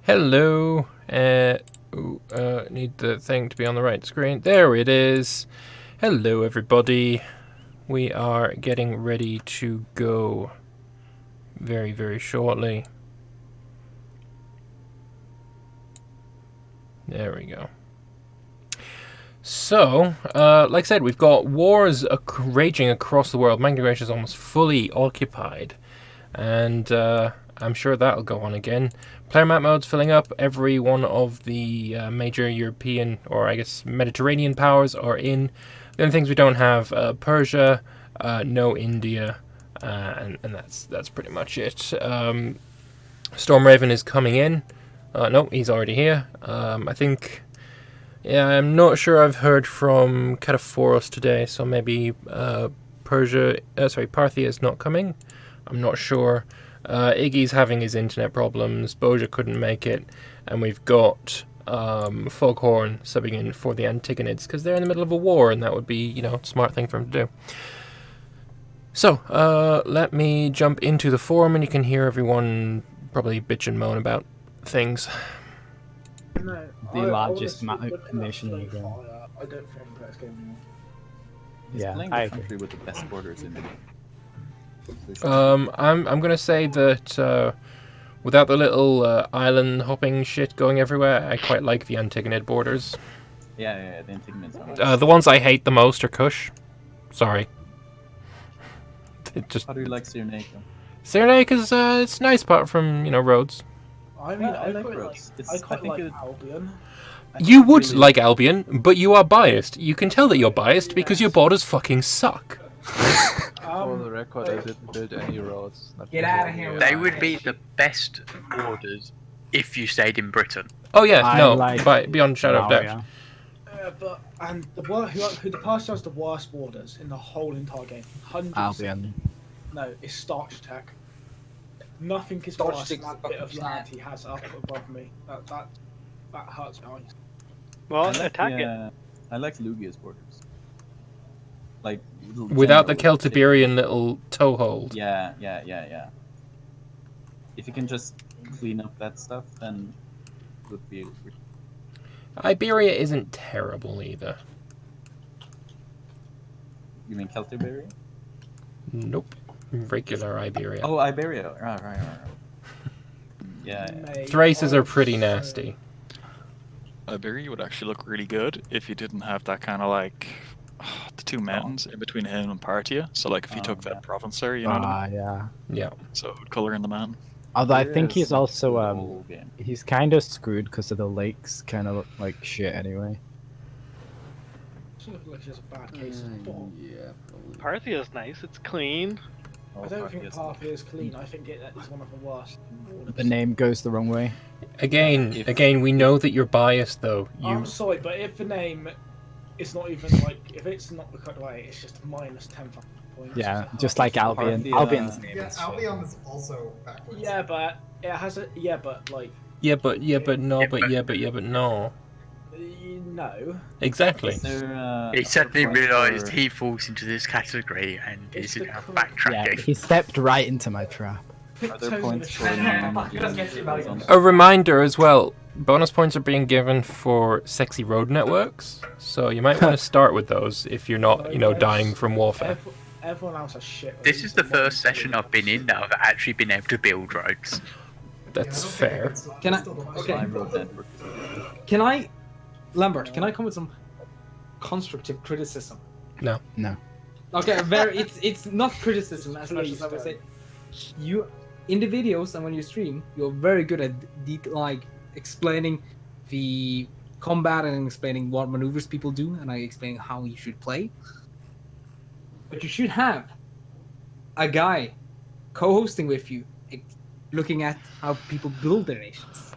Hello. Need the thing to be on the right screen. There it is. Hello, everybody. We are getting ready to go very, very shortly. There we go. So, like I said, we've got wars raging across the world. Magna is almost fully occupied. And I'm sure that'll go on again. Player map mode's filling up. Every one of the major European, or I guess Mediterranean powers are in. The only things we don't have, Persia, no India, and that's pretty much it. Stormraven is coming in. No, he's already here. I think... Yeah, I'm not sure I've heard from Cataphoros today, so maybe Parthia is not coming. I'm not sure. Iggy's having his internet problems. Boja couldn't make it. And we've got Foghorn subbing in for the Antigonids because they're in the middle of a war and that would be, you know, a smart thing for him to do. So, let me jump into the forum and you can hear everyone probably bitch and moan about things. No, the largest nation in the game. I don't think that's game anymore. He's playing the country with the best borders in it. I'm gonna say that without the little island hopping shit going everywhere, I quite like the Antigonid borders. Yeah, the Antigonids are. The ones I hate the most are Kush. Sorry. How do you like Cyrenaica? Cyrenaica is it's nice apart from, you know, Rhodes. I mean, I like Rhodes. I quite like Albion. You would like Albion, but you are biased. You can tell that you're biased because your borders fucking suck. For the record, I didn't build any roads. Get out of here. They would be the best borders if you stayed in Britain. Oh yeah, but beyond Shadow of Doubt. And who the person has the worst borders in the whole entire game? Albion. No, it's Starchitec. Nothing is worse than that bit of land he has up above me. That hurts my eyes. Well, attack it. I like Lugia's borders. Like without the Celtiberian little toehold. Yeah. If you can just clean up that stuff, then it would be. Iberia isn't terrible either. You mean Celtiberia? Nope. Regular Iberia. Oh, Iberia. Right. Yeah. Thraces are pretty nasty. Iberia would actually look really good if you didn't have that kind of like the two mountains in between him and Parthia. So like if you took that province there, you know what I mean? Yeah. So it would colour in the mountain. Although I think he's also he's kind of screwed because of the lakes kind of look like shit anyway. Like just a bad case of yeah. Parthia is nice. It's clean. I don't think Parthia is clean. I think it is one of the worst. The name goes the wrong way. Again, we know that you're biased though. I'm sorry, but if the name is not even like, if it's not the correct way, it's just minus 10 points. Yeah, just like Albion. Parthia, Albion's name is Albion is also backwards. Yeah, but it has a like. Yeah, but no. No. Exactly. He suddenly realised he falls into this category and is now backtracking. Yeah, he stepped right into my trap. Are there points for A reminder as well, bonus points are being given for sexy road networks, so you might want to start with those if you're not, you know, dying from warfare. Everyone else has shit. This is the first session I've been in that I've actually been able to build roads. That's fair. Can I? Okay. Can I, Lambert? Can I come with some constructive criticism? No. Okay, it's not criticism as much as I would say. You, in the videos and when you stream, you're very good at explaining the combat and explaining what maneuvers people do, and explaining how you should play. But you should have a guy co-hosting with you, looking at how people build their nations.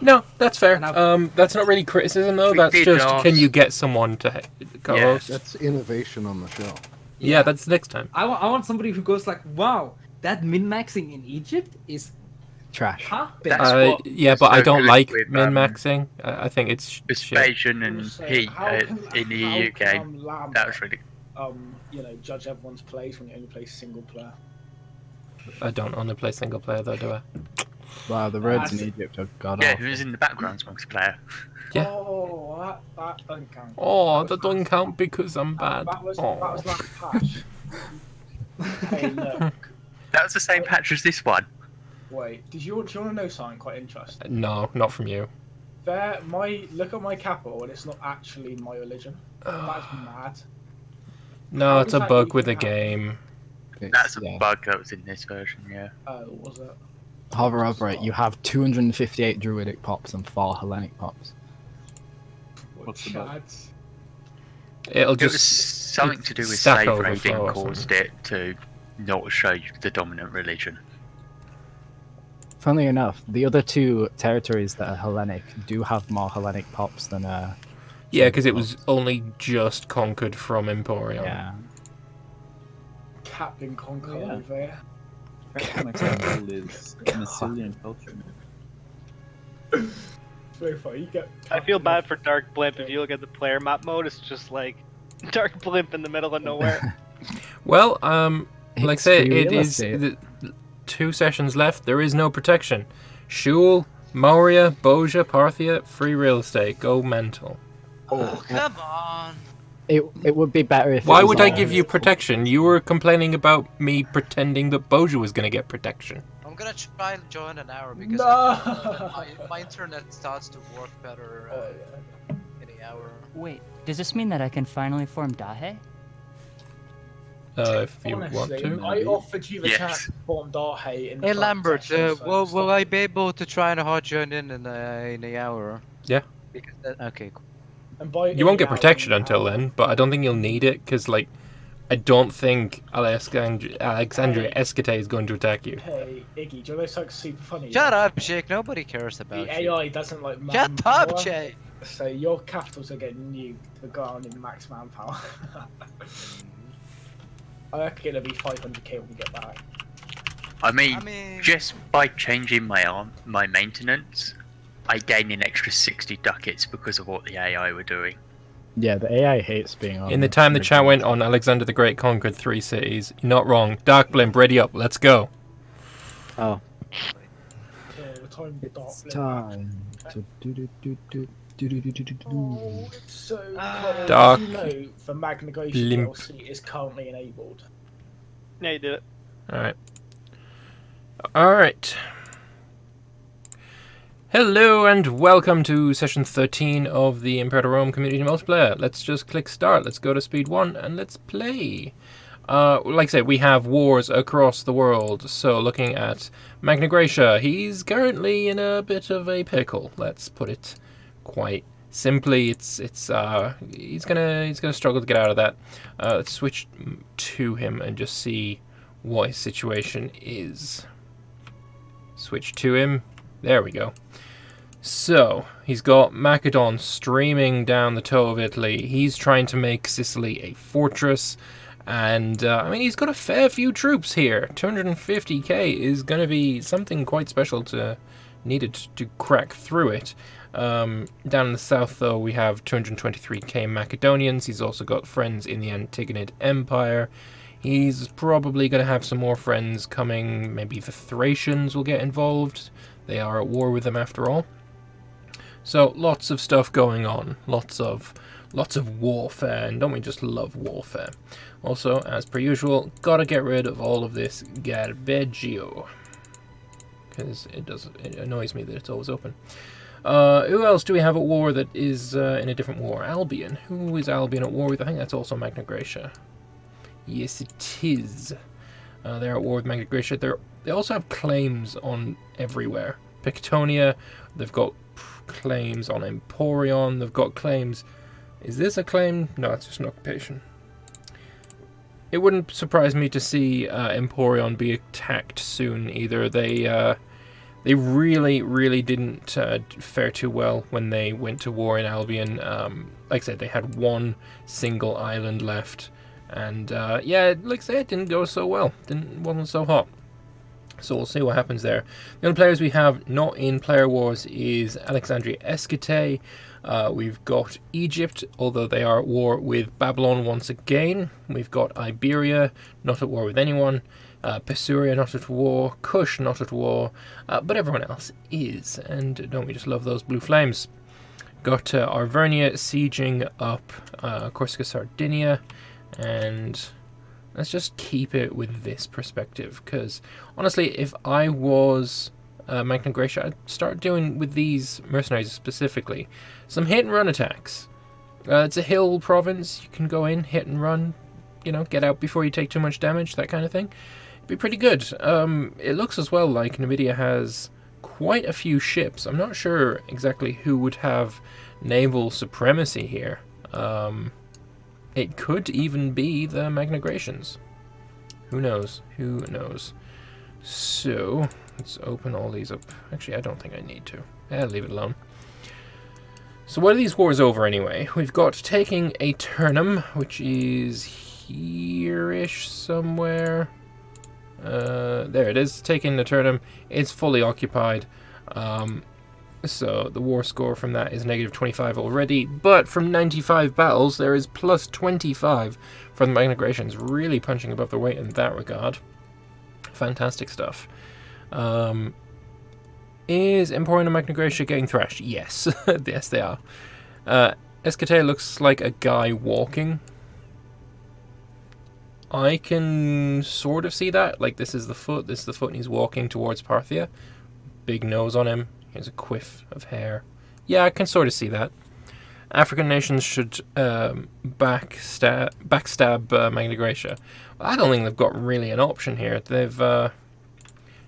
No, that's fair. That's not really criticism though. That's just can you get someone to co-host? That's innovation on the show. Yeah, that's next time. I want somebody who goes like, wow, that min-maxing in Egypt is trash. Huh? Yeah, but I don't like min-maxing. I think it's Vespasian and Heat in the EU game. That was really you know, judge everyone's plays when you only play single player. I don't only play single player though, do I? Wow, the roads in Egypt are god Yeah, awful. who's in the background's multiplayer. Yeah. Oh, that doesn't count. Oh, was that doesn't last- count because I'm bad. That was Oh. last patch. Hey, look. That was the same patch as this one. Wait, do you want to know something quite interesting? No, not from you. Look at my capital, and it's not actually my religion. That's mad. No, How it's does a that bug even with the happen? game. That's a yeah. bug that was in this version, yeah. Oh, was it? Hover over it, you have 258 druidic pops and 4 Hellenic pops. What's the bug? Chads. It'll It was just something to do with stack slave overflow raiding or caused something. it to not show you the dominant religion. Funnily enough, the other 2 territories that are Hellenic do have more Hellenic pops than Yeah, because it was only just conquered from Emporium. yeah. Captain Conquer Yeah. over here. An example is Massilian culture. So funny. You get. I feel bad for Dark Blimp. If you look at the player map mode, it's just like Dark Blimp in the middle of nowhere. Well, like I It's say, free it real is estate. 2 sessions left. There is no protection. Shul, Moria, Boja, Parthia, free real estate. Go mental. Oh, come on. It would be better if. Why it was would I all- give you protection? You were complaining about me pretending that Boja was going to get protection. I'm gonna try and join an hour because No. my internet starts to work better in an hour. Wait, does this mean that I can finally form Dahe? If you want Honestly, to. I offered you the Yes. chance to form Darhe in. Hey the Lambert, session, so will stop. I be able to try and hard join in an hour? Yeah. Because okay, cool. And by You won't in get and out, protection in and until out. then, but I don't think you'll need it, because, like, I don't think Alexandria Escate is going to attack you. Hey, Iggy, do you know what's like super funny? Shut up, Jake. Nobody cares about The you. AI doesn't like Shut manpower, up, Jake. so your capitals are getting nuked for going in max manpower. I reckon it'll be 500k when we get back. I mean, I mean- just by changing my maintenance, I gain an extra 60 ducats because of what the AI were doing. Yeah, the AI hates being on. In the time the chat went on, Alexander the Great conquered 3 cities. You're not wrong. Dark Blimp, ready up. Let's go. Oh. The time It's Dark time to Oh, it's so cool. Dark You know, the Magna Gracia Blimp. DLC is currently enabled. Yeah, you did it. Alright. Alright. Hello and welcome to session 13 of the Imperator Rome Community Multiplayer. Let's just click start. Let's go to speed 1 and let's play. Like I said, we have wars across the world. So looking at Magna Gracia, he's currently in a bit of a pickle. Let's put it quite simply. He's gonna struggle to get out of that. Let's switch to him and just see what his situation is. Switch to him. There we go. So, he's got Macedon streaming down the toe of Italy. He's trying to make Sicily a fortress. And, I mean, he's got a fair few troops here. 250k is going to be something quite special needed to crack through it. Down in the south, though, we have 223k Macedonians. He's also got friends in the Antigonid Empire. He's probably going to have some more friends coming. Maybe the Thracians will get involved. They are at war with them after all. So lots of stuff going on. Lots of warfare, and don't we just love warfare? Also, as per usual, gotta get rid of all of this garbaggio, because it annoys me that it's always open. Who else do we have at war that is in a different war? Albion. Who is Albion at war with? I think that's also Magna Gracia. Yes, it is. They're at war with Magna Gracia. They also have claims on everywhere. Pictonia, they've got claims on Emporion. They've got claims. Is this a claim? No, it's just an occupation. It wouldn't surprise me to see Emporion be attacked soon either. They really didn't fare too well when they went to war in Albion. Like I said, they had one single island left. And yeah, like I said, it didn't go so well. Wasn't so hot. So we'll see what happens there. The only players we have not in Player Wars is Alexandria Escate. We've got Egypt, although they are at war with Babylon once again. We've got Iberia, not at war with anyone. Pesuria not at war, Kush not at war, but everyone else is, and don't we just love those blue flames? Got Arvernia sieging up Corsica, Sardinia, and let's just keep it with this perspective, because honestly, if I was Magna Graecia, I'd start doing with these mercenaries specifically some hit and run attacks. It's a hill province, you can go in, hit and run, you know, get out before you take too much damage, that kind of thing. It'd be pretty good. It looks as well like Numidia has quite a few ships. I'm not sure exactly who would have naval supremacy here. It could even be the Magna Graecians. Who knows? Who knows? So, let's open all these up. Actually, I don't think I need to. Leave it alone. So what are these wars over anyway? We've got taking Aeternum, which is here-ish somewhere. There it is. Taking Aeternum. It's fully occupied. So the war score from that is negative 25 already, but from 95 battles there is plus 25 from the Magna Graecians, really punching above their weight in that regard. Fantastic stuff. Is Emporion and Magna Graecia getting thrashed? Yes. Yes, they are. Escate looks like a guy walking. I can sort of see that. Like, this is the foot, and he's walking towards Parthia. Big nose on him. Here's a quiff of hair. Yeah, I can sort of see that. African nations should backstab Magna Graecia. Well, I don't think they've got really an option here. They've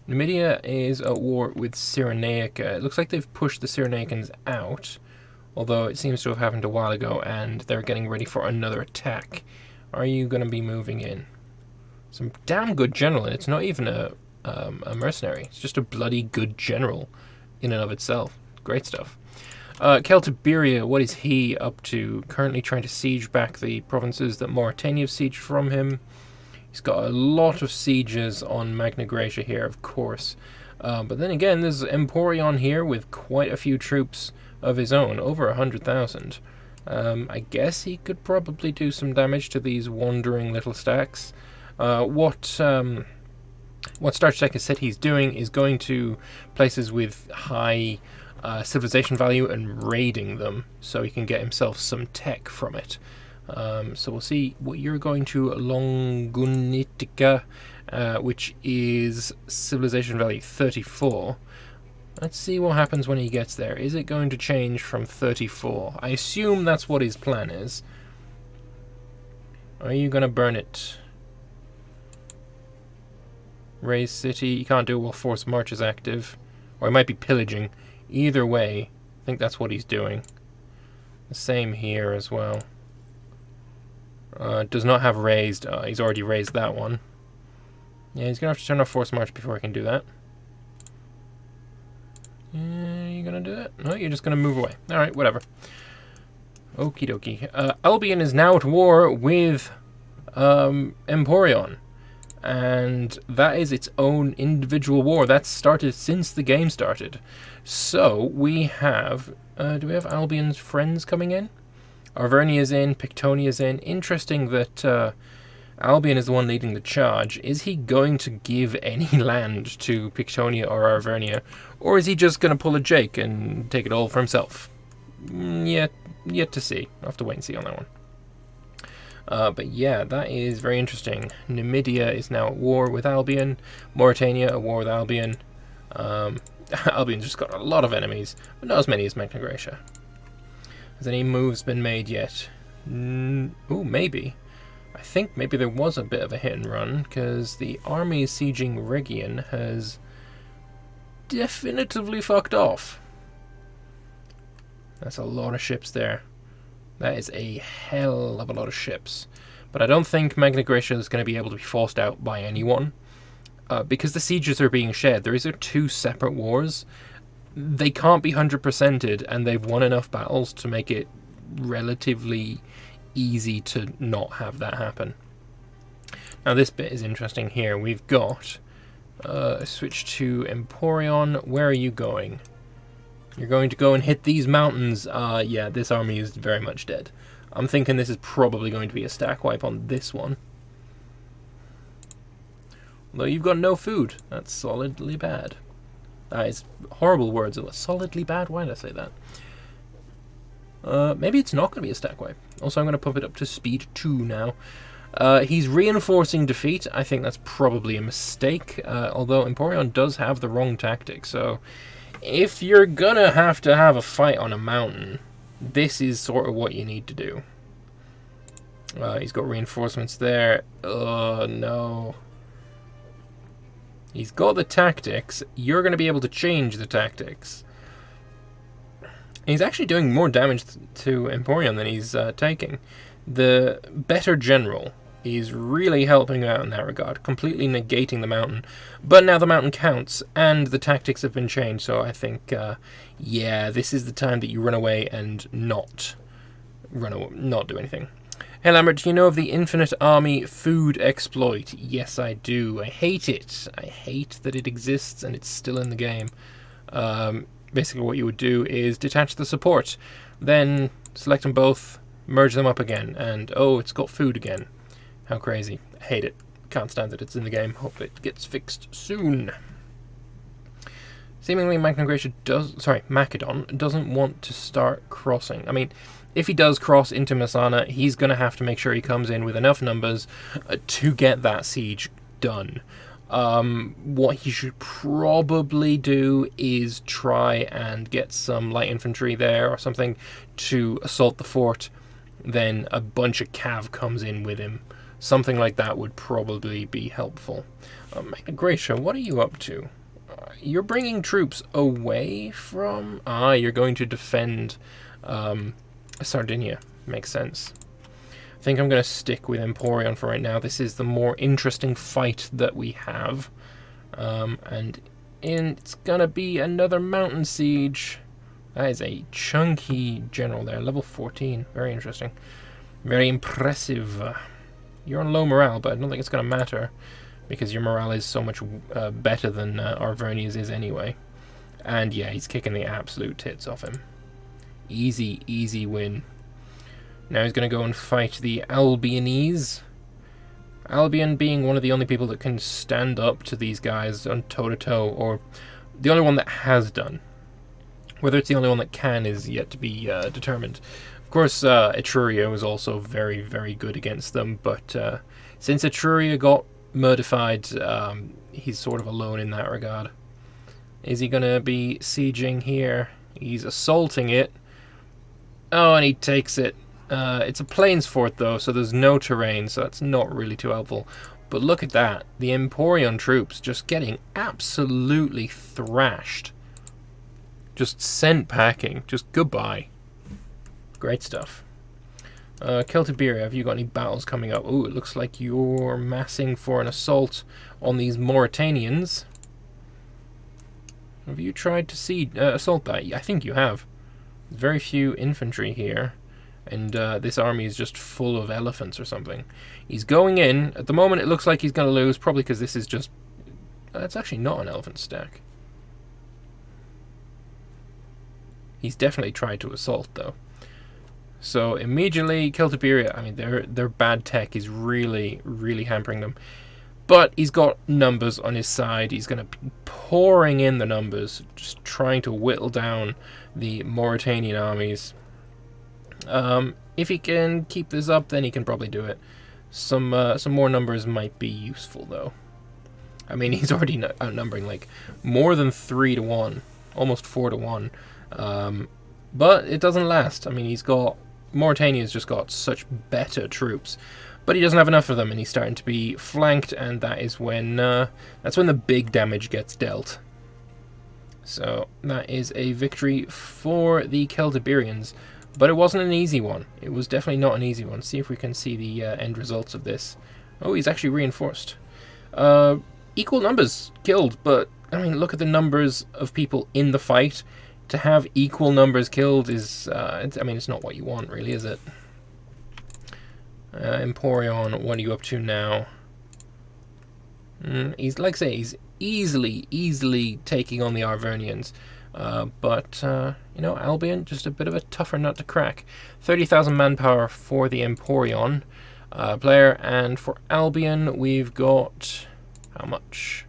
Numidia is at war with Cyrenaica. It looks like they've pushed the Cyrenaicans out, although it seems to have happened a while ago, and they're getting ready for another attack. Are you going to be moving in? Some damn good general, and it's not even a mercenary. It's just a bloody good general in and of itself. Great stuff. Celtiberia, what is he up to? Currently trying to siege back the provinces that Mauritania have sieged from him. He's got a lot of sieges on Magna Graecia here, of course. But then again, there's Emporion here with quite a few troops of his own, over 100,000. I guess he could probably do some damage to these wandering little stacks. What Starchitec has said he's doing is going to places with high civilization value and raiding them, so he can get himself some tech from it. So we'll see what you're going to Longunitica, which is civilization value 34. Let's see what happens when he gets there. Is it going to change from 34? I assume that's what his plan is. Are you going to burn it? Raise city. You can't do it while forced march is active. Or he might be pillaging. Either way, I think that's what he's doing. The same here as well. Does not have raised. He's already raised that one. Yeah, he's going to have to turn off forced march before he can do that. You going to do that? No, you're just going to move away. Alright, whatever. Okie dokie. Albion is now at war with Emporion. And that is its own individual war. That's started since the game started. So, we have... do we have Albion's friends coming in? Arvernia's in, Pictonia's in. Interesting that Albion is the one leading the charge. Is he going to give any land to Pictonia or Arvernia? Or is he just going to pull a Jake and take it all for himself? Yet to see. I'll have to wait and see on that one. But yeah, that is very interesting. Numidia is now at war with Albion. Mauritania at war with Albion. Albion's just got a lot of enemies, but not as many as Magna Graecia. Has any moves been made yet? Ooh, maybe. I think maybe there was a bit of a hit and run, because the army sieging Rhegion has definitively fucked off. That's a lot of ships there. That is a hell of a lot of ships. But I don't think Magna Graecia is going to be able to be forced out by anyone. Because the sieges are being shared. These are two separate wars. They can't be 100%ed, and they've won enough battles to make it relatively easy to not have that happen. Now this bit is interesting here. We've got... switch to Emporion. Where are you going? You're going to go and hit these mountains. Yeah, this army is very much dead. I'm thinking this is probably going to be a stack wipe on this one. Though you've got no food. That's solidly bad. That is horrible words. Solidly bad? Why did I say that? Maybe it's not going to be a stack wipe. Also, I'm going to pump it up to speed 2 now. He's reinforcing defeat. I think that's probably a mistake, although Emporion does have the wrong tactic, so if you're going to have a fight on a mountain, this is sort of what you need to do. He's got reinforcements there. Oh, no. He's got the tactics. You're going to be able to change the tactics. He's actually doing more damage to Emporion than he's taking. The better general is really helping out in that regard, completely negating the mountain. But now the mountain counts, and the tactics have been changed, so I think, yeah, this is the time that you run away and not do anything. Hey Lambert, do you know of the infinite army food exploit? Yes, I do. I hate it. I hate that it exists and it's still in the game. Basically what you would do is detach the support, then select them both, merge them up again, and oh, it's got food again. How crazy. I hate it. Can't stand that it's in the game. Hope it gets fixed soon. Seemingly Macedon doesn't want to start crossing. I mean, if he does cross into Masana, he's going to have to make sure he comes in with enough numbers to get that siege done. What he should probably do is try and get some light infantry there or something to assault the fort. Then a bunch of cav comes in with him. Something like that would probably be helpful. Magna Gracia, what are you up to? You're bringing troops away from... you're going to defend Sardinia. Makes sense. I think I'm going to stick with Emporion for right now. This is the more interesting fight that we have. And it's going to be another mountain siege. That is a chunky general there. Level 14. Very interesting. Very impressive. You're on low morale, but I don't think it's going to matter, because your morale is so much better than Arvernia's is anyway. And yeah, he's kicking the absolute tits off him. Easy, easy win. Now he's going to go and fight the Albionese. Albion being one of the only people that can stand up to these guys on toe-to-toe, or the only one that has done. Whether it's the only one that can is yet to be determined. Of course, Etruria was also very, very good against them, but since Etruria got murdified, he's sort of alone in that regard. Is he going to be sieging here? He's assaulting it. Oh, and he takes it. It's a plains fort, though, so there's no terrain, so that's not really too helpful. But look at that. The Emporion troops just getting absolutely thrashed. Just sent packing. Just goodbye. Great stuff. Celtiberia, have you got any battles coming up? Ooh, it looks like you're massing for an assault on these Mauritanians. Have you tried to assault that? I think you have. There's very few infantry here. And this army is just full of elephants or something. He's going in. At the moment, it looks like he's going to lose, probably because this is just... It's actually not an elephant stack. He's definitely tried to assault, though. So immediately, Celtiberia, I mean, their bad tech is really, really hampering them. But he's got numbers on his side. He's going to be pouring in the numbers, just trying to whittle down the Mauritanian armies. If he can keep this up, then he can probably do it. Some more numbers might be useful, though. I mean, he's already outnumbering like more than 3 to 1, almost 4 to 1. But it doesn't last. I mean, Mauritania's just got such better troops, but he doesn't have enough of them, and he's starting to be flanked, and that is when that's when the big damage gets dealt. So that is a victory for the Celtiberians. But it wasn't an easy one. It was definitely not an easy one. See if we can see the end results of this. Oh, he's actually reinforced. Equal numbers killed, but, I mean, look at the numbers of people in the fight. To have equal numbers killed is, I mean, it's not what you want, really, is it? Emporion, what are you up to now? He's, like I say, he's easily taking on the Arvernians. But you know, Albion, just a bit of a tougher nut to crack. 30,000 manpower for the Emporion player, and for Albion, we've got... How much?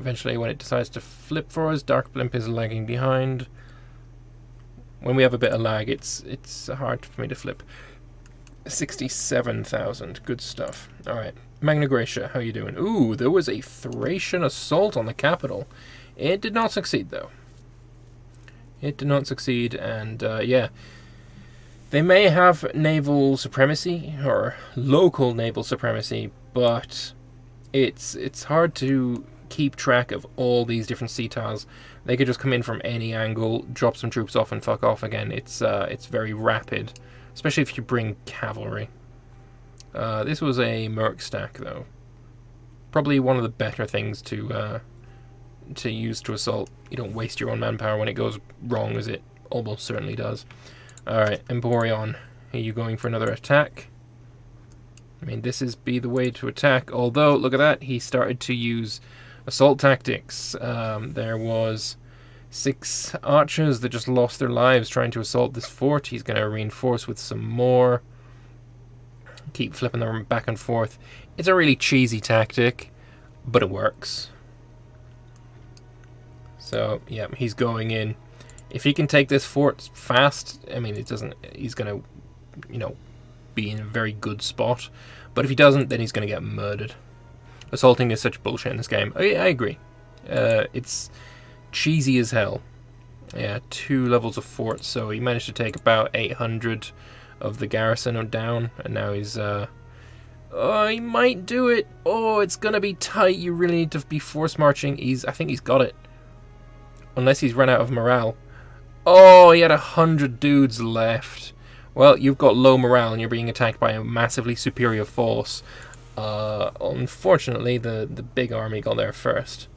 Eventually, when it decides to flip for us, Dark Blimp is lagging behind. When we have a bit of lag, it's hard for me to flip. 67,000. Good stuff. Alright. Magna Graecia, how you doing? Ooh, there was a Thracian assault on the capital. It did not succeed, though. It did not succeed, and yeah. They may have naval supremacy, or local naval supremacy, but it's hard to keep track of all these different sea tiles. They could just come in from any angle, drop some troops off, and fuck off again. It's very rapid, especially if you bring cavalry. This was a merc stack, though. Probably one of the better things to use to assault. You don't waste your own manpower when it goes wrong, as it almost certainly does. Alright, Emporion, are you going for another attack? I mean, this is be the way to attack, although, look at that, he started to use assault tactics. There was 6 archers that just lost their lives trying to assault this fort. He's going to reinforce with some more. Keep flipping them back and forth. It's a really cheesy tactic, but it works. So, yeah, he's going in. If he can take this fort fast, I mean, it doesn't. He's going to, you know, be in a very good spot. But if he doesn't, then he's going to get murdered. Assaulting is such bullshit in this game. Oh, yeah, I agree. It's cheesy as hell. Yeah, 2 levels of fort, so he managed to take about 800 of the garrison down, and now he's, oh, he might do it. Oh, it's going to be tight. You really need to be force marching. I think he's got it. Unless he's run out of morale. Oh, he had 100 dudes left. Well, you've got low morale and you're being attacked by a massively superior force. Unfortunately, the big army got there first.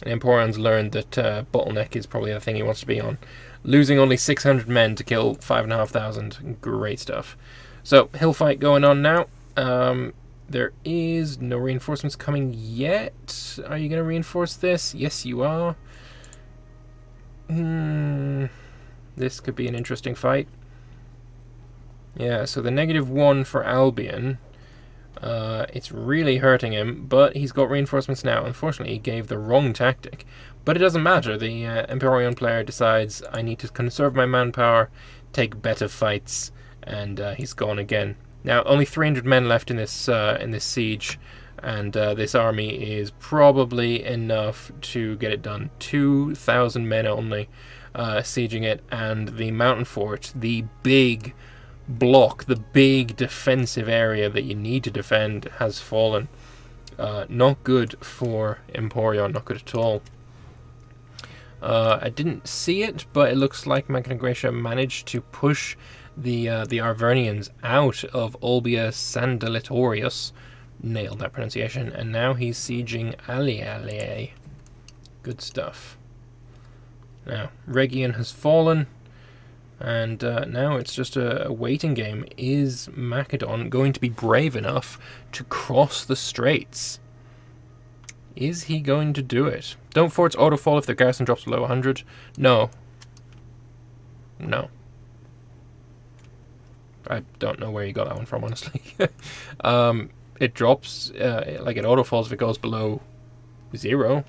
And Emporion's learned that bottleneck is probably the thing he wants to be on. Losing only 600 men to kill 5,500. Great stuff. So, hill fight going on now. There is no reinforcements coming yet. Are you going to reinforce this? Yes, you are. This could be an interesting fight. Yeah, so the -1 for Albion. It's really hurting him, but he's got reinforcements now. Unfortunately, he gave the wrong tactic. But it doesn't matter. The Emporion player decides, I need to conserve my manpower, take better fights, and he's gone again. Now, only 300 men left in this siege, and this army is probably enough to get it done. 2,000 men only sieging it, and the mountain fort, the big block, the big defensive area that you need to defend, has fallen. Not good for Emporion, not good at all. I didn't see it, but it looks like Magna Graecia managed to push the Arvernians out of Olbia Sandalitorius. Nailed that pronunciation. And now he's sieging Alialie. Good stuff. Now, Region has fallen. And now it's just a waiting game. Is Macedon going to be brave enough to cross the straits? Is he going to do it? Don't forts autofall if the garrison drops below 100? No. No. I don't know where you got that one from, honestly. It drops, like it autofalls if it goes below 0.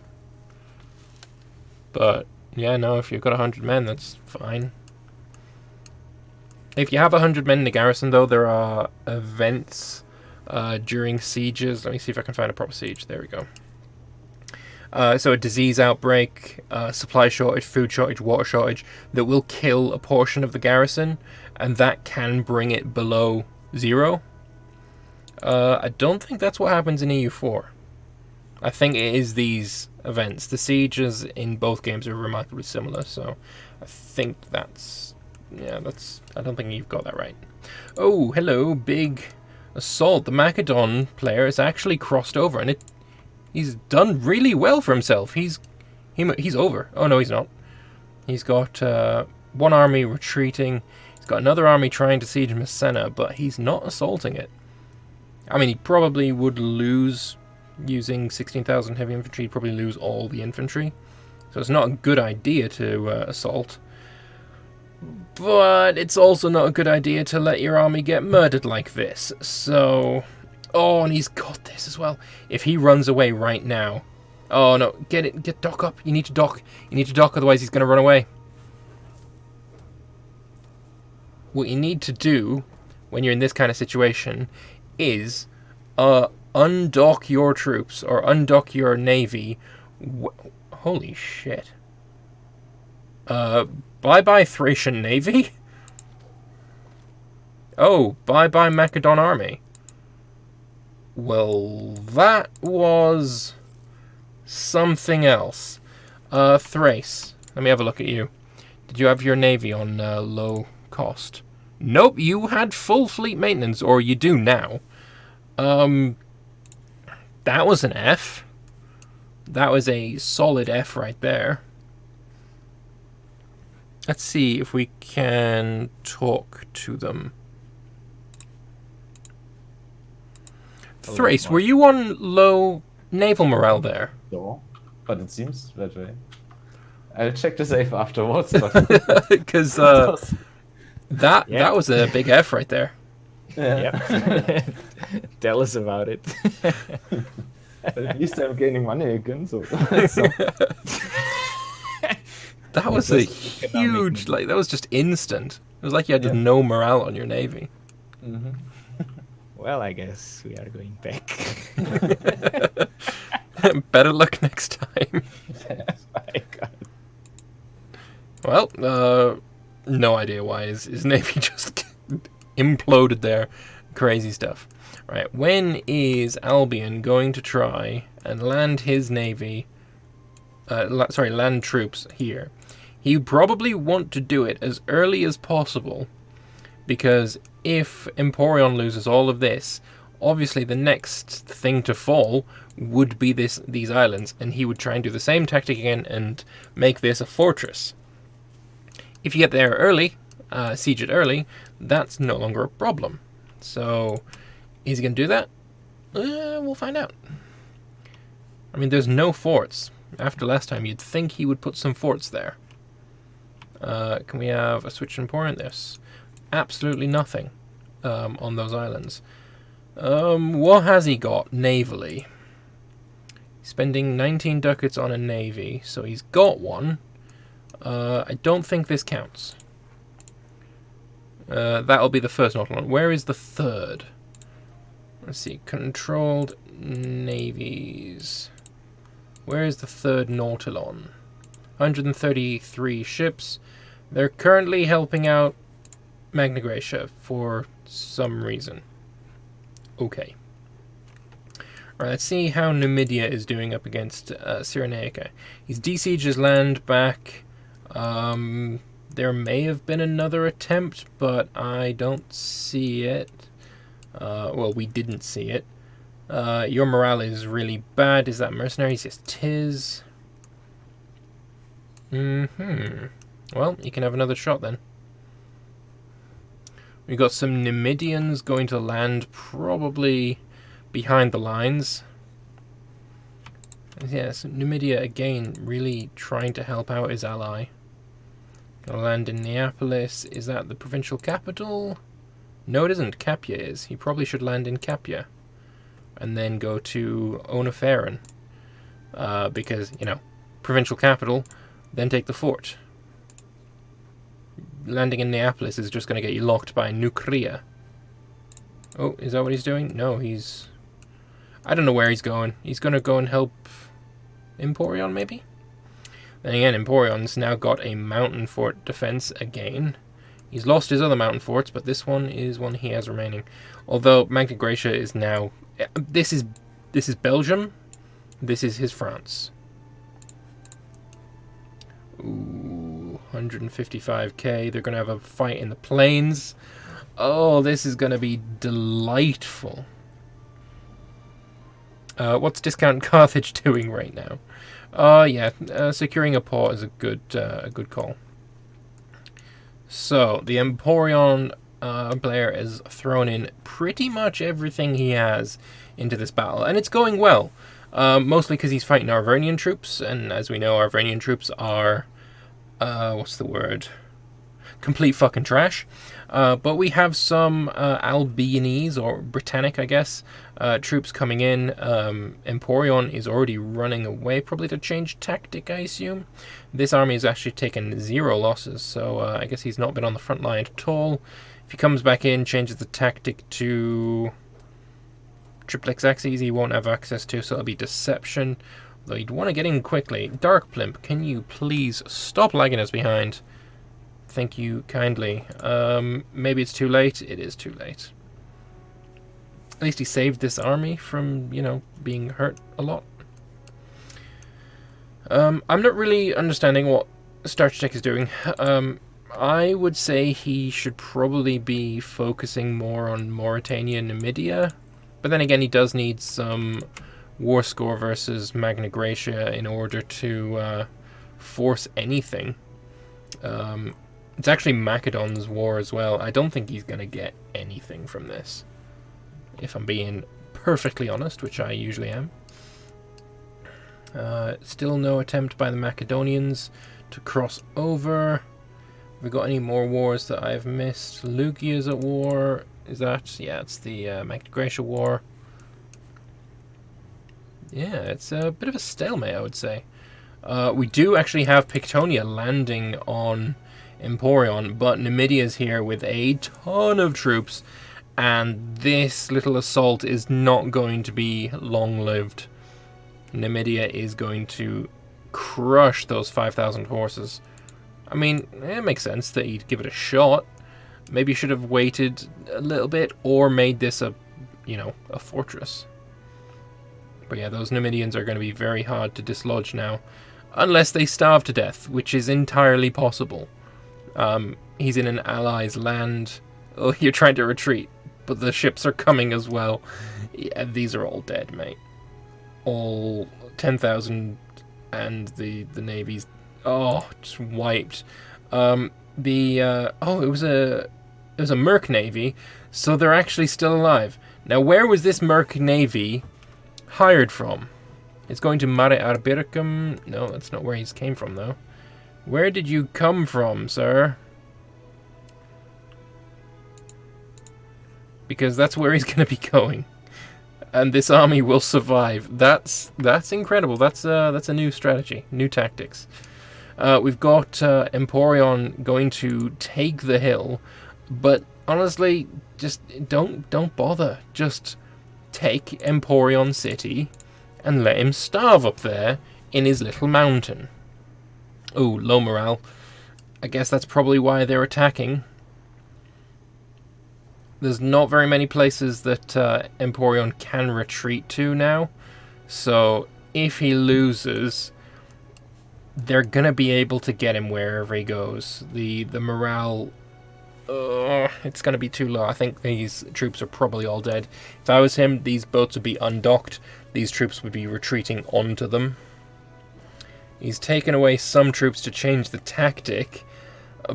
But, yeah, no, if you've got 100 men, that's fine. If you have 100 men in the garrison, though, there are events during sieges. Let me see if I can find a proper siege. There we go. So a disease outbreak, supply shortage, food shortage, water shortage, that will kill a portion of the garrison, and that can bring it below 0. I don't think that's what happens in EU4. I think it is these events. The sieges in both games are remarkably similar, so I think that's... yeah, that's... I don't think you've got that right. Oh, hello, big assault. The Macedon player has actually crossed over, and he's done really well for himself. He's over. Oh, no, he's not. He's got one army retreating. He's got another army trying to siege Messina, but he's not assaulting it. I mean, he probably would lose using 16,000 heavy infantry. He'd probably lose all the infantry. So it's not a good idea to assault. But it's also not a good idea to let your army get murdered like this. So Oh, and he's got this as well. If he runs away right now... Oh, no. Get dock up. You need to dock. You need to dock, otherwise he's going to run away. What you need to do when you're in this kind of situation is undock your troops or undock your navy. Holy shit. Bye-bye Thracian navy? Oh, bye-bye Macedon army. Well, that was something else. Thrace, let me have a look at you. Did you have your navy on low cost? Nope, you had full fleet maintenance, or you do now. That was an F. That was a solid F right there. Let's see if we can talk to them. Thrace, were you on low naval morale there? No, but it seems that way. I'll check the save afterwards. Because that was a big F right there. Yeah. Yep. Tell us about it. At least I'm gaining money again. So. That was a huge, like, that was just instant. It was like you had no morale on your navy. Mm-hmm. Well, I guess we are going back. Better luck next time. My God. Well, no idea why his navy just imploded there. Crazy stuff. Right, when is Albion going to try and land his navy... land troops here? He probably want to do it as early as possible, because if Emporion loses all of this, obviously the next thing to fall would be these islands, and he would try and do the same tactic again and make this a fortress. If you get there early, siege it early, that's no longer a problem. So, is he going to do that? We'll find out. I mean, there's no forts. After last time, you'd think he would put some forts there. Can we have a switch Emporion? This. Absolutely nothing on those islands. What has he got navally? He's spending 19 ducats on a navy, so he's got one. I don't think this counts. That'll be the first Nautilon. Where is the third? Let's see. Controlled navies. Where is the third Nautilon? 133 ships. They're currently helping out Magna Graecia for some reason. Okay. Alright, let's see how Numidia is doing up against Cyrenaica. He's desieged his land back. There may have been another attempt, but I don't see it. Well, we didn't see it. Your morale is really bad. Is that mercenaries? Yes, 'tis. Well, you can have another shot then. We've got some Numidians going to land probably behind the lines. Yes, Numidia again really trying to help out his ally. Gonna land in Neapolis. Is that the provincial capital? No, it isn't. Capua is. He probably should land in Capua. And then go to Onoferon. Because, you know, provincial capital, then take the fort. Landing in Neapolis is just going to get you locked by Nucria. Oh, is that what he's doing? No, he's... I don't know where he's going. He's going to go and help Emporion, maybe? Then again, Emporion's now got a mountain fort defense again. He's lost his other mountain forts, but this one is one he has remaining. Although Magna Graecia is now... This is Belgium. This is his France. Ooh, 155k. They're going to have a fight in the plains. Oh, this is going to be delightful. What's Discount Carthage doing right now? Yeah, securing a port is a good call. So, the Emporion player has thrown in pretty much everything he has into this battle, and it's going well. Mostly because he's fighting Arvernian troops, and as we know, Arvernian troops are, what's the word? complete fucking trash. But we have some Albionese, or Britannic, I guess, troops coming in. Emporion is already running away, probably to change tactic, I assume. This army has actually taken 0 losses, so I guess he's not been on the front line at all. If he comes back in, changes the tactic to triplex axes, he won't have access to, so it'll be deception. Though you'd want to get in quickly. Dark Plimp, can you please stop lagging us behind? Thank you kindly. Maybe it's too late. It is too late. At least he saved this army from, you know, being hurt a lot. I'm not really understanding what Starchitec is doing. I would say he should probably be focusing more on Mauritania and Numidia. But then again, he does need some war score versus Magna Graecia in order to force anything. It's actually Macedon's war as well. I don't think he's going to get anything from this, if I'm being perfectly honest, which I usually am. Still no attempt by the Macedonians to cross over. Have we got any more wars that I've missed? Lugia's at war. Is that? Yeah, it's the Magna Graecia war. Yeah, it's a bit of a stalemate, I would say. We do actually have Pictonia landing on Emporion, but Numidia's here with a ton of troops, and this little assault is not going to be long-lived. Numidia is going to crush those 5,000 horses. I mean, it makes sense that he'd give it a shot. Maybe you should have waited a little bit, or made this a, you know, a fortress. But yeah, those Numidians are going to be very hard to dislodge now, unless they starve to death, which is entirely possible. He's in an ally's land. Oh, you're trying to retreat, but the ships are coming as well. Yeah, these are all dead, mate. All 10,000 and the navy's just wiped. Oh, it was a merc navy, so they're actually still alive. Now, where was this merc navy hired from? It's going to Mare Arbiricum. No, that's not where he's came from, though. Where did you come from, sir? Because that's where he's going to be going. And this army will survive. That's incredible. That's a new strategy, new tactics. We've got Emporion going to take the hill, but honestly, just don't bother. Just take Emporion City and let him starve up there in his little mountain. Oh, low morale. I guess that's probably why they're attacking. There's not very many places that Emporion can retreat to now. So if he loses, they're going to be able to get him wherever he goes. The morale, it's going to be too low. I think these troops are probably all dead. If I was him, these boats would be undocked. These troops would be retreating onto them. He's taken away some troops to change the tactic,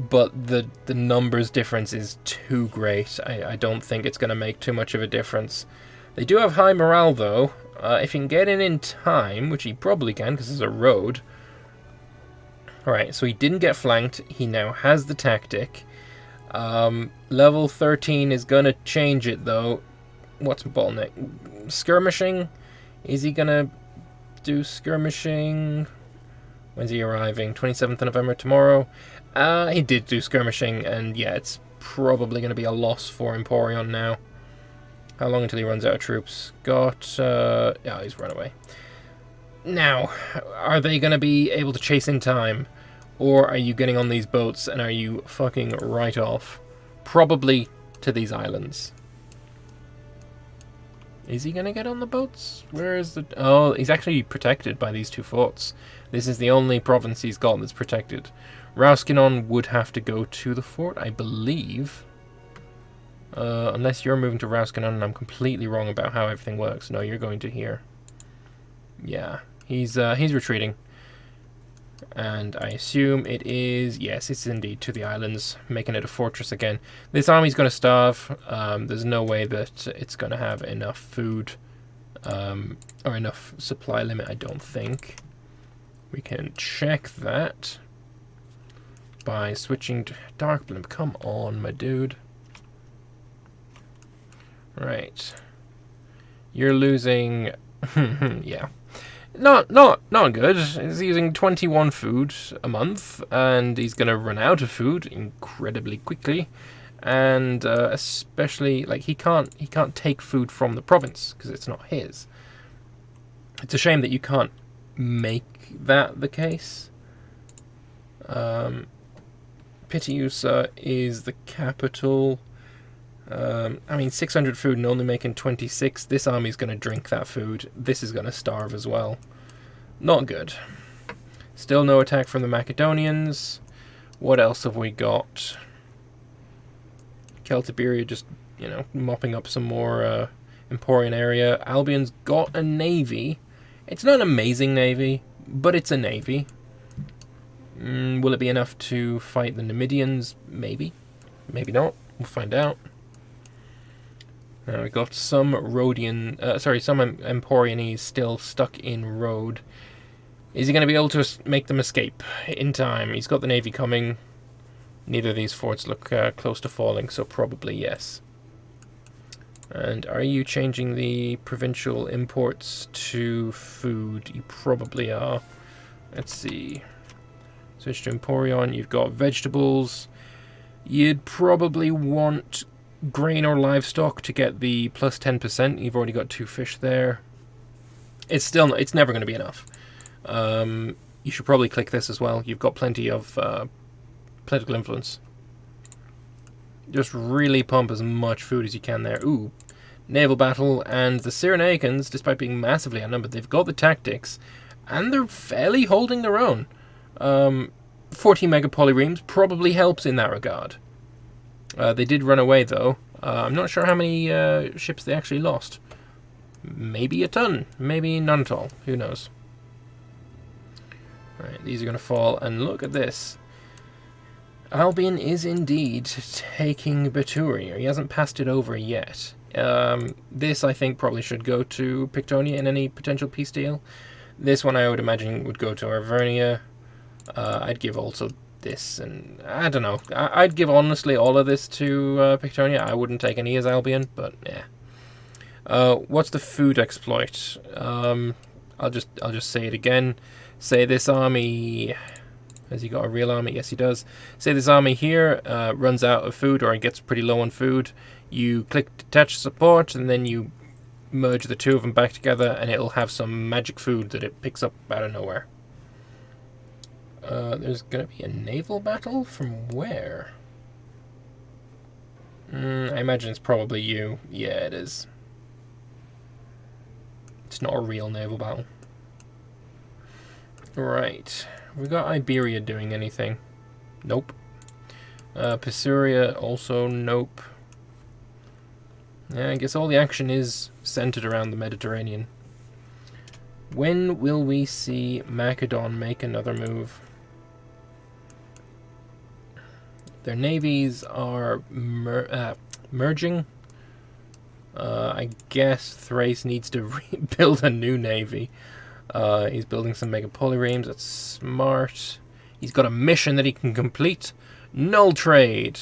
but the numbers difference is too great. I don't think it's going to make too much of a difference. They do have high morale, though. If he can get in time, which he probably can because there's a road. Alright, so he didn't get flanked. He now has the tactic. Level 13 is going to change it, though. What's bottleneck? Skirmishing? Is he going to do skirmishing? When's he arriving? 27th of November, tomorrow. He did do skirmishing, and yeah, it's probably going to be a loss for Emporion now. How long until he runs out of troops? Yeah, he's run away. Now, are they going to be able to chase in time? Or are you getting on these boats and are you fucking right off? Probably to these islands. Is he going to get on the boats? Where is the... Oh, he's actually protected by these two forts. This is the only province he's got that's protected. Rauskinon would have to go to the fort, I believe. Unless you're moving to Rauskinon and I'm completely wrong about how everything works. No, you're going to here. Yeah, he's retreating. And I assume it is... Yes, it's indeed to the islands, making it a fortress again. This army's going to starve. There's no way that it's going to have enough food. Or enough supply limit, I don't think. We can check that. by switching to Dark Blimp. Come on, my dude. Right. You're losing... yeah. Not good. He's using 21 food a month, and he's going to run out of food incredibly quickly. And especially, like, he can't take food from the province, because it's not his. It's a shame that you can't make that the case. Pitiusa is the capital. I mean, 600 food and only making 26. This army's going to drink that food. This is going to starve as well. Not good. Still no attack from the Macedonians. What else have we got? Celtiberia just, you know, mopping up some more Emporian area. Albion's got a navy. It's not an amazing navy, but it's a navy. Will it be enough to fight the Numidians? Maybe. Maybe not. We'll find out. Now we got some Rhodian, some Emporianese still stuck in Rhode. Is he going to be able to make them escape in time? He's got the navy coming. Neither of these forts look close to falling, so probably yes. And are you changing the provincial imports to food? You probably are. Let's see. Switch to Emporion. You've got vegetables. You'd probably want grain or livestock to get the plus 10%. You've already got 2 fish there. It's never going to be enough. You should probably click this as well. You've got plenty of political influence. Just really pump as much food as you can there. Ooh, naval battle, and the Cyrenaians, despite being massively outnumbered, they've got the tactics, and they're fairly holding their own. 40 megapolyremes probably helps in that regard. They did run away, though. I'm not sure how many ships they actually lost. Maybe a ton. Maybe none at all. Who knows? Right, these are going to fall, and look at this. Albion is indeed taking Baturia. He hasn't passed it over yet. This, I think, probably should go to Pictonia in any potential peace deal. This one, I would imagine, would go to Arvernia. I'd give also this, and I don't know. I'd give, honestly, all of this to Pictonia. I wouldn't take any as Albion, but yeah. What's the food exploit? I'll just say it again. Say this army... Has he got a real army? Yes, he does. Say this army here runs out of food, or it gets pretty low on food. You click detach support, and then you merge the two of them back together, and it'll have some magic food that it picks up out of nowhere. There's going to be a naval battle? From where? I imagine it's probably you. Yeah, it is. It's not a real naval battle. Right. We got Iberia doing anything? Nope. Pisuria also nope. Yeah, I guess all the action is centered around the Mediterranean. When will we see Macedon make another move? Their navies are merging. I guess Thrace needs to build a new navy. He's building some mega polyremes. That's smart. He's got a mission that he can complete. Null trade.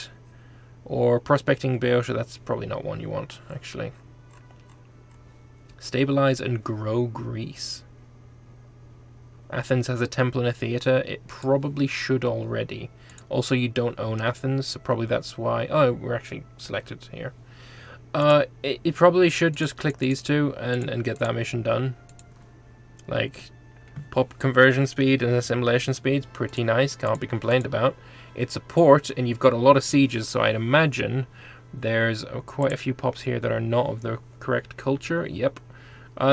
Or prospecting Boeotia. That's probably not one you want, actually. Stabilize and grow Greece. Athens has a temple and a theatre. It probably should already. Also, you don't own Athens, so probably that's why... Oh, we're actually selected here. It probably should just click these two and get that mission done. Like, pop conversion speed and assimilation speed's pretty nice, can't be complained about. It's a port, and you've got a lot of sieges, so I'd imagine there's quite a few pops here that are not of the correct culture. Yep.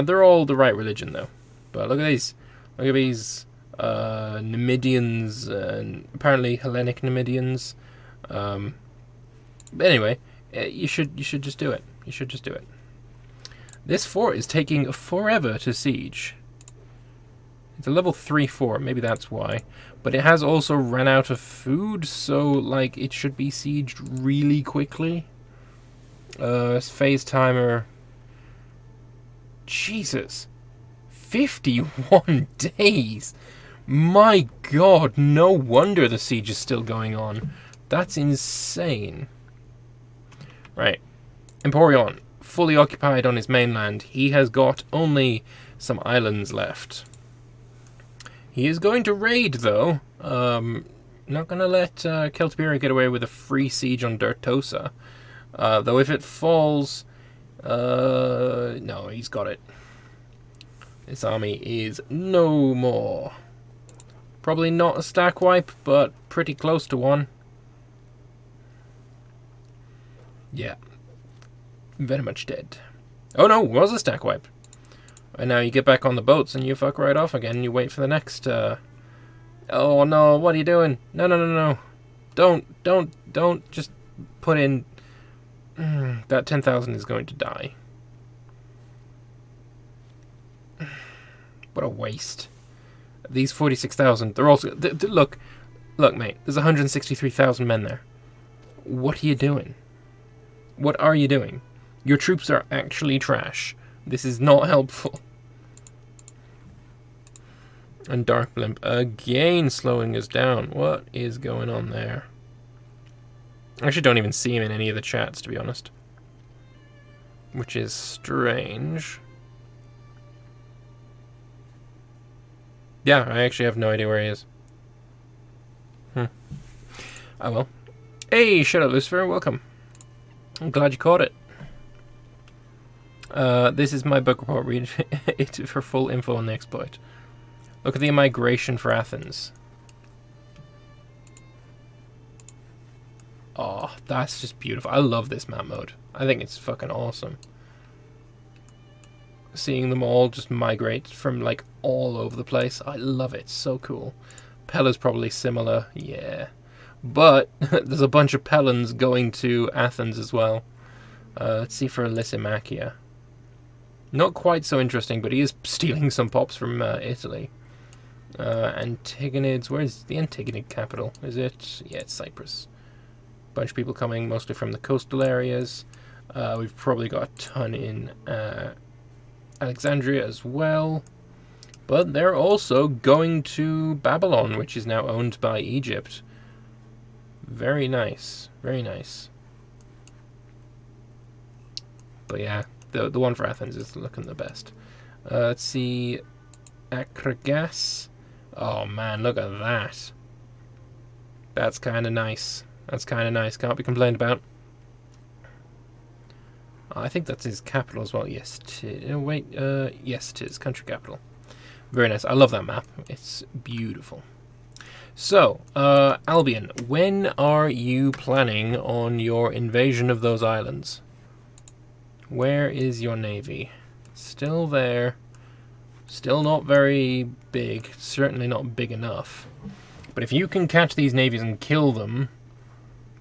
They're all the right religion, though. But look at these. Look at these Numidians, and apparently Hellenic Numidians. But anyway, you should just do it. You should just do it. This fort is taking forever to siege. It's a level 3 fort, maybe that's why. But it has also run out of food, so like it should be sieged really quickly. Phase timer. Jesus. 51 days. My god, no wonder the siege is still going on. That's insane. Right. Emporion, fully occupied on his mainland. He has got only some islands left. He is going to raid, though. Not going to let Celtiberia get away with a free siege on Dirtosa. Though if it falls... no, he's got it. This army is no more. Probably not a stack wipe, but pretty close to one. Yeah. Very much dead. Oh no, it was a stack wipe. And now you get back on the boats and you fuck right off again and you wait for the next... Oh no, what are you doing? No, no, no, no. Don't. Just put in... that 10,000 is going to die. What a waste. These 46,000, they're also... Look, mate, there's 163,000 men there. What are you doing? What are you doing? Your troops are actually trash. This is not helpful. And Dark Blimp again slowing us down. What is going on there? I actually don't even see him in any of the chats, to be honest. Which is strange. Yeah, I actually have no idea where he is. Oh well. Hey, shut up, Lucifer, welcome. I'm glad you caught it. This is my book report. Read it for full info on the exploit. Look at the migration for Athens. Oh, that's just beautiful. I love this map mode. I think it's fucking awesome. Seeing them all just migrate from like all over the place. I love it. So cool. Pella's probably similar. Yeah. But there's a bunch of Pellans going to Athens as well. Let's see for Lysimachia. Not quite so interesting, but he is stealing some pops from Italy. Antigonids. Where's the Antigonid capital? Is it? Yeah, it's Cyprus. Bunch of people coming, mostly from the coastal areas. We've probably got a ton in Alexandria as well. But they're also going to Babylon, which is now owned by Egypt. Very nice. Very nice. But yeah, the one for Athens is looking the best. Let's see. Akragas. Oh man, look at that. That's kind of nice. That's kind of nice. Can't be complained about. I think that's his capital as well. Yes, wait. Yes, it is. Country capital. Very nice. I love that map. It's beautiful. So, Albion, when are you planning on your invasion of those islands? Where is your navy? Still there. Still not very big. Certainly not big enough. But if you can catch these navies and kill them,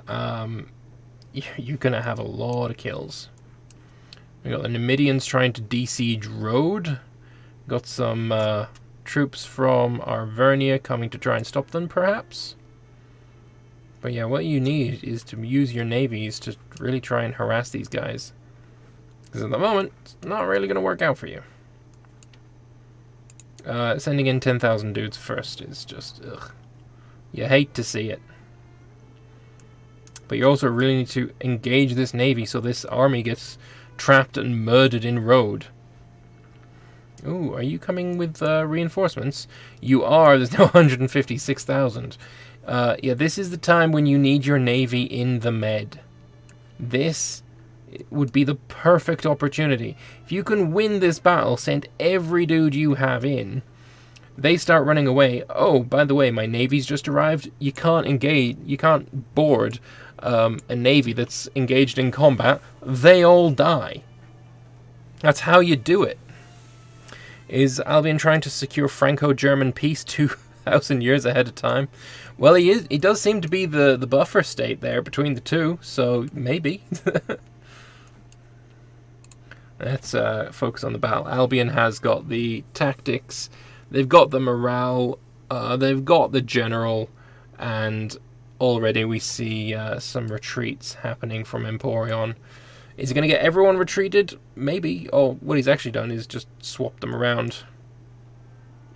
you're going to have a lot of kills. We got the Numidians trying to de-siege Rhodes. Got some troops from Arvernia coming to try and stop them, perhaps. But yeah, what you need is to use your navies to really try and harass these guys. Because at the moment, it's not really going to work out for you. Sending in 10,000 dudes first is just, ugh. You hate to see it. But you also really need to engage this navy so this army gets trapped and murdered in Rhodes. Ooh, are you coming with reinforcements? You are. There's now 156,000. Yeah, this is the time when you need your navy in the Med. This would be the perfect opportunity. If you can win this battle, send every dude you have in. They start running away. Oh, by the way, my navy's just arrived. You can't engage. You can't board a navy that's engaged in combat. They all die. That's how you do it. Is Albion trying to secure Franco-German peace 2,000 years ahead of time? Well, he is. He does seem to be the buffer state there between the two, so maybe. Let's focus on the battle. Albion has got the tactics, they've got the morale, they've got the general, and already we see some retreats happening from Emporion. Is he going to get everyone retreated? Maybe. Oh, what he's actually done is just swap them around.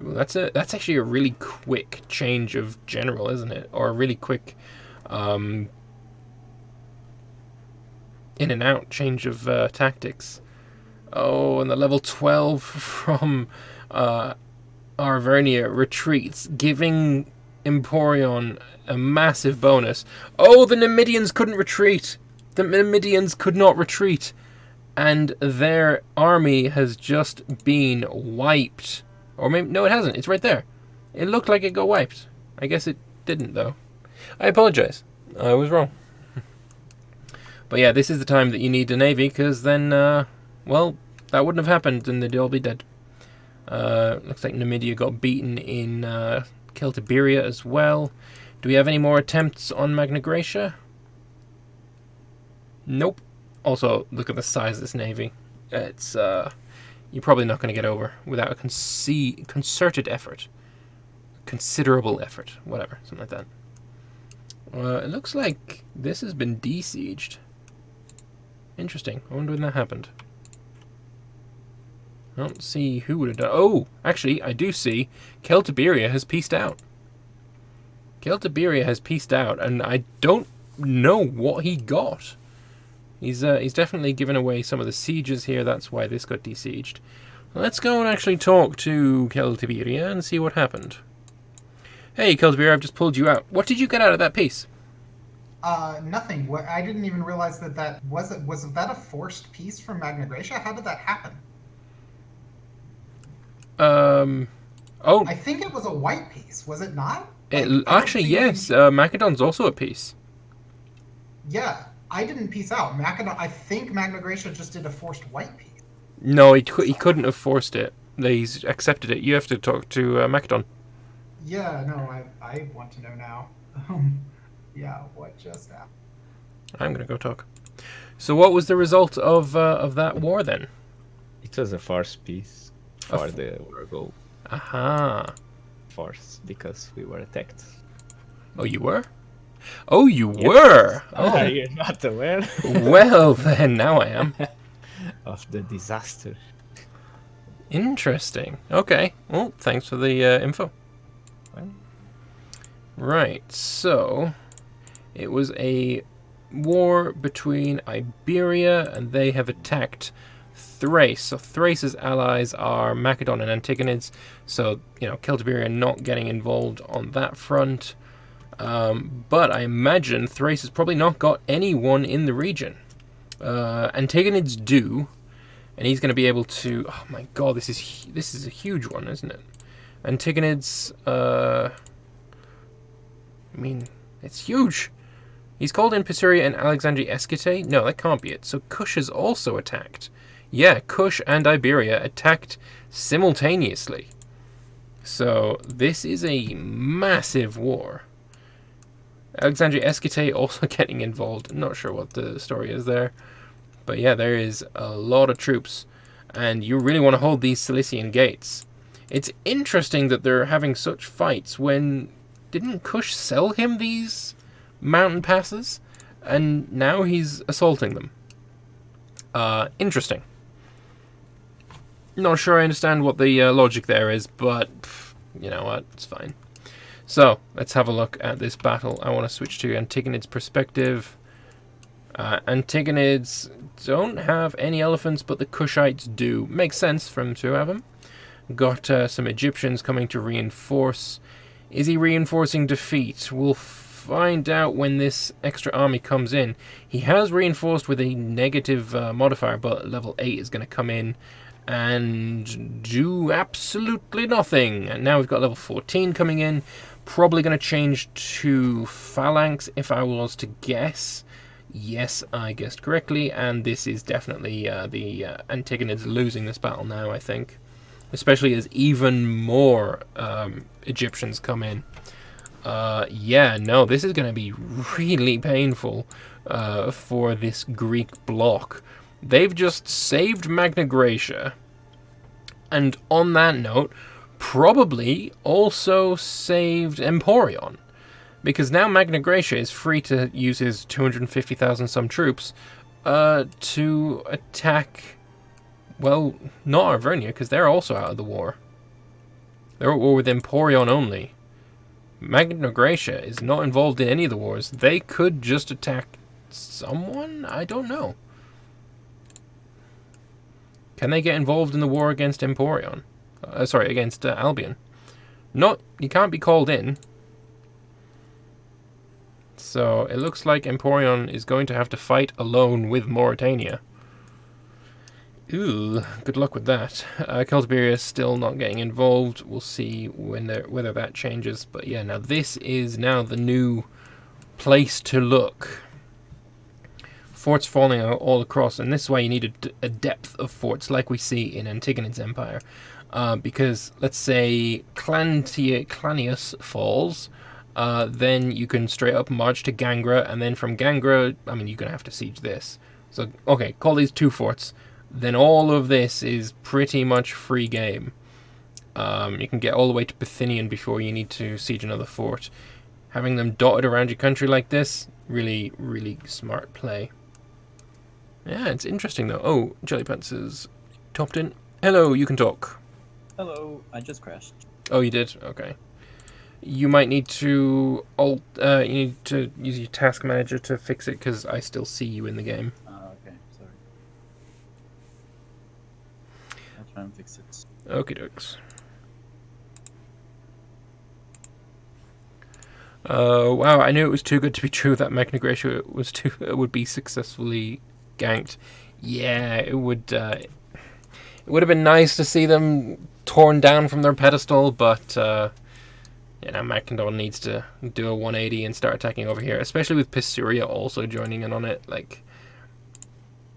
Well, that's actually a really quick change of general, isn't it? Or a really quick in and out change of tactics. Oh, and the level 12 from Arvernia retreats, giving Emporion a massive bonus. Oh, the Numidians couldn't retreat. The Numidians could not retreat. And their army has just been wiped. Or maybe, no, it hasn't. It's right there. It looked like it got wiped. I guess it didn't, though. I apologize. I was wrong. But yeah, this is the time that you need a navy, because then, well, that wouldn't have happened, and they'd all be dead. Looks like Numidia got beaten in Celtiberia as well. Do we have any more attempts on Magna Graecia? Nope. Also, look at the size of this navy. It's you're probably not going to get over without a concerted effort. Considerable effort. Whatever, something like that. It looks like this has been desieged. Interesting. I wonder when that happened. I don't see who would have done... Oh, actually, I do see Celtiberia has peaced out. Celtiberia has peaced out, and I don't know what he got. He's definitely given away some of the sieges here. That's why this got desieged. Let's go and actually talk to Celtiberia and see what happened. Hey, Celtiberia, I've just pulled you out. What did you get out of that piece? Nothing. I didn't even realize that was that a forced piece from Magna Graecia? How did that happen? Oh. I think it was a white piece, was it not? Actually, yes. Macedon's also a piece. Yeah, I didn't piece out. I think Magna Graecia just did a forced white piece. No, he couldn't have forced it. He's accepted it. You have to talk to Macedon. Yeah, no, I want to know now. Yeah, what just happened? I'm gonna go talk. So, what was the result of that war then? It was a farce piece for the war goal. Aha. Farce because we were attacked. Oh, you were? Oh, you were. Oh, you're not aware. Well, then now I am. Of the disaster. Interesting. Okay. Well, thanks for the info. Right. So. It was a war between Iberia, and they have attacked Thrace. So Thrace's allies are Macedon and Antigonids. So, you know, Celtiberia not getting involved on that front. But I imagine Thrace has probably not got anyone in the region. Antigonids do, and he's going to be able to... Oh my god, this is a huge one, isn't it? Antigonids... I mean, it's huge. He's called in Pisuria and Alexandria Escite? No, that can't be it. So Kush is also attacked. Yeah, Kush and Iberia attacked simultaneously. So this is a massive war. Alexandria Escite also getting involved. I'm not sure what the story is there. But yeah, there is a lot of troops. And you really want to hold these Cilician gates. It's interesting that they're having such fights when... Didn't Kush sell him these mountain passes? And now he's assaulting them. Interesting. Not sure I understand what the logic there is, but you know what, it's fine. So, let's have a look at this battle. I want to switch to Antigonid's perspective. Antigonids don't have any elephants, but the Kushites do. Makes sense for them to have them. Got some Egyptians coming to reinforce. Is he reinforcing defeat? We'll find out when this extra army comes in. He has reinforced with a negative modifier, but level 8 is going to come in and do absolutely nothing. And now we've got level 14 coming in. Probably going to change to Phalanx if I was to guess. Yes, I guessed correctly. And this is definitely the Antigonids losing this battle now, I think. Especially as even more Egyptians come in. Yeah, no, this is going to be really painful for this Greek bloc. They've just saved Magna Graecia. And on that note, probably also saved Emporion. Because now Magna Graecia is free to use his 250,000 some troops to attack... Well, not Arvernia, because they're also out of the war. They're at war with Emporion only. Magna Graecia is not involved in any of the wars. They could just attack someone? I don't know. Can they get involved in the war against Emporion? Sorry, against Albion. No, you can't be called in. So it looks like Emporion is going to have to fight alone with Mauritania. Ooh, good luck with that. Celtiberia is still not getting involved. We'll see whether that changes. But yeah, now this is now the new place to look. Forts falling all across, and this is why you need a depth of forts like we see in Antigone's empire. Because, let's say, Clanius falls, then you can straight up march to Gangra, and then from Gangra, I mean, you're going to have to siege this. So, okay, call these 2 forts. Then all of this is pretty much free game. You can get all the way to Bithynian before you need to siege another fort. Having them dotted around your country like this, really, really smart play. Yeah, it's interesting though. Oh, Jellypants is topped in. Hello, you can talk. Hello, I just crashed. Oh, you did? Okay. You might need to you need to use your task manager to fix it because I still see you in the game. Okay, sorry. I'll try and fix it. Okie dokes. Wow, I knew it was too good to be true that Magna Graecia would be successfully ganked. Yeah, it would have been nice to see them torn down from their pedestal, but you know, Macedon needs to do a 180 and start attacking over here, especially with Pisuria also joining in on it. Like,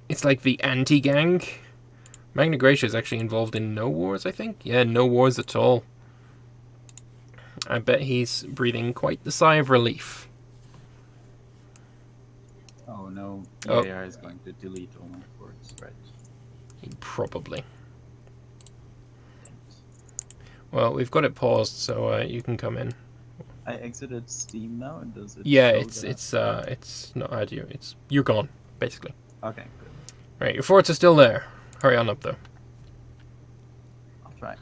it's like the anti-gang. Magna Graecia is actually involved in no wars, I think. Yeah, no wars at all. I bet he's breathing quite the sigh of relief. Oh no, the AI is going to delete all my forts, right? Probably. Well, we've got it paused, so you can come in. I exited Steam now, and does it? Yeah, show it's not had you. You're gone, basically. Okay, good. Right, your forts are still there. Hurry on up, though. I'll try.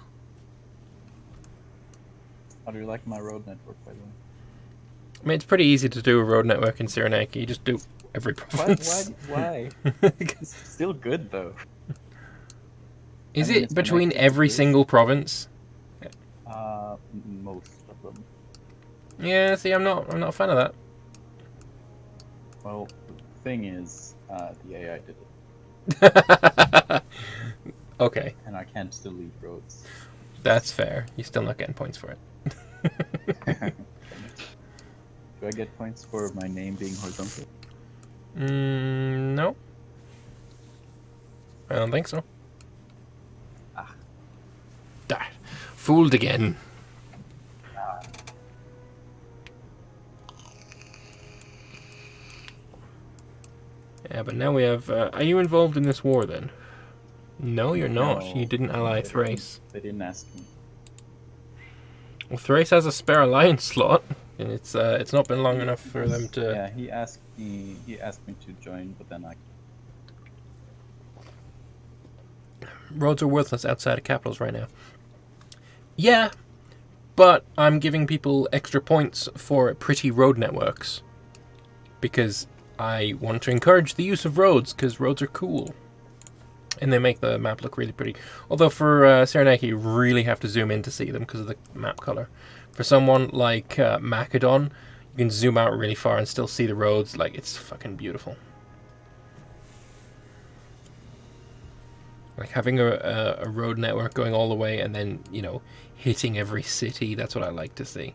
How do you like my road network, by the way? I mean, it's pretty easy to do a road network in Cyrenaica. You just do every province. Why? It's still good, though. Is it between every single province? Most of them. Yeah, see, I'm not a fan of that. Well, the thing is, the AI did it. Okay. And I can't delete roads. That's fair. You're still not getting points for it. Do I get points for my name being horizontal? No. I don't think so. Ah. Fooled again. Yeah, but now we have... are you involved in this war, then? No, you're not. No, you didn't ally Thrace. They didn't ask me. Well, Thrace has a spare alliance slot, and it's not been long enough for them to... Yeah, he asked me to join, but then I... Roads are worthless outside of capitals right now. Yeah, but I'm giving people extra points for pretty road networks. Because I want to encourage the use of roads, because roads are cool. And they make the map look really pretty. Although for Cyrenaica, you really have to zoom in to see them because of the map color. For someone like Macedon, you can zoom out really far and still see the roads. Like, it's fucking beautiful. Like having a road network going all the way and then, you know, hitting every city. That's what I like to see.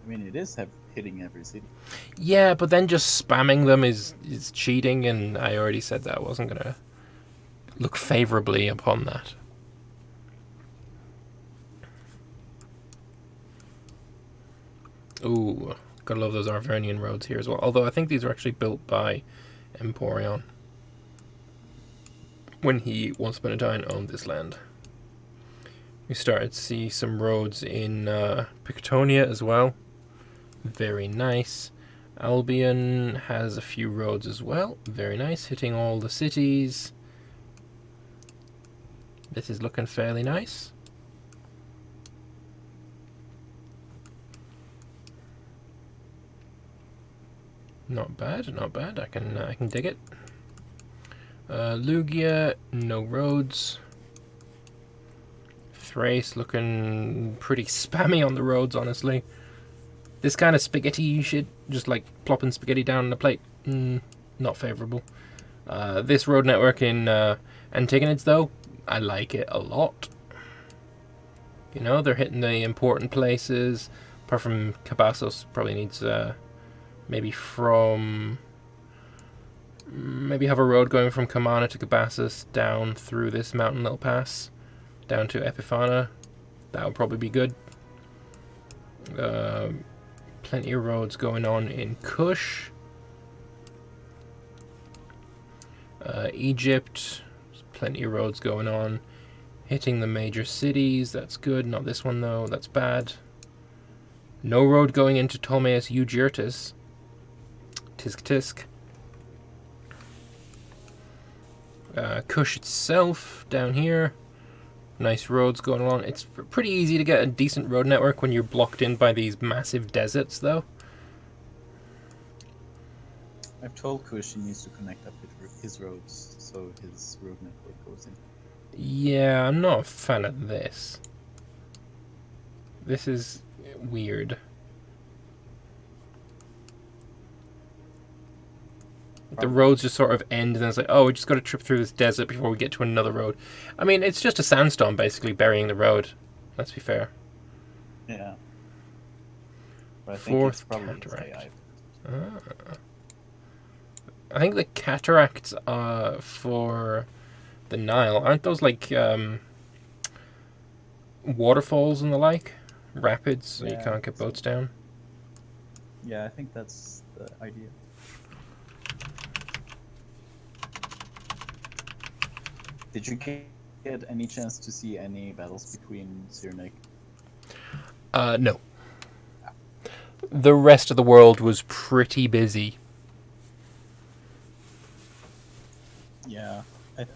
I mean, it is hitting every city. Yeah, but then just spamming them is cheating, and I already said that I wasn't going to look favorably upon that. Ooh, gotta love those Arvernian roads here as well. Although I think these are actually built by Emporion when he once upon a time owned this land. We started to see some roads in Pictonia as well. Very nice. Albion has a few roads as well. Very nice, hitting all the cities. This is looking fairly nice. Not bad, not bad. I can dig it. Lugia, no roads. Thrace looking pretty spammy on the roads, honestly. This kind of spaghetti shit, just like plopping spaghetti down on a plate, not favourable. This road network in Antagonids, though, I like it a lot. You know, they're hitting the important places. Apart from Cabassos, probably needs maybe have a road going from Kamana to Cabassos down through this mountain little pass down to Epifana. That would probably be good. Plenty of roads going on in Kush. Egypt, plenty of roads going on. Hitting the major cities, that's good. Not this one though, that's bad. No road going into Ptolemais Eugertis. Tisk tisk. Kush itself, down here. Nice roads going along. It's pretty easy to get a decent road network when you're blocked in by these massive deserts, though. I've told Kush he needs to connect up with his roads, so his road network goes in. Yeah, I'm not a fan of this. This is weird. The roads just sort of end, and then it's like, oh, we just got to trip through this desert before we get to another road. I mean, it's just a sandstorm, basically, burying the road. Let's be fair. Yeah. But I think Fourth it's probably cataract. AI. I think the cataracts for the Nile, aren't those like waterfalls and the like? Rapids, so you can't get boats down? Yeah, I think that's the idea. Did you get any chance to see any battles between Cyrenaic? No. The rest of the world was pretty busy. Yeah,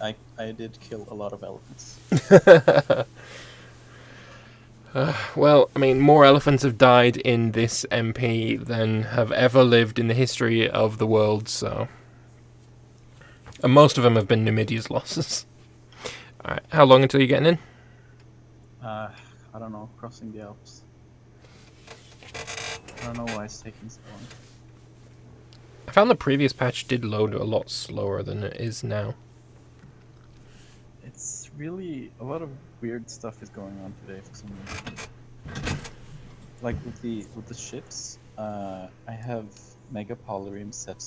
I did kill a lot of elephants. Well, I mean, more elephants have died in this MP than have ever lived in the history of the world, so... And most of them have been Numidia's losses. Alright, how long until you're getting in? I don't know, crossing the Alps. I don't know why it's taking so long. I found the previous patch did load a lot slower than it is now. It's really a lot of weird stuff is going on today for some reason. Like with the ships, I have Mega Polarium set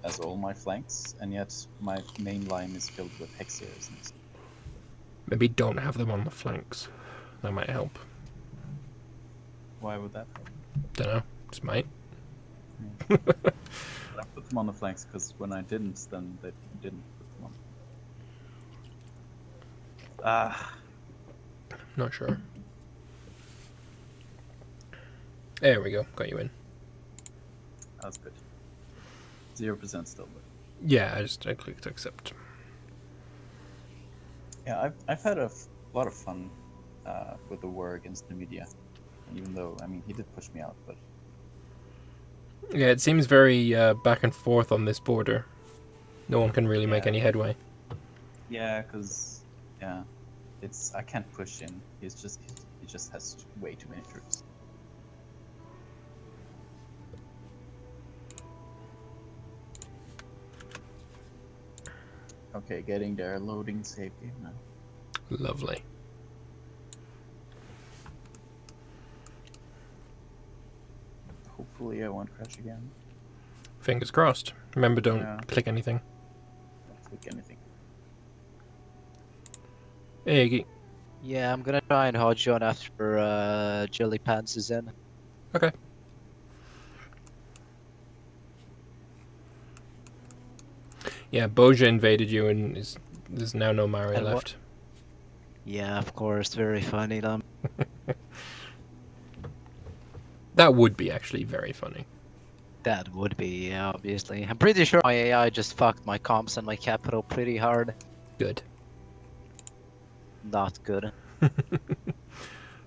as all my flanks, and yet my main line is filled with Hexiers. Maybe don't have them on the flanks. That might help. Why would that help? Dunno, just might. I put them on the flanks because when I didn't, then they didn't put them on. Not sure. There we go, got you in. That's good. 0% still, but... Yeah, I clicked accept. Yeah, I've had a lot of fun with the war against Numidia, even though, I mean, he did push me out, but... Yeah, it seems very back and forth on this border. No one can really make any headway. Yeah, because, yeah, I can't push in. He just has way too many troops. Okay, getting there, loading save game now. Lovely. Hopefully I won't crash again. Fingers crossed. Remember, don't click anything. Don't click anything. Hey, Iggy. Yeah, I'm gonna try and hold you on after Jelly Pants is in. Okay. Yeah, Boja invaded you and there's now no Mario And left. Yeah, of course, very funny then. That would be actually very funny. That would be, yeah, obviously. I'm pretty sure my AI just fucked my comps and my capital pretty hard. Good. Not good.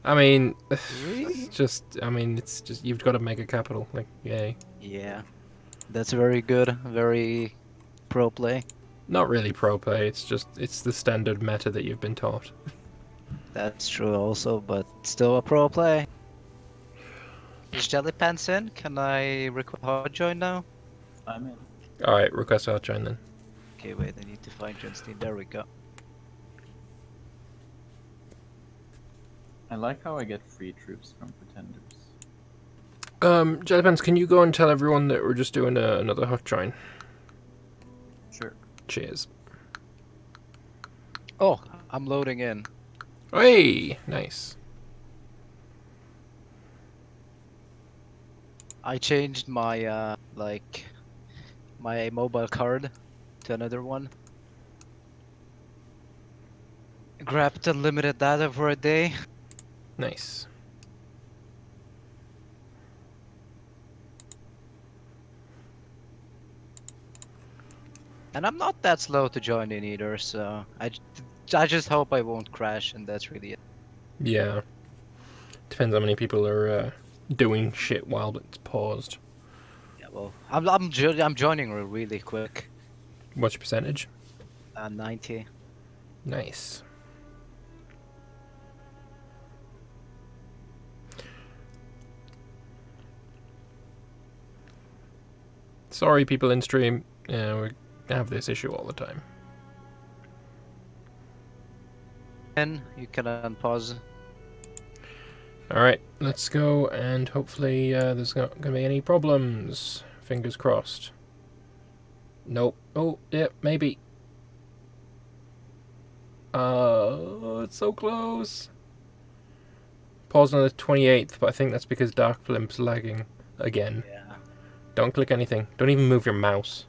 I mean, it's just you've got to make a capital, like, yay. Yeah. That's very good. Very pro play. Not really pro play. It's the standard meta that you've been taught. That's true also, but still a pro play. Is Jelly Pants in? Can I request hard join now? I'm in. All right, request I'll join then. Okay, wait, I need to find Jenstein. There we go. I like how I get free troops from pretenders. Jellypants, can you go and tell everyone that we're just doing another hot join? Sure. Cheers. Oh, I'm loading in. Hey, nice. I changed my my mobile card to another one. Grabbed unlimited data for a day. Nice. And I'm not that slow to join in either, so I just hope I won't crash, and that's really it. Yeah. Depends how many people are doing shit while it's paused. Yeah, well, I'm joining really quick. What's your percentage? 90. Nice. Sorry, people in stream. We have this issue all the time. And you can unpause. Alright, let's go, and hopefully there's not going to be any problems. Fingers crossed. Nope. Oh, yeah, maybe. It's so close. Pause on the 28th, but I think that's because Dark Blimp's lagging again. Yeah. Don't click anything. Don't even move your mouse.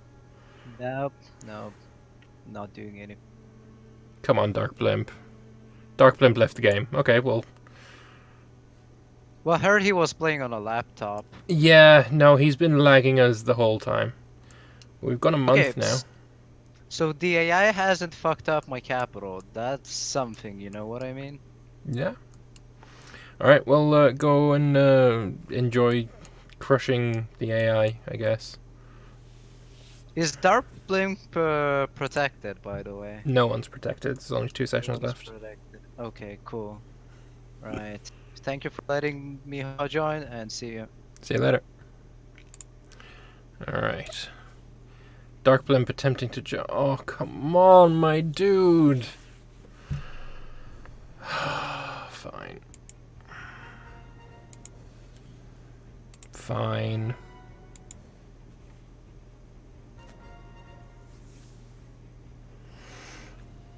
Nope. Nope. Not doing any. Come on, Dark Blimp. Dark Blimp left the game. Okay, well. Well, I heard he was playing on a laptop. Yeah, no, he's been lagging us the whole time. We've gone a month now. So the AI hasn't fucked up my capital. That's something, you know what I mean? Yeah. Alright, well, go and enjoy crushing the AI, I guess. Is Dark Blimp protected, by the way? No one's protected. There's only 2 sessions left. Protected. Okay, cool. Right. Thank you for letting me join, and see you. See you later. Alright. Dark Blimp attempting to join. Oh, come on, my dude. Fine. Fine.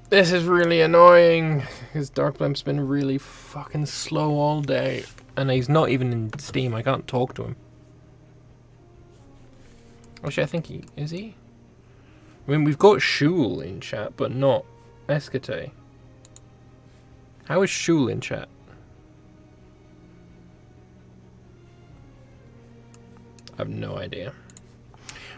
This is really annoying, because Dark Blimp's been really fucking slow all day. And he's not even in Steam, I can't talk to him. Actually, I think he... is he? I mean, we've got Shul in chat, but not Escate. How is Shul in chat? I have no idea.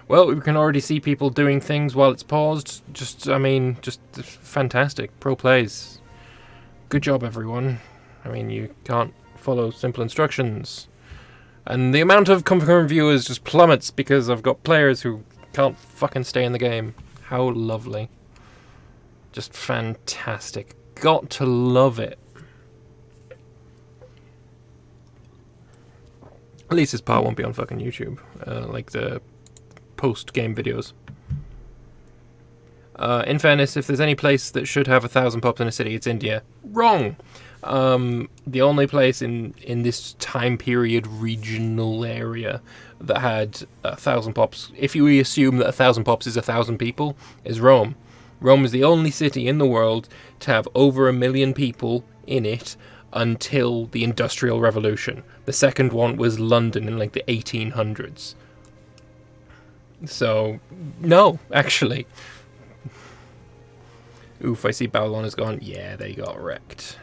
Well, we can already see people doing things while it's paused. Just fantastic. Pro plays. Good job, everyone. I mean, you can't follow simple instructions. And the amount of concurrent viewers just plummets because I've got players who can't fucking stay in the game. How lovely. Just fantastic. Got to love it. At least this part won't be on fucking YouTube. Like the post-game videos. In fairness, if there's any place that should have 1,000 pops in a city, it's India. Wrong! The only place in this time period regional area that had 1,000 pops, if you assume that 1,000 pops is 1,000 people, is Rome. Rome is the only city in the world to have over 1 million people in it until the Industrial Revolution. The second one was London in like the 1800s. So, no, actually. Oof, I see Babylon is gone. Yeah, they got wrecked.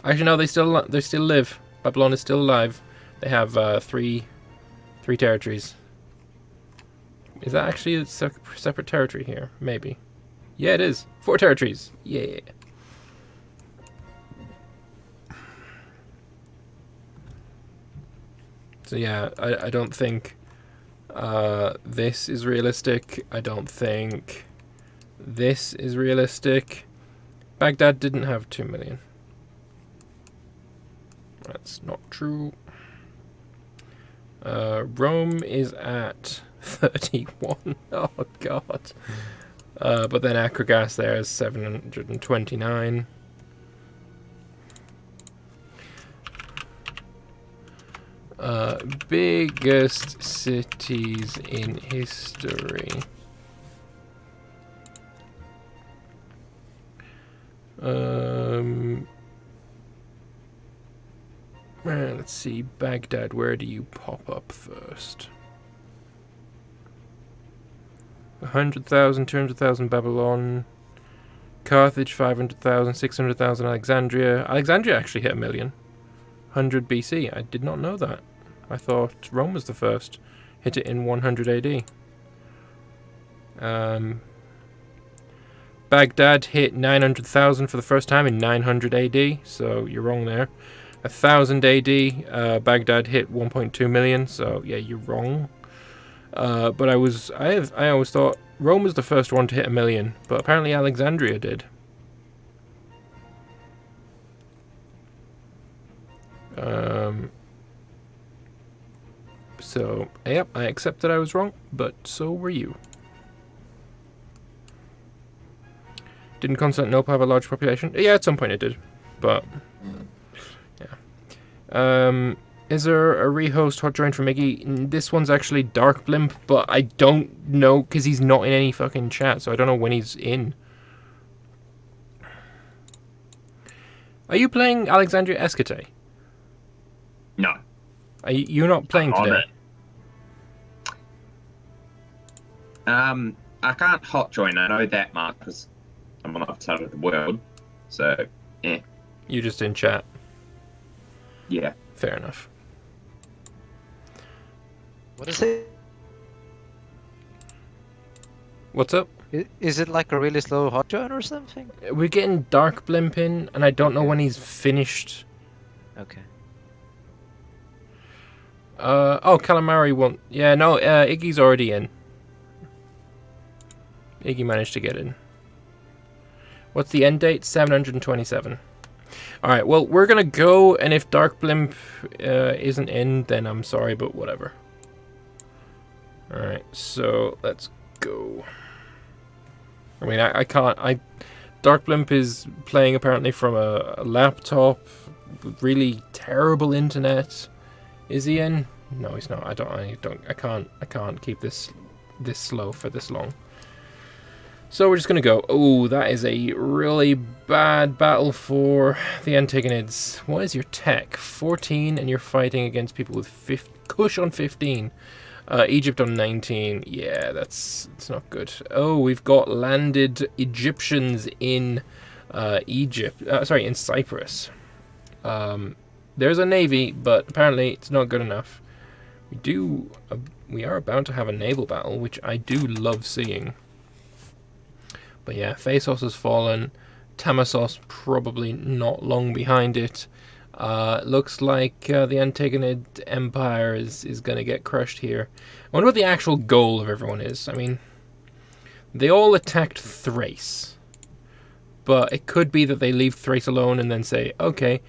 Actually, no, they still live. Babylon is still alive. They have three territories. Is that actually a separate territory here? Maybe. Yeah, it is. 4 territories. Yeah. So yeah, I don't think This is realistic. I don't think this is realistic. Baghdad didn't have 2 million. That's not true. Rome is at 31. Oh god. But then Akragas there is 729. Biggest cities in history. Let's see, Baghdad, where do you pop up first? 100,000, 200,000 Babylon. Carthage, 500,000, 600,000 Alexandria. Alexandria actually hit 1 million. 100 BC. I did not know that. I thought Rome was the first. Hit it in 100 AD. Baghdad hit 900,000 for the first time in 900 AD, so you're wrong there. 1000 AD, Baghdad hit 1.2 million, so yeah, you're wrong. But I always thought Rome was the first one to hit 1 million, but apparently Alexandria did. So, yep, I accept that I was wrong, but so were you. Didn't Constantinople have a large population? Yeah, at some point it did, but yeah. Is there a rehost hot join for Miggy? This one's actually Dark Blimp, but I don't know because he's not in any fucking chat, so I don't know when he's in. Are you playing Alexandria Escate? No. You're not playing today? I can't hot join, I know that much, because I'm on the other side of the world, so, yeah. You're just in chat? Yeah. Fair enough. What is it? What's up? Is it like a really slow hot join or something? We're getting Dark Blimp in, and I don't know when he's finished. Okay. Oh, Calamari won't. Yeah, no, Iggy's already in. Iggy managed to get in. What's the end date? 727. Alright, well, we're gonna go, and if Dark Blimp isn't in, then I'm sorry, but whatever. Alright, so let's go. I mean, I can't. Dark Blimp is playing apparently from a laptop with really terrible internet. Is he in? No, he's not. I can't keep this slow for this long. So we're just gonna go. Oh, that is a really bad battle for the Antagonids. What is your tech? 14, and you're fighting against people with Kush on 15. Egypt on 19. Yeah, it's not good. Oh, we've got landed Egyptians in Egypt. Sorry, in Cyprus. There's a navy, but apparently it's not good enough. We are about to have a naval battle, which I do love seeing. But yeah, Phasos has fallen. Tamasos probably not long behind it. Looks like the Antigonid Empire is going to get crushed here. I wonder what the actual goal of everyone is. I mean, they all attacked Thrace. But it could be that they leave Thrace alone and then say, okay,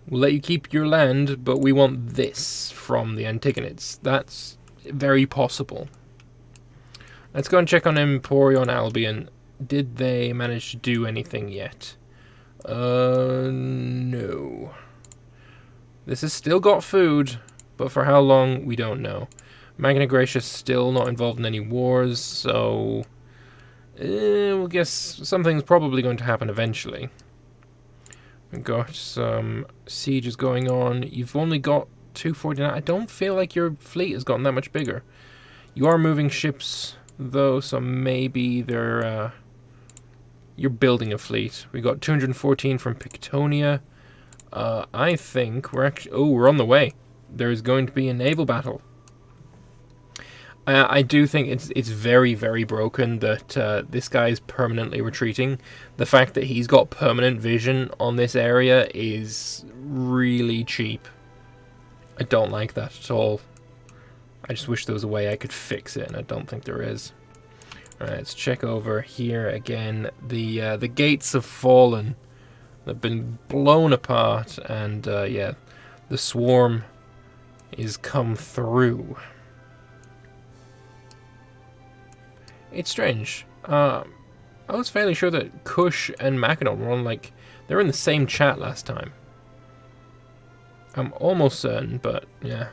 we'll let you keep your land, but we want this from the Antigonids. That's very possible. Let's go and check on Emporion Albion. Did they manage to do anything yet? No. This has still got food, but for how long, we don't know. Magna Graecia's still not involved in any wars, so we'll guess something's probably going to happen eventually. We've got some sieges going on. You've only got 249. I don't feel like your fleet has gotten that much bigger. You are moving ships, though, so maybe they're... you're building a fleet. We got 214 from Pictonia. I think we're actually... Oh, we're on the way. There's going to be a naval battle. I do think it's very, very broken that this guy is permanently retreating. The fact that he's got permanent vision on this area is really cheap. I don't like that at all. I just wish there was a way I could fix it, and I don't think there is. Alright, let's check over here again. The gates have fallen. They've been blown apart, and yeah, the swarm is come through. It's strange. I was fairly sure that Kush and Macedon were on, like, they were in the same chat last time. I'm almost certain, but yeah.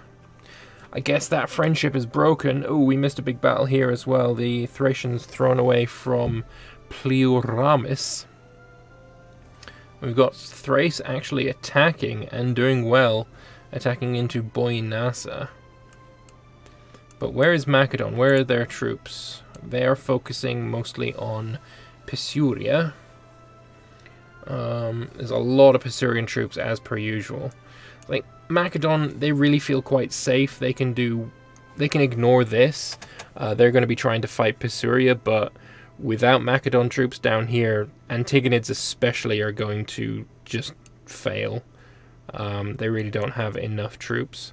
I guess that friendship is broken. Oh, we missed a big battle here as well. The Thracians thrown away from Pleuramis. We've got Thrace actually attacking and doing well, attacking into Boinasa. But where is Macedon? Where are their troops? They are focusing mostly on Pisuria. There's a lot of Pisurian troops as per usual. Like Macedon, they really feel quite safe. They can ignore this. They're going to be trying to fight Pisuria, but without Macedon troops down here, Antigonids especially are going to just fail. They really don't have enough troops.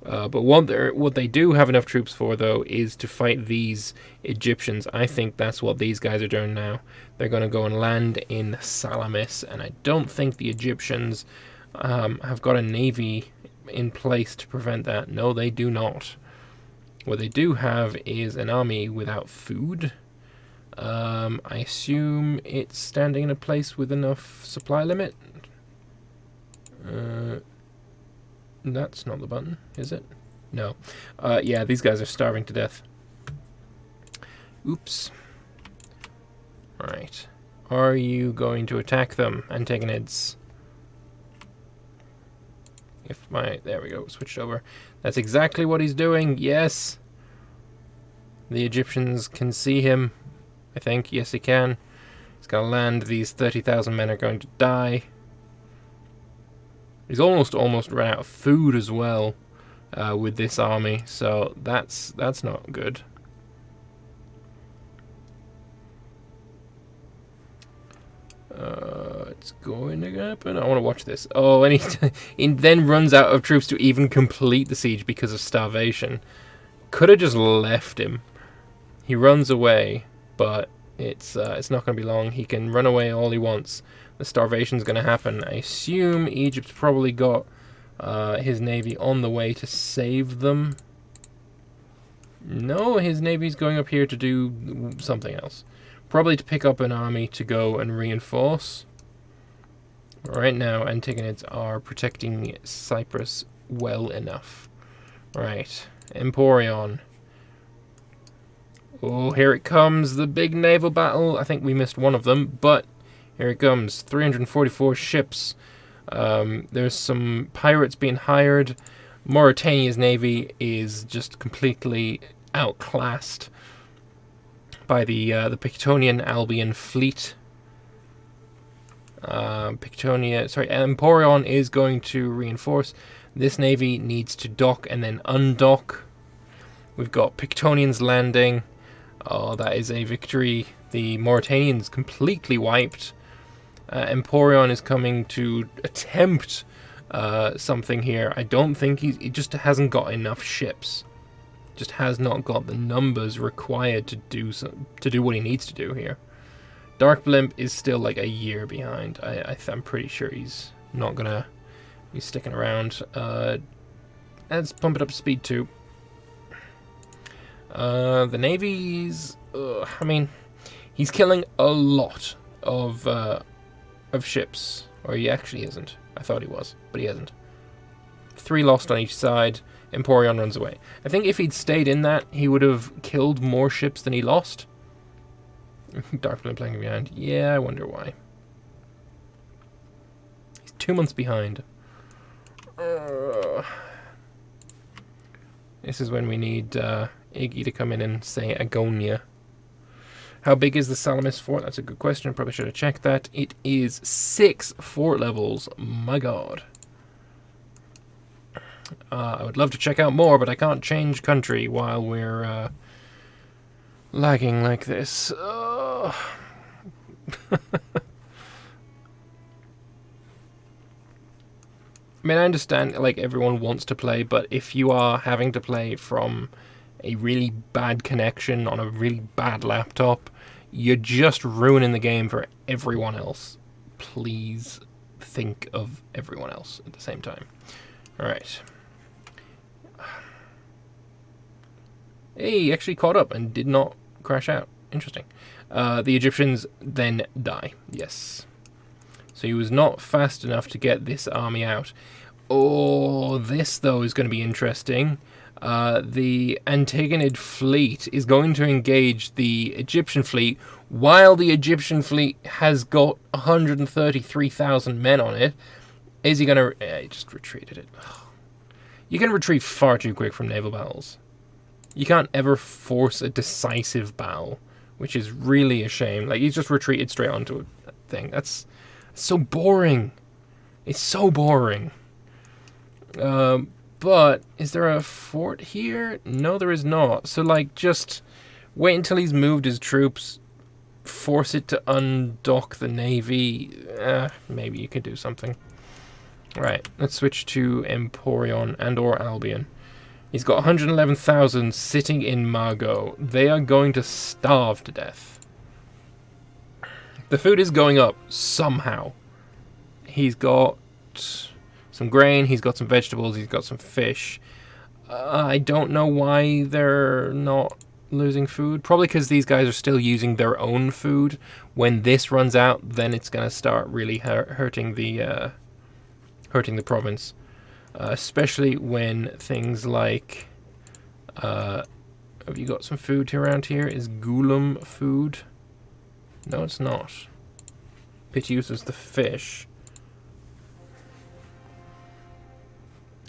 But what they do have enough troops for, though, is to fight these Egyptians. I think that's what these guys are doing now. They're going to go and land in Salamis, and I don't think the Egyptians have got a navy in place to prevent that. No, they do not. What they do have is an army without food. I assume it's standing in a place with enough supply limit. That's not the button, is it? No. Yeah, these guys are starving to death. Oops. Right. Are you going to attack them, Antagonids? There we go, switched over. That's exactly what he's doing, yes! The Egyptians can see him, I think. Yes, he can. He's gonna land. These 30,000 men are going to die. He's almost run out of food as well with this army, so that's not good. It's going to happen. I want to watch this. Oh, and he then runs out of troops to even complete the siege because of starvation. Could have just left him. He runs away, but it's not going to be long. He can run away all he wants. The starvation's going to happen. I assume Egypt's probably got his navy on the way to save them. No, his navy's going up here to do something else. Probably to pick up an army to go and reinforce. Right now, Antagonids are protecting Cyprus well enough. Right, Emporion. Oh, here it comes, the big naval battle. I think we missed one of them, but here it comes. 344 ships. There's some pirates being hired. Mauritania's navy is just completely outclassed by the Pictonian Albion fleet. Emporion is going to reinforce. This navy needs to dock and then undock. We've got Pictonians landing. Oh, that is a victory. The Mauritanians completely wiped. Emporion is coming to attempt something here. I don't think he just hasn't got enough ships. Just has not got the numbers required to do what he needs to do here. Dark Blimp is still like a year behind. I'm pretty sure he's not gonna be sticking around. Let's pump it up to speed 2. The navy's, I mean, he's killing a lot of ships, or he actually isn't. I thought he was, but he isn't. 3 lost on each side. Emporion runs away. I think if he'd stayed in that, he would have killed more ships than he lost. Dark Blimp playing behind. Yeah, I wonder why. He's 2 months behind. This is when we need Iggy to come in and say Agonia. How big is the Salamis fort? That's a good question. Probably should have checked that. It is 6 fort levels. My god. I would love to check out more, but I can't change country while we're lagging like this. I mean, I understand, like, everyone wants to play, but if you are having to play from a really bad connection on a really bad laptop, you're just ruining the game for everyone else. Please think of everyone else at the same time. Alright. Hey, he actually caught up and did not crash out. Interesting. The Egyptians then die. Yes. So he was not fast enough to get this army out. Oh, this, though, is going to be interesting. The Antigonid fleet is going to engage the Egyptian fleet while the Egyptian fleet has got 133,000 men on it. Is he going to... he just retreated it. You can retreat far too quick from naval battles. You can't ever force a decisive battle, which is really a shame. Like, he's just retreated straight onto a thing. That's so boring. It's so boring. But is there a fort here? No, there is not. So, like, just wait until he's moved his troops, force it to undock the navy. Maybe you could do something. Right, let's switch to Emporion and or Albion. He's got 111,000 sitting in Margot. They are going to starve to death. The food is going up somehow. He's got some grain, he's got some vegetables, he's got some fish. I don't know why they're not losing food. Probably because these guys are still using their own food. When this runs out, then it's going to start really hurting the province. Especially when things like... have you got some food around here? Is Gulam food? No, it's not. Pitius is the fish.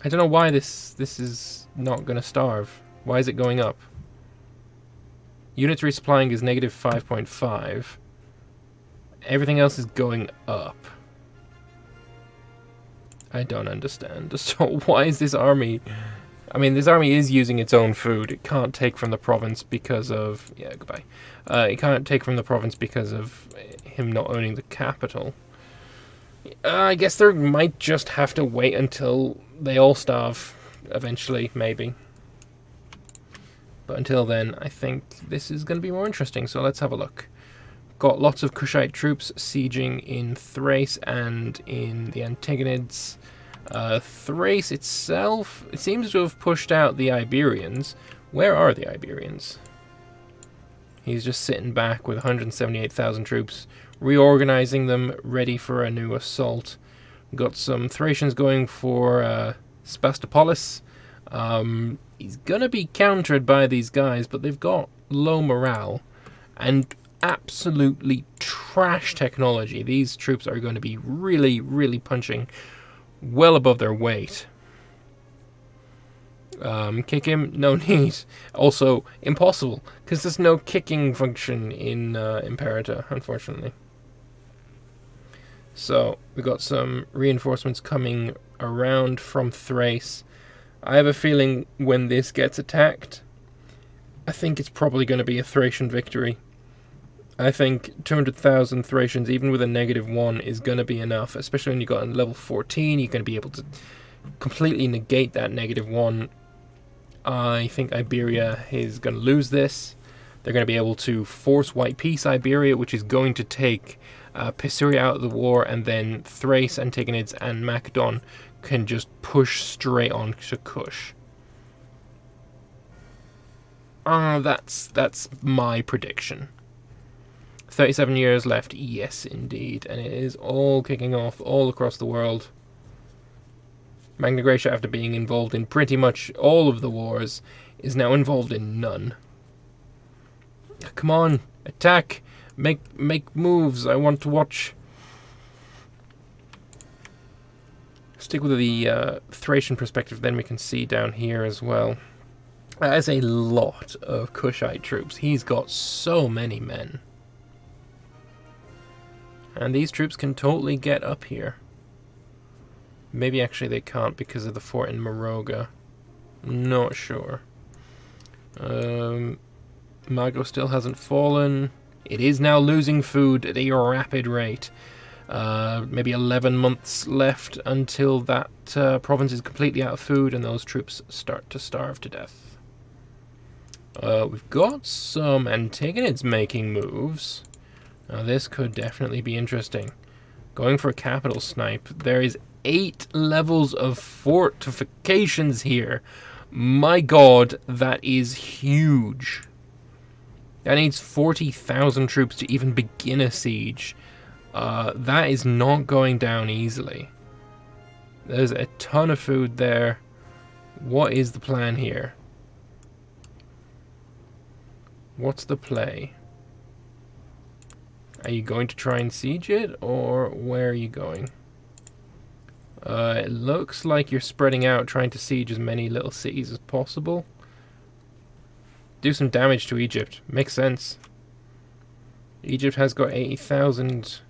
I don't know why this is not going to starve. Why is it going up? Units resupplying is negative 5.5. Everything else is going up. I don't understand. So why is this army... I mean, this army is using its own food. It can't take from the province because of... Yeah, goodbye. It can't take from the province because of him not owning the capital. I guess they might just have to wait until they all starve. Eventually, maybe. But until then, I think this is going to be more interesting. So let's have a look. Got lots of Kushite troops sieging in Thrace and in the Antigonids. Thrace itself, it seems to have pushed out the Iberians. Where are the Iberians? He's just sitting back with 178,000 troops, reorganizing them, ready for a new assault. Got some Thracians going for Spastopolis. He's gonna be countered by these guys, but they've got low morale and absolutely trash technology. These troops are going to be really, really punching well above their weight. Kick him? No need. Also, impossible, because there's no kicking function in Imperator, unfortunately. So, we got some reinforcements coming around from Thrace. I have a feeling when this gets attacked, I think it's probably going to be a Thracian victory. I think 200,000 Thracians, even with a -1, is going to be enough, especially when you got on level 14, you're going to be able to completely negate that -1. I think Iberia is going to lose this. They're going to be able to force white peace Iberia, which is going to take Pisuria out of the war, and then Thrace, Antigonids, and Macedon can just push straight on to Kush. That's my prediction. 37 years left, yes indeed, and it is all kicking off all across the world. Magna Graecia, after being involved in pretty much all of the wars, is now involved in none. Come on, attack! Make moves, I want to watch. Stick with the Thracian perspective, then we can see down here as well. That is a lot of Kushite troops. He's got so many men. And these troops can totally get up here. Maybe actually they can't because of the fort in Moroga. Not sure. Mago still hasn't fallen. It is now losing food at a rapid rate. Maybe 11 months left until that province is completely out of food and those troops start to starve to death. We've got some Antagonids making moves. Now this could definitely be interesting. Going for a capital snipe. There is 8 levels of fortifications here. My god, that is huge. That needs 40,000 troops to even begin a siege. That is not going down easily. There's a ton of food there. What is the plan here? What's the play? Are you going to try and siege it, or where are you going? It looks like you're spreading out, trying to siege as many little cities as possible. Do some damage to Egypt. Makes sense. Egypt has got 80,000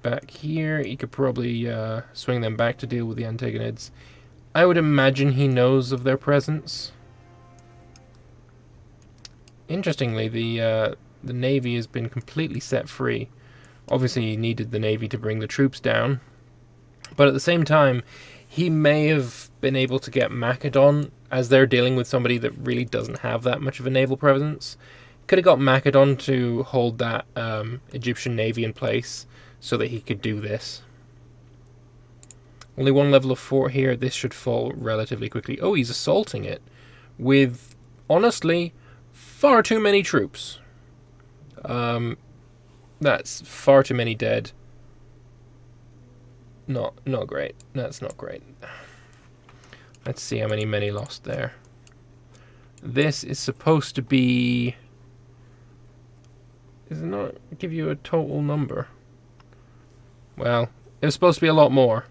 back here. He could probably swing them back to deal with the Antagonids. I would imagine he knows of their presence. Interestingly, the Navy has been completely set free. Obviously, he needed the Navy to bring the troops down. But at the same time, he may have been able to get Macedon, as they're dealing with somebody that really doesn't have that much of a naval presence. Could have got Macedon to hold that Egyptian Navy in place so that he could do this. Only 1 level of fort here. This should fall relatively quickly. Oh, he's assaulting it with, honestly, far too many troops. That's far too many dead. Not great. That's not great. Let's see how many men he lost there. This is supposed to be... Does it not give you a total number? Well, it was supposed to be a lot more.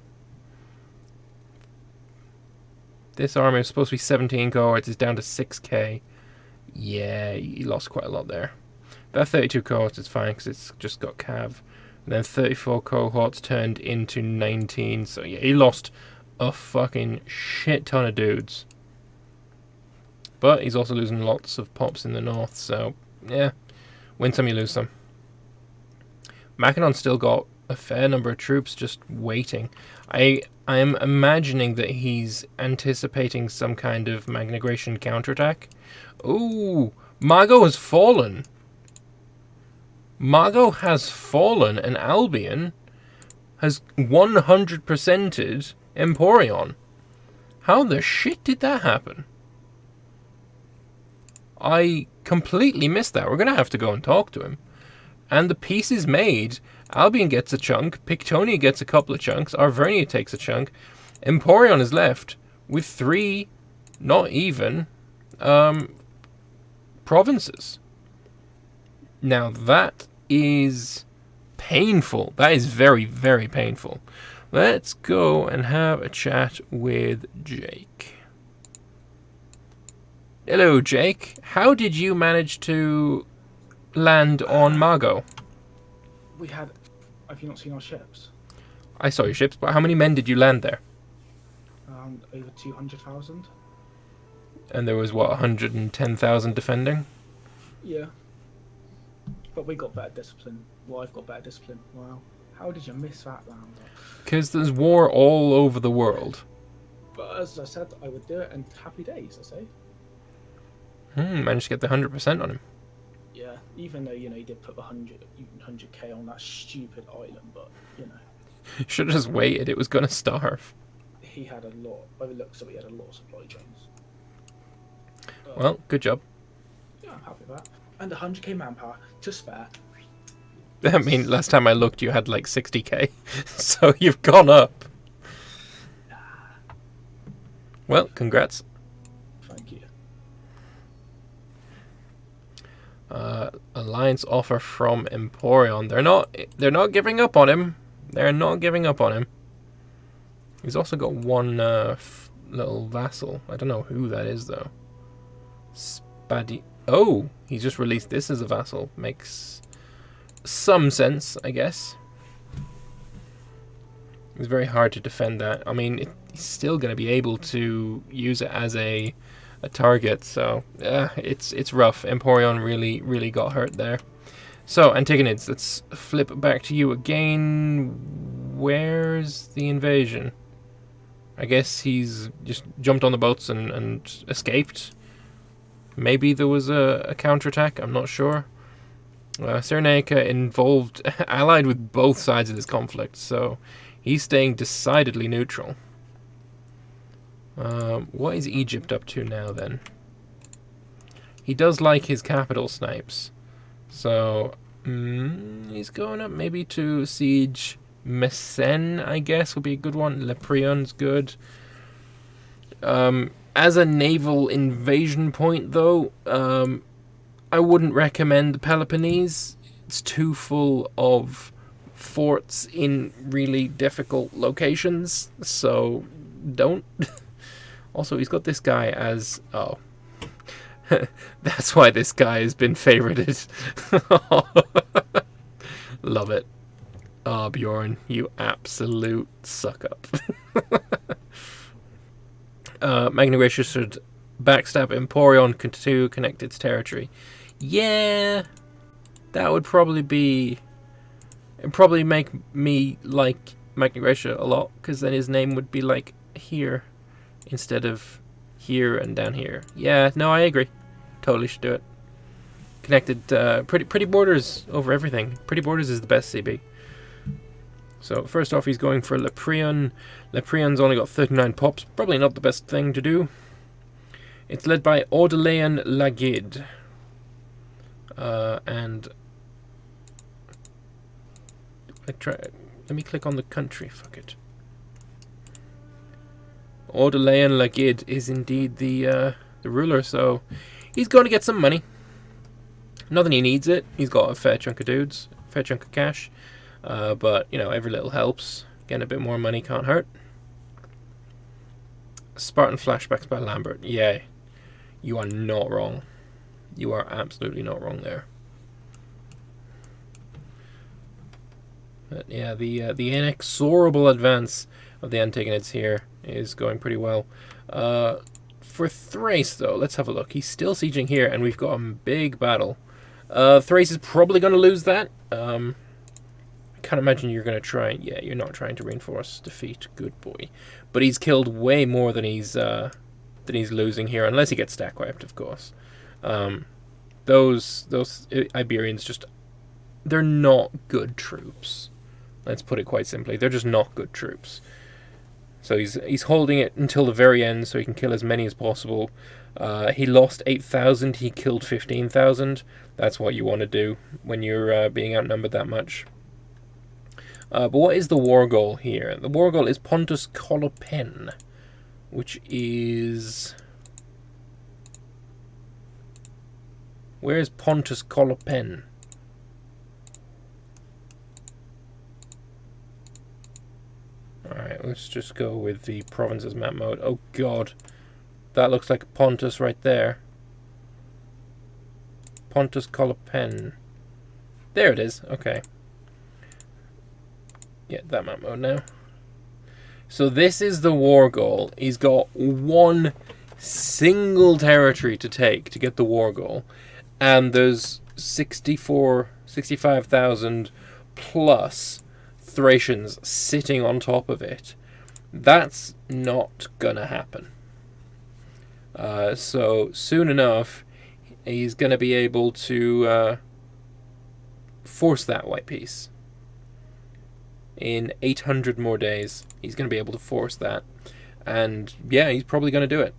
This army was supposed to be 17 cohorts. It's down to 6k. Yeah, he lost quite a lot there. That 32 cohorts is fine because it's just got cav. And then 34 cohorts turned into 19. So yeah, he lost a fucking shit ton of dudes. But he's also losing lots of pops in the north. So yeah, win some, you lose some. Macedon's still got a fair number of troops just waiting. I am imagining that he's anticipating some kind of Magna counterattack. Ooh, Mago has fallen. Mago has fallen, and Albion has 100%ed Emporion. How the shit did that happen? I completely missed that. We're going to have to go and talk to him. And the peace is made. Albion gets a chunk. Pictonia gets a couple of chunks. Arvernia takes a chunk. Emporion is left with 3, not even, provinces. Now that is painful. That is very, very painful. Let's go and have a chat with Jake. Hello, Jake. How did you manage to land on Mago? We had... Have you not seen our ships? I saw your ships, but how many men did you land there? Over 200,000. And there was, what, 110,000 defending? Yeah. But we got better discipline. Well, I've got better discipline. Wow. How did you miss that round? Because there's war all over the world. But as I said, I would do it, and happy days, I say. Managed to get the 100% on him. Yeah, even though, you know, he did put the 100k on that stupid island, but, you know. Should have just waited. It was going to starve. He had a lot. By the looks of it, he had a lot of supply chains. Well, good job. Yeah, I'm happy with that. And 100k manpower to spare. I mean, last time I looked, you had like 60k. So you've gone up. Well, congrats. Thank you. Alliance offer from Emporion. They're not giving up on him. They're not giving up on him. He's also got one little vassal. I don't know who that is though. Spadi. Oh, he's just released this as a vassal. Makes some sense, I guess. It's very hard to defend that. I mean, he's still going to be able to use it as a target. So it's rough. Emporion really got hurt there. So, Antigonids, let's flip back to you again. Where's the invasion? I guess he's just jumped on the boats and escaped. Maybe there was a counterattack, I'm not sure. Cyrenaica involved, allied with both sides of this conflict, so he's staying decidedly neutral. What is Egypt up to now, then? He does like his capital snipes. So, he's going up maybe to siege Messene, I guess, would be a good one. Leprion's good. As a naval invasion point, though, I wouldn't recommend the Peloponnese. It's too full of forts in really difficult locations, so don't. Also, he's got this guy as... Oh. That's why this guy has been favorited. Love it. Oh, Bjorn, you absolute suck-up. Magna Graecia should backstab Emporion to connect its territory. Yeah, that would probably be... It'd probably make me like Magna Graecia a lot, because then his name would be like here instead of here and down here. Yeah, no, I agree. Totally should do it. Connected, pretty borders over everything. Pretty borders is the best CB. So first off, he's going for Leprion. Leprion's only got 39 pops. Probably not the best thing to do. It's led by Audelain Laguide. And let me click on the country. Fuck it. Audelain Laguide is indeed the ruler, so he's going to get some money. Not that he needs it. He's got a fair chunk of dudes, a fair chunk of cash. But, you know, every little helps. Getting a bit more money can't hurt. Spartan flashbacks by Lambert. Yeah, you are not wrong. You are absolutely not wrong there. But yeah, the inexorable advance of the Antagonids here is going pretty well. For Thrace, though, let's have a look. He's still sieging here, and we've got a big battle. Thrace is probably going to lose that. I can't imagine you're going to try. Yeah, you're not trying to reinforce defeat. Good boy. But he's killed way more than he's losing here, unless he gets stack wiped, of course. Those Iberians just, they're not good troops. Let's put it quite simply. They're just not good troops. So he's holding it until the very end, so he can kill as many as possible. He lost 8,000. He killed 15,000. That's what you want to do when you're being outnumbered that much. But what is the war goal here? The war goal is Pontus Colopen, which is... Where is Pontus Colopen? Alright, let's just go with the provinces map mode. Oh god, that looks like Pontus right there. Pontus Colopen. There it is, okay. Yeah, that map mode now. So this is the war goal. He's got one single territory to take to get the war goal. And there's 65,000 plus Thracians sitting on top of it. That's not gonna happen. So soon enough, he's gonna be able to force that white piece. In 800 more days, he's gonna be able to force that, and yeah, he's probably gonna do it.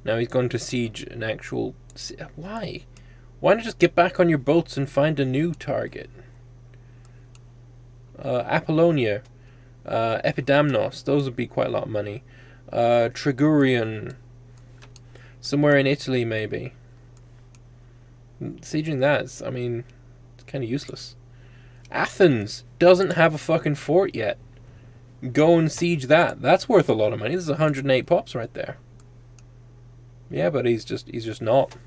Now he's going to siege an actual. Why? Why not just get back on your boats and find a new target? Apollonia, Epidamnos, those would be quite a lot of money. Trigurion, somewhere in Italy maybe. Sieging that is, I mean, it's kind of useless. Athens doesn't have a fucking fort yet. Go and siege that. That's worth a lot of money. This is 108 pops right there. Yeah, but he's just not.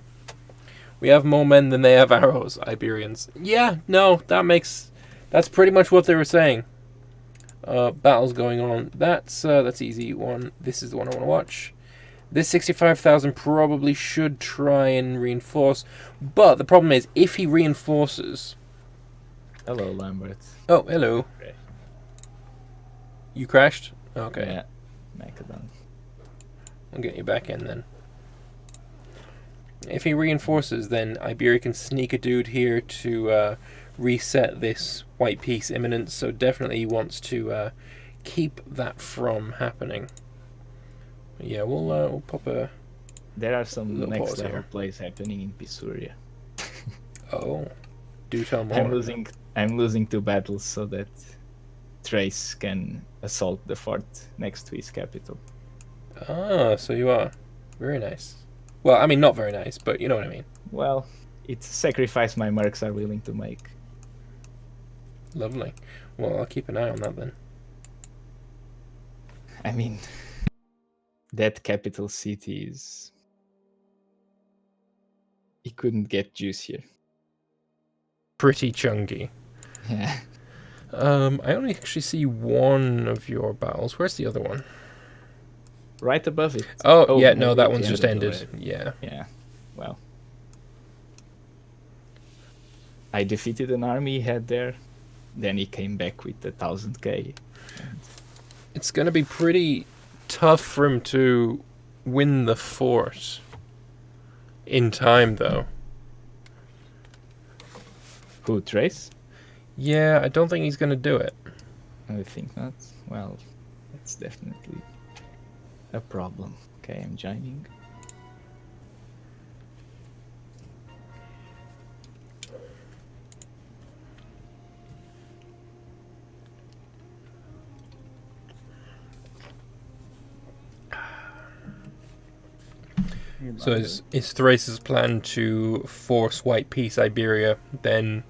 We have more men than they have arrows, Iberians. Yeah, no, that's pretty much what they were saying. Battles going on. That's easy one. This is the one I want to watch. This 65,000 probably should try and reinforce, but the problem is if he reinforces. Hello, Lambert. Oh, hello. Okay. You crashed? Okay. Yeah, Macadon. I'll get you back in then. If he reinforces, then Iberia can sneak a dude here to reset this white piece imminence, so definitely he wants to keep that from happening. But yeah, we'll pop a. There are some little next pause level here. plays happening in Pisuria. Oh, do tell more. I'm losing 2 battles so that Trace can assault the fort next to his capital. Ah, so you are. Very nice. Well, I mean, not very nice, but you know what I mean. Well, it's a sacrifice my mercs are willing to make. Lovely. Well, I'll keep an eye on that then. I mean, that capital city is... He couldn't get juicier. Pretty chunky. Yeah. I only actually see one of your battles. Where's the other one? Right above it. Oh yeah, no, maybe that it one's just ended. already. Yeah. Yeah. Well. I defeated an army he had there. Then he came back with 1000k. It's going to be pretty tough for him to win the fort in time, though. Who, Trace? Yeah, I don't think he's going to do it. I think not. Well, it's definitely a problem. Okay, I'm joining. So is Thrace's plan to force White Peace Iberia, then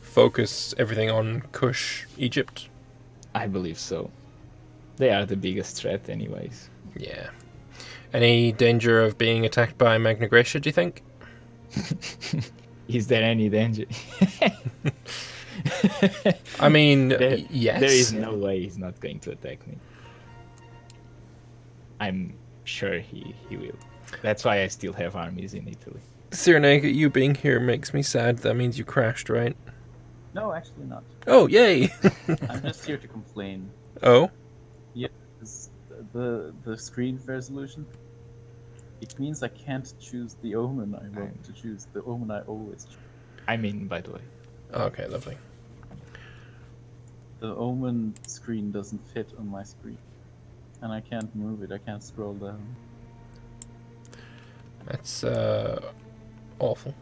focus everything on Kush, Egypt? I believe so. They are the biggest threat anyways. Yeah. Any danger of being attacked by Magna Graecia, do you think? Is there any danger? I mean, There yes. is no way he's not going to attack me. I'm sure he will. That's why I still have armies in Italy. Cyrenaica, you being here makes me sad. That means you crashed, right? No, actually not. Oh, yay! I'm just here to complain. Oh? Yeah, the screen resolution. It means I can't choose the omen I want to choose. The omen I always choose. I mean, by the way. Okay, lovely. The omen screen doesn't fit on my screen. And I can't move it, I can't scroll down. That's awful.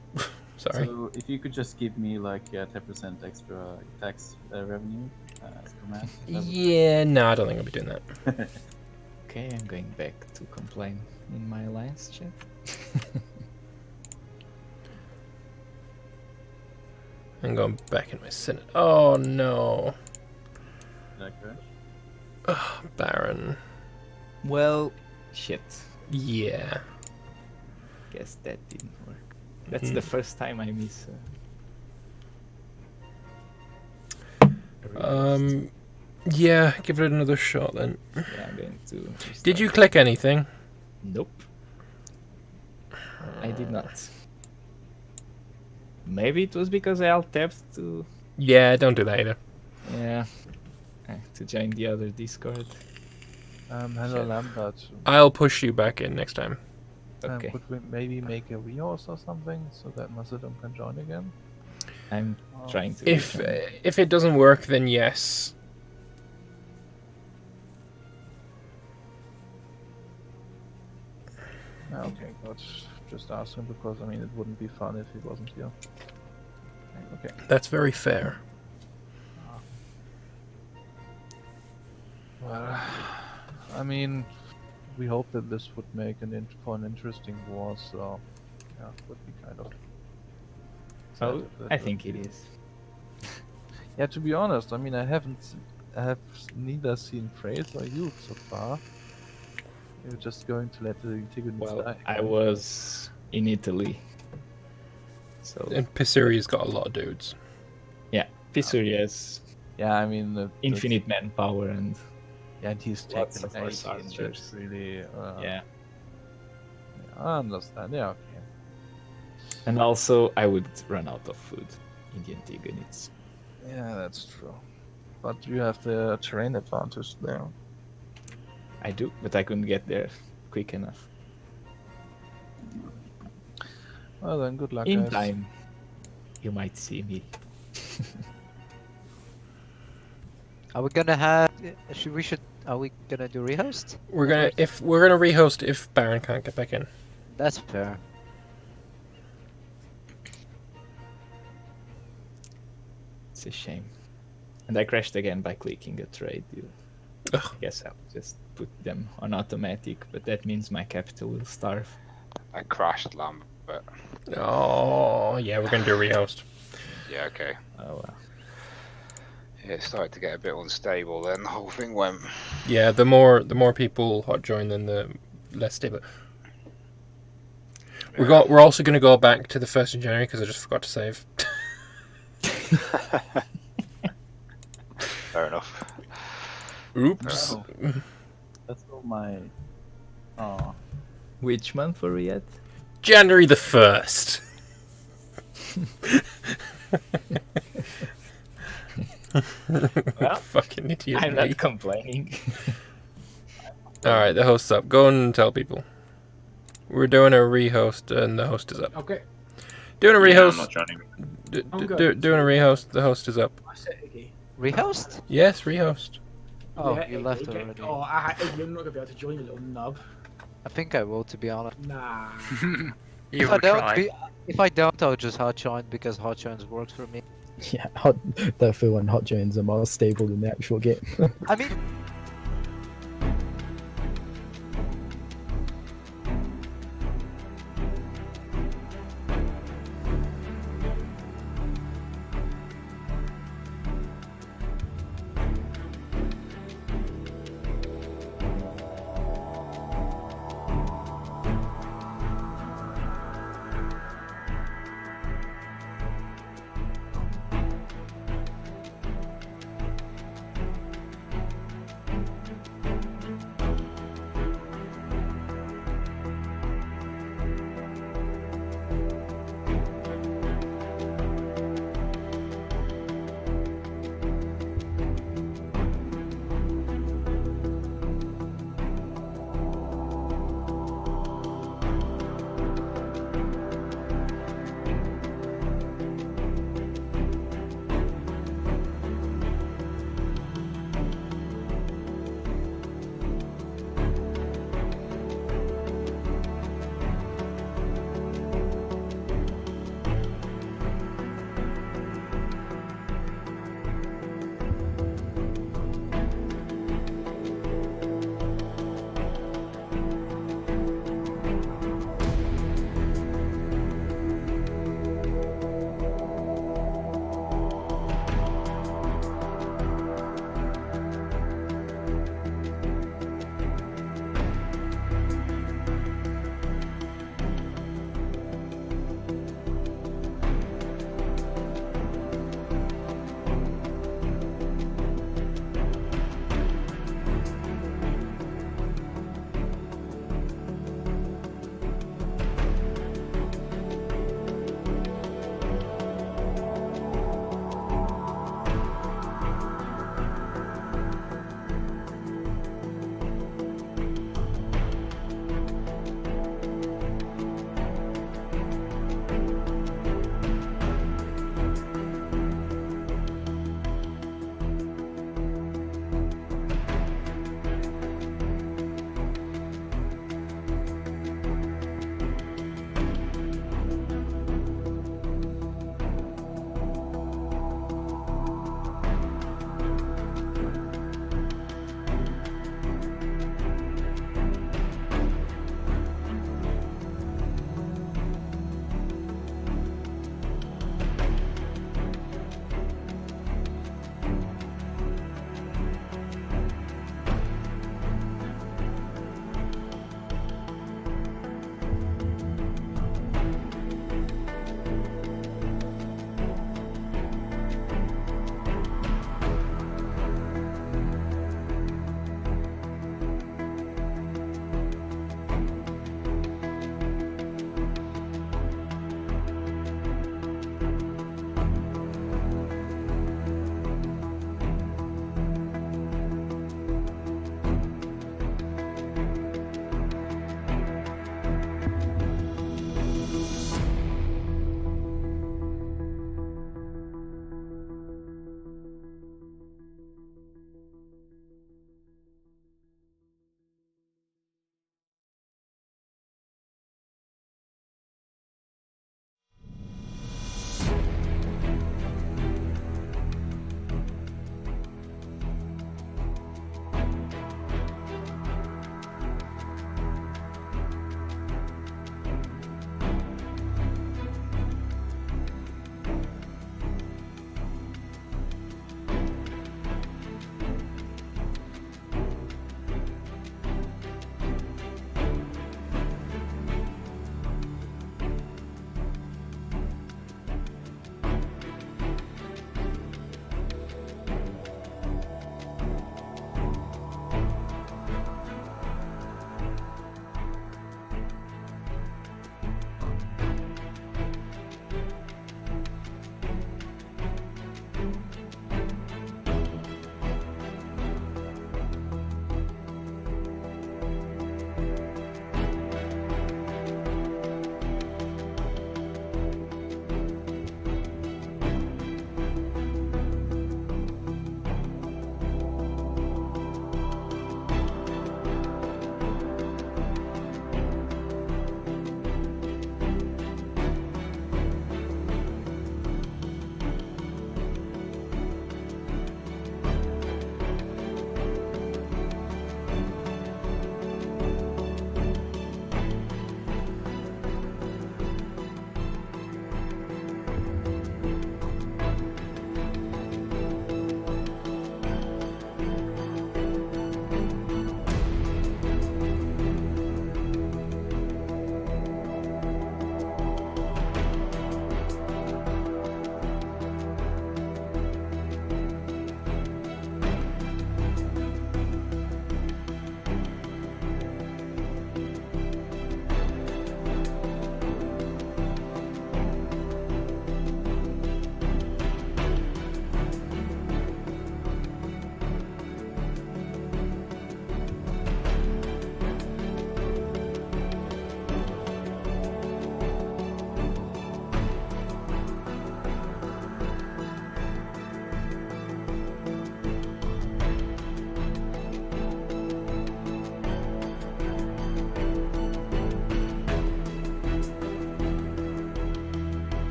Sorry. So if you could just give me like 10% extra tax revenue as command. Yeah, no, I don't think I'll be doing that. Okay, I'm going back to complain in my alliance chat. I'm going back in my Senate. Oh no. Did I crash? Ugh, Baron. Well, shit. Yeah. Guess that didn't work. That's the first time I miss. Yeah, give it another shot then. Yeah, I'm going to. Did you click anything? Nope. I did not. Maybe it was because I alt-tabbed to... Yeah, don't do that either. Yeah. To join the other Discord. Hello, Lambert. I'll push you back in next time. Okay. Could we maybe make a rehouse or something so that Macedon can join again? I'm trying to. If it doesn't work, then yes. Okay, but just asking because I mean it wouldn't be fun if he wasn't here. Okay. That's very fair. Well, I mean, we hope that this would make for an interesting war, so yeah, would be kind of. Oh, I think it is. Yeah, to be honest, I mean, I have neither seen Phrase or you so far. You're just going to let the Antigonians die. I was in Italy. So. And Pisuria's got a lot of dudes. Yeah, Pisuria's. Yeah, I mean infinite manpower and. Yeah, and he's lots taken of horse 18, archers. that's really. Yeah. I understand. Yeah, okay. And also, I would run out of food in the Antagonists. Yeah, that's true. But you have the terrain advantage there. I do, but I couldn't get there quick enough. Well then, good luck, In guys. time, you might see me. Are we gonna have? Are we gonna do rehost? We're gonna rehost if Baron can't get back in. That's fair. It's a shame. And I crashed again by clicking a trade deal. I guess I'll just put them on automatic, but that means my capital will starve. I crashed Lambert. Oh, yeah, we're gonna do a rehost. Yeah, okay. Oh well. Yeah, it started to get a bit unstable then, the whole thing went. Yeah, the more people hot join, then the less stable. We're also gonna go back to the 1st of January because I just forgot to save. Fair enough. Oops. Oh. That's all my. Oh. Which month were we at? January the 1st. Well, fucking idiot. I'm not complaining. Alright, the host's up. Go and tell people. We're doing a rehost and the host is up. Okay. Doing a rehost. I'm not joining. Doing a rehost, the host is up. I said Iggy. Rehost? Yes, rehost. Oh, Yeah, you Iggy, left okay. already. Oh, you're not gonna be able to join, you little nub. I think I will, to be honest. Nah. If I don't, I'll just hot join because hot joins works for me. Yeah, definitely when hot joins are more stable than the actual game. I mean,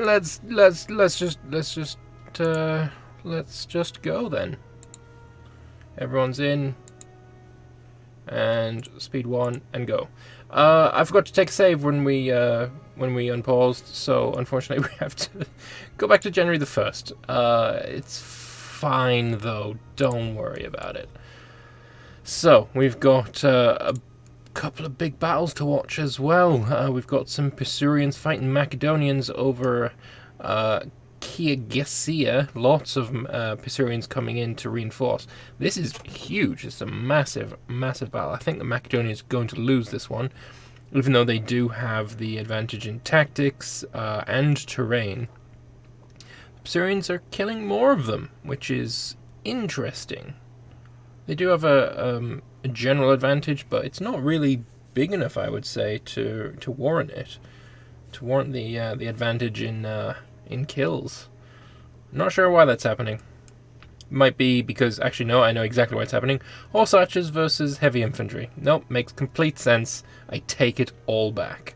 let's just go then. Everyone's in. And speed 1 and go. I forgot to take a save when we unpaused, so unfortunately we have to go back to January the 1st. It's fine though, don't worry about it. So we've got a couple of big battles to watch as well. We've got some Pisurians fighting Macedonians over Kiagesia. Lots of Pisurians coming in to reinforce. This is huge. It's a massive, massive battle. I think the Macedonians are going to lose this one, even though they do have the advantage in tactics and terrain. The Pisurians are killing more of them, which is interesting. They do have a general advantage, but it's not really big enough, I would say, to warrant it. To warrant the advantage in kills. Not sure why that's happening. Might be because, actually no, I know exactly why it's happening. Horse archers versus heavy infantry. Nope, makes complete sense. I take it all back.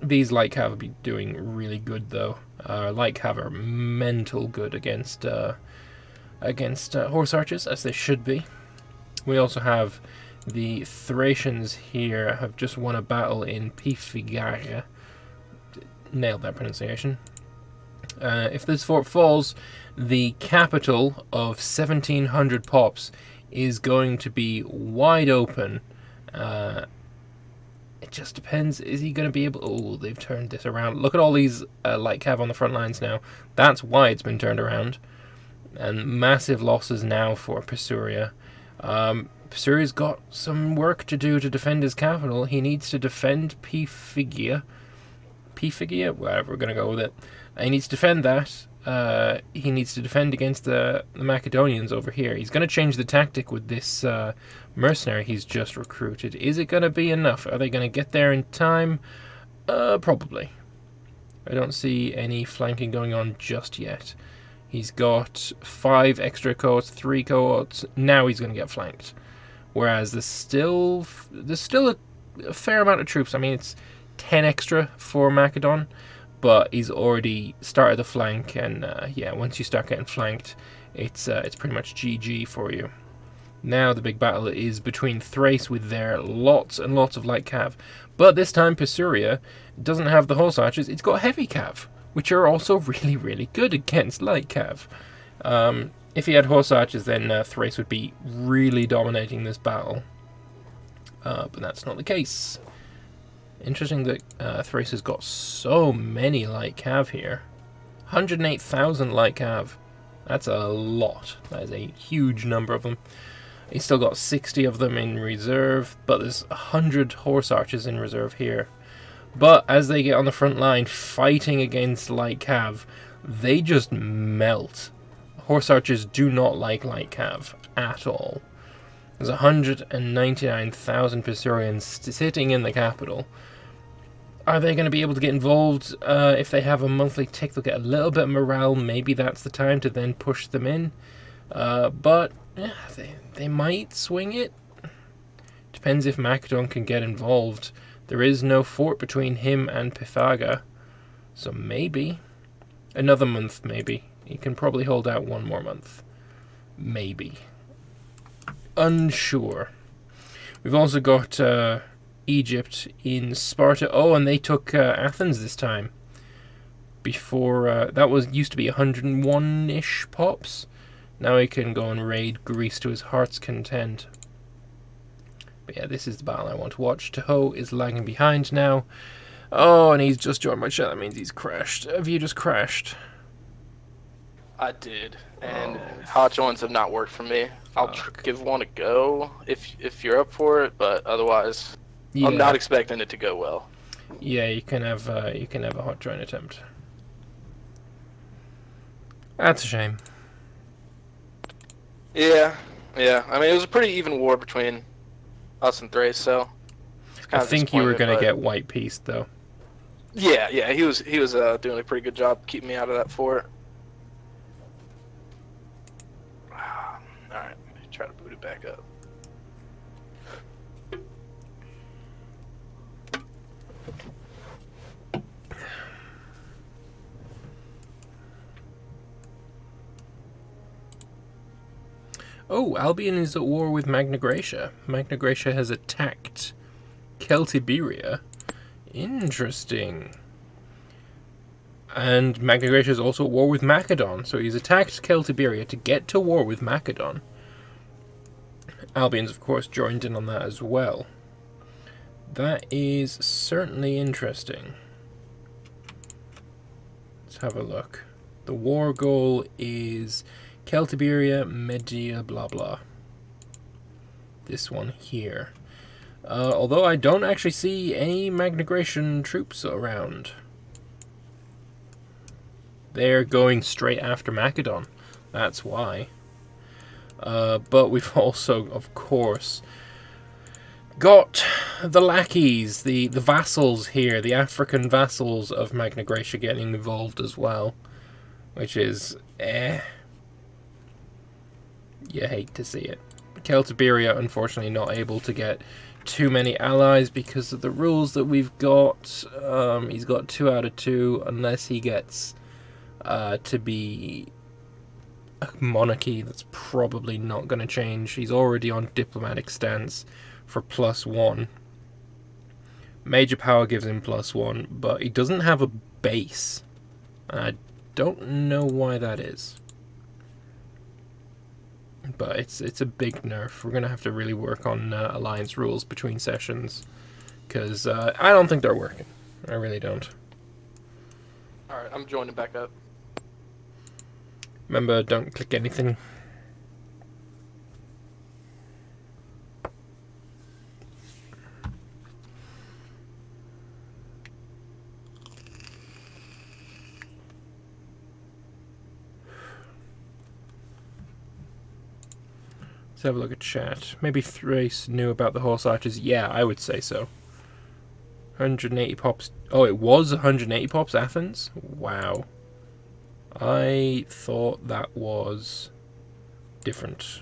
These light cav will be doing really good though. Light cav are mental good against horse archers, as they should be. We also have the Thracians here have just won a battle in Pifigaria. Nailed that pronunciation. If this fort falls, the capital of 1700 pops is going to be wide open. It just depends. Is he going to be able... Oh, they've turned this around. Look at all these light cav on the front lines now. That's why it's been turned around. And massive losses now for Pisuria. Pisuria's got some work to do to defend his capital. He needs to defend Pifigia, whatever, we're going to go with it. He needs to defend that. He needs to defend against the Macedonians over here. He's going to change the tactic with this mercenary he's just recruited. Is it going to be enough? Are they going to get there in time? Probably. I don't see any flanking going on just yet. He's got 5 extra cohorts, 3 cohorts. Now he's going to get flanked. Whereas there's still a fair amount of troops. I mean, it's 10 extra for Macedon, but he's already started the flank, and yeah, once you start getting flanked, it's pretty much GG for you. Now the big battle is between Thrace with their lots and lots of light cav, but this time Pisuria doesn't have the horse archers, it's got heavy cav, which are also really, really good against light cav. If he had horse archers, then Thrace would be really dominating this battle, but that's not the case. Interesting that Thrace has got so many light cav here. 108,000 light cav. That's a lot. That is a huge number of them. He's still got 60 of them in reserve, but there's 100 horse archers in reserve here. But as they get on the front line fighting against light cav, they just melt. Horse archers do not like light cav at all. There's 199,000 Pisurians sitting in the capital. Are they going to be able to get involved? If they have a monthly tick, they'll get a little bit of morale. Maybe that's the time to then push them in. But yeah, they might swing it. Depends if Macedon can get involved. There is no fort between him and Pythaga. So maybe. Another month, maybe. He can probably hold out one more month. Maybe. Unsure. We've also got Egypt in Sparta. Oh, and they took Athens this time. Before, that used to be 101-ish pops. Now he can go and raid Greece to his heart's content. But yeah, this is the battle I want to watch. Tahoe is lagging behind now. Oh, and he's just joined my chat. That means he's crashed. Have you just crashed? I did, and hot joins have not worked for me. I'll give one a go if you're up for it, but otherwise, yeah. I'm not expecting it to go well. Yeah, you can have a hot join attempt. That's a shame. Yeah. I mean, it was a pretty even war between us and Thrace, so. I think you were gonna get white pieced though. Yeah, he was doing a pretty good job keeping me out of that fort. Alright, try to boot it back up. Oh, Albion is at war with Magna Graecia. Magna Graecia has attacked Celtiberia. Interesting. And Magna Graecia is also at war with Macedon, so he's attacked Celtiberia to get to war with Macedon. Albion's, of course, joined in on that as well. That is certainly interesting. Let's have a look. The war goal is Celtiberia, Media, blah blah. This one here. Although I don't actually see any Magna Graecian troops around. They're going straight after Macedon. That's why. But we've also, of course, got the lackeys, the vassals here, the African vassals of Magna Graecia getting involved as well. Which is, you hate to see it. Celtiberia, unfortunately, not able to get too many allies because of the rules that we've got. He's got 2 out of 2, unless he gets to be a monarchy. That's probably not going to change. He's already on diplomatic stance for +1. Major power gives him +1, but he doesn't have a base. I don't know why that is. But it's a big nerf. We're going to have to really work on alliance rules between sessions, because I don't think they're working. I really don't. Alright, I'm joining back up. Remember, don't click anything. Let's have a look at chat. Maybe Thrace knew about the horse archers. Yeah, I would say so. 180 pops. Oh, it was 180 pops, Athens? Wow. I thought that was different.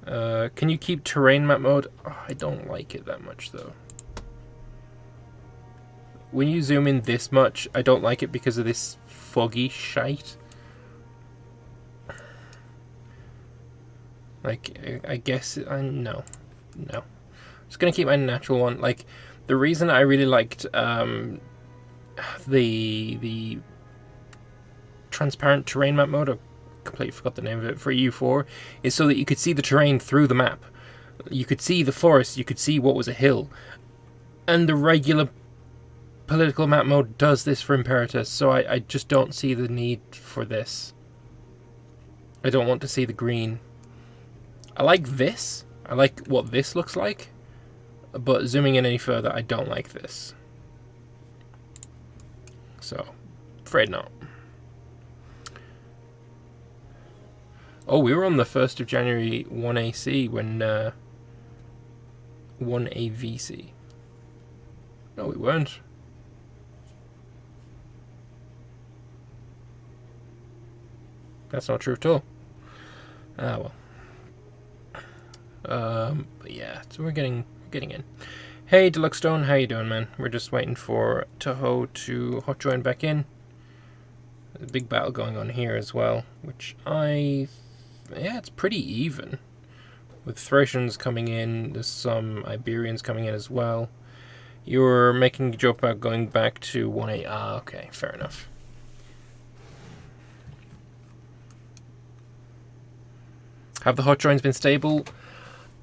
Can you keep terrain map mode? Oh, I don't like it that much, though. When you zoom in this much, I don't like it because of this foggy shite. Like, I guess, no. I'm just going to keep my natural one. Like, the reason I really liked the transparent terrain map mode, I completely forgot the name of it, for EU4, is so that you could see the terrain through the map. You could see the forest, you could see what was a hill. And the regular political map mode does this for Imperator, so I just don't see the need for this. I don't want to see the green. I like this. I like what this looks like. But zooming in any further, I don't like this. So, afraid not. Oh, we were on the 1st of January 1AC when 1AVC. No, we weren't. That's not true at all. Ah, well. But yeah, so we're getting in. Hey, Deluxe Stone, how you doing, man? We're just waiting for Toho to hot join back in. There's a big battle going on here as well, which yeah, it's pretty even. With Thracians coming in, there's some Iberians coming in as well. You were making a joke about going back to 1A. Ah, okay, fair enough. Have the hot joins been stable?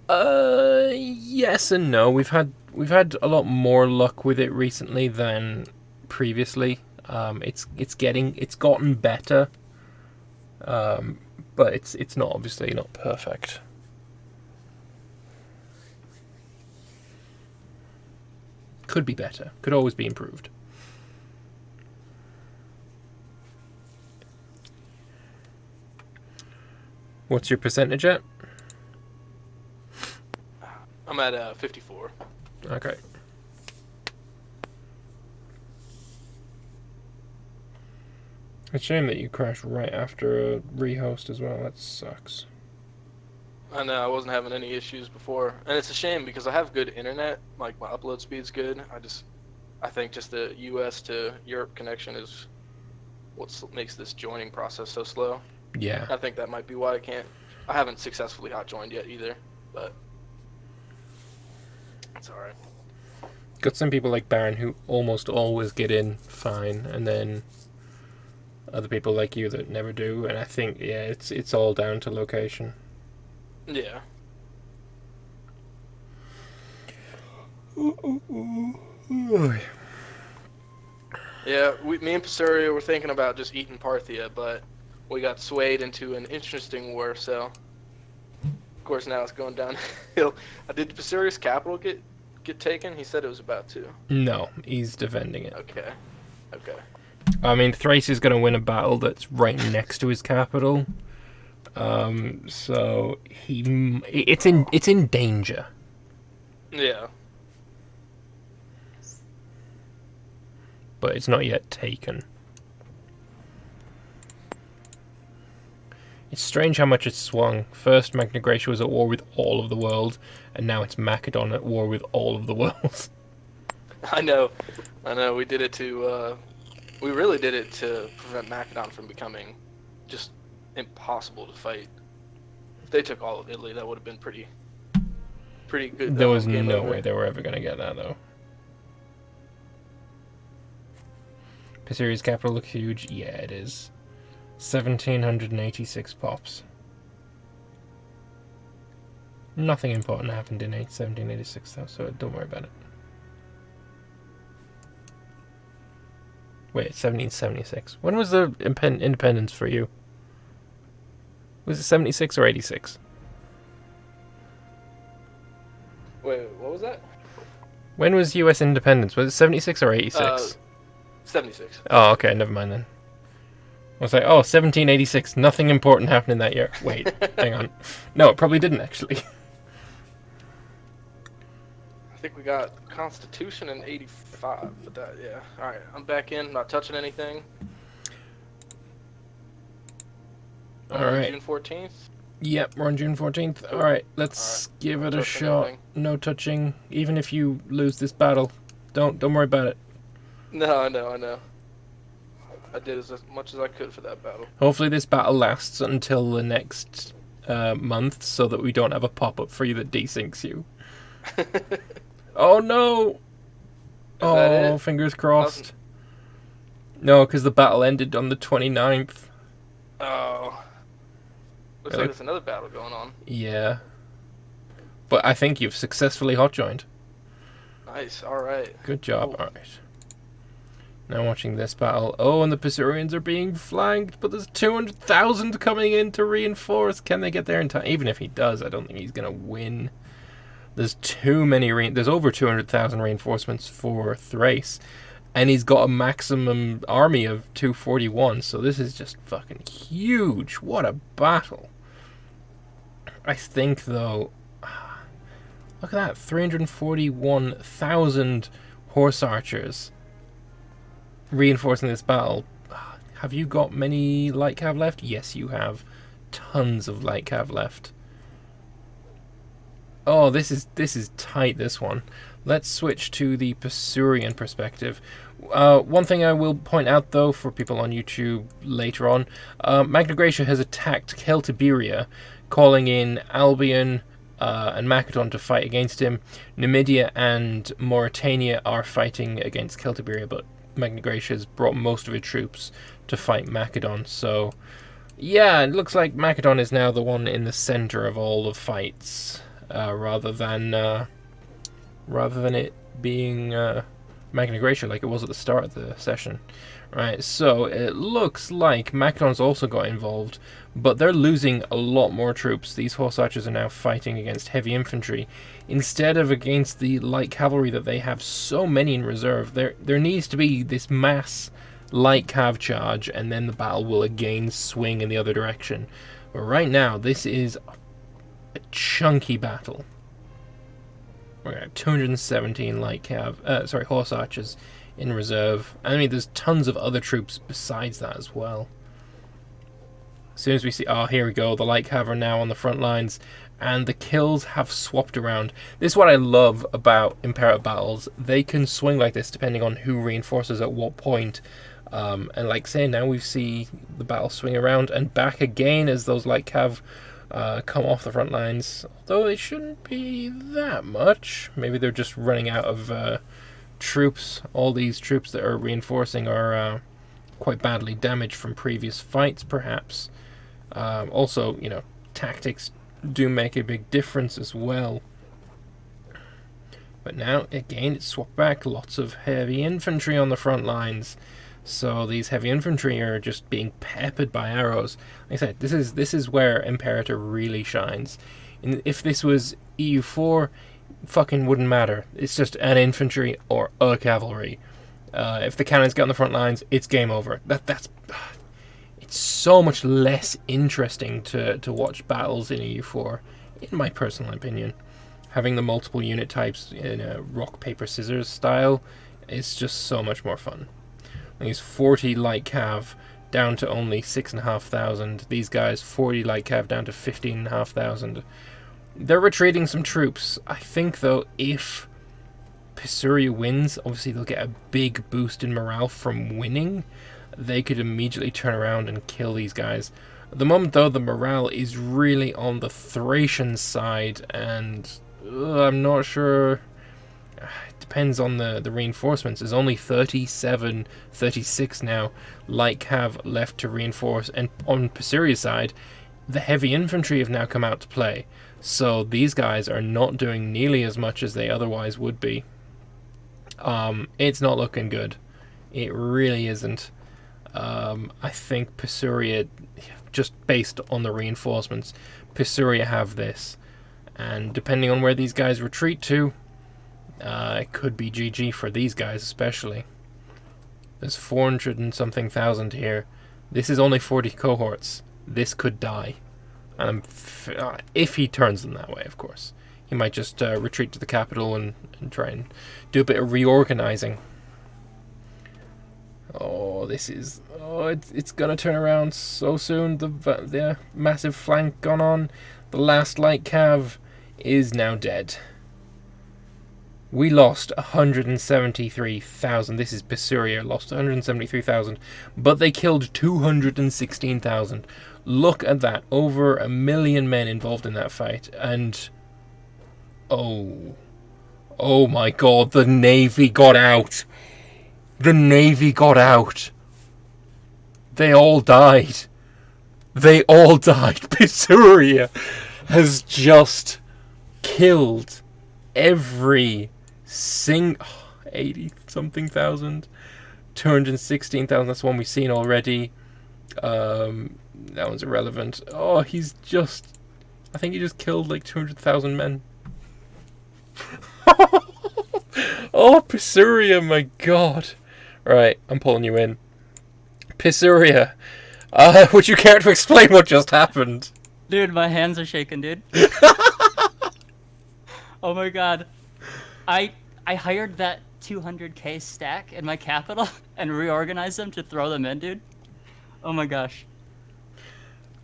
Yes and no. We've had a lot more luck with it recently than previously. It's gotten better. But it's not, obviously not perfect. Could be better. Could always be improved. What's your percentage at? I'm at 54. Okay. It's a shame that you crashed right after a rehost as well. That sucks. I know, I wasn't having any issues before. And it's a shame because I have good internet. Like, my upload speed's good. I think just the US to Europe connection is what makes this joining process so slow. Yeah. I think that might be why I haven't successfully hot joined yet either, but it's alright. Got some people like Baron who almost always get in fine, and then other people like you that never do, and I think, yeah, it's all down to location. Yeah. Yeah, me and Pasuria were thinking about just eating Parthia, but we got swayed into an interesting war, so of course now it's going downhill. Did Pasuria's capital get taken? He said it was about to. No, he's defending it. Okay. I mean, Thrace is going to win a battle that's right next to his capital. So it's in danger. Yeah. But it's not yet taken. It's strange how much it's swung. First, Magna Graecia was at war with all of the world, and now it's Macedon at war with all of the world. I know. We did it to. We really did it to prevent Macedon from becoming just impossible to fight. If they took all of Italy, that would have been pretty good. There was no way they were ever going to get that, though. Pasuria's capital looks huge. Yeah, it is. 1,786 pops. Nothing important happened in 1786, though, so don't worry about it. Wait, 1776. When was the independence for you? Was it 76 or 86? Wait, what was that? When was US independence? Was it 76 or 86? 76. Oh, okay, never mind then. I was like, oh, 1786, nothing important happened in that year. Wait, hang on. No, it probably didn't, actually. I think we got Constitution in 85, but that, yeah. Alright, I'm back in, not touching anything. Alright. June 14th? Yep, we're on June 14th. Alright, let's give it a shot. Anything. No touching. Even if you lose this battle, don't worry about it. No, I know. I did as much as I could for that battle. Hopefully this battle lasts until the next month, so that we don't have a pop-up for you that desyncs you. Oh no! Oh, fingers crossed. No, because the battle ended on the 29th. Oh. Looks like there's another battle going on. Yeah. But I think you've successfully hot joined. Nice, alright. Good job, alright. Now watching this battle. Oh, and the Pisurians are being flanked, but there's 200,000 coming in to reinforce. Can they get there in time? Even if he does, I don't think he's going to win. There's too many. There's over 200,000 reinforcements for Thrace. And he's got a maximum army of 241, so this is just fucking huge. What a battle. I think, though... Look at that, 341,000 horse archers reinforcing this battle. Have you got many light cav left? Yes, you have. Tons of light cav left. Oh, this is tight, this one. Let's switch to the Pasurian perspective. One thing I will point out, though, for people on YouTube later on, Magna Graecia has attacked Celtiberia, calling in Albion and Macedon to fight against him. Numidia and Mauritania are fighting against Celtiberia, but Magna Graecia has brought most of its troops to fight Macedon. So, yeah, it looks like Macedon is now the one in the center of all the fights, rather than it being Magna Graecia like it was at the start of the session. Right, so it looks like Macedon's also got involved, but they're losing a lot more troops. These horse archers are now fighting against heavy infantry instead of against the light cavalry that they have so many in reserve. There needs to be this mass light cav charge, and then the battle will again swing in the other direction. But right now, this is a chunky battle. We're at 217 light cav, horse archers in reserve. I mean, there's tons of other troops besides that as well. As soon as we see, oh, here we go, the light cav are now on the front lines, and the kills have swapped around. This is what I love about Imperator battles. They can swing like this depending on who reinforces at what point. And like say now we see the battle swing around and back again as those light cav come off the front lines. Although it shouldn't be that much. Maybe they're just running out of troops. All these troops that are reinforcing are quite badly damaged from previous fights, perhaps. Also, you know, tactics do make a big difference as well. But now, again, it's swapped back. Lots of heavy infantry on the front lines. So these heavy infantry are just being peppered by arrows. Like I said, this is where Imperator really shines. If this was EU4, fucking wouldn't matter. It's just an infantry or a cavalry. If the cannons get on the front lines, it's game over. It's so much less interesting to watch battles in EU4, in my personal opinion. Having the multiple unit types in a rock, paper, scissors style is just so much more fun. These 40 light cav down to only 6,500. These guys 40 light cav down to 15,500. They're retreating some troops. I think though if Pisuria wins, obviously they'll get a big boost in morale from winning. They could immediately turn around and kill these guys. At the moment though, the morale is really on the Thracian side, and I'm not sure. It depends on the reinforcements. There's only 37, 36 now light cav left to reinforce, and on Pisuria's side, the heavy infantry have now come out to play. So these guys are not doing nearly as much as they otherwise would be. It's not looking good. It really isn't. I think Pisuria, just based on the reinforcements, Pisuria have this. And depending on where these guys retreat to, it could be GG for these guys especially. There's 400 and something thousand here. This is only 40 cohorts. This could die. And if he turns them that way, of course. He might just retreat to the capital and try and do a bit of reorganizing. Oh, this is... Oh, it's gonna turn around so soon. The massive flank gone on. The last light cav is now dead. We lost 173,000. This is Pisuria, lost 173,000. But they killed 216,000. Look at that. Over 1 million men involved in that fight. And... Oh my god, the Navy got out. The Navy got out. They all died. They all died. Pisuria has just killed every 80 something thousand. 216,000, that's one we've seen already. That one's irrelevant. Oh, he's just... I think he just killed like 200,000 men. Oh, Pisuria, my god. Right, I'm pulling you in. Pisuria, would you care to explain what just happened? Dude, my hands are shaking, dude. Oh my god. I hired that 200k stack in my capital and reorganized them to throw them in, dude. Oh my gosh.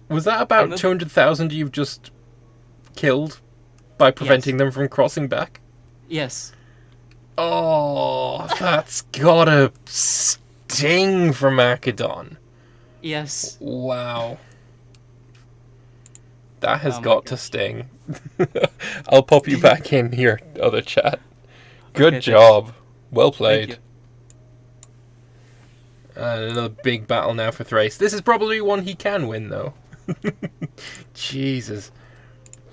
Was that about 200,000 you've just killed by preventing them from crossing back? Yes. Oh, that's gotta sting for Macedon. Yes. Wow. That has got to sting. I'll pop you back in here, other chat. Good job. Well played. And another big battle now for Thrace. This is probably one he can win, though. Jesus.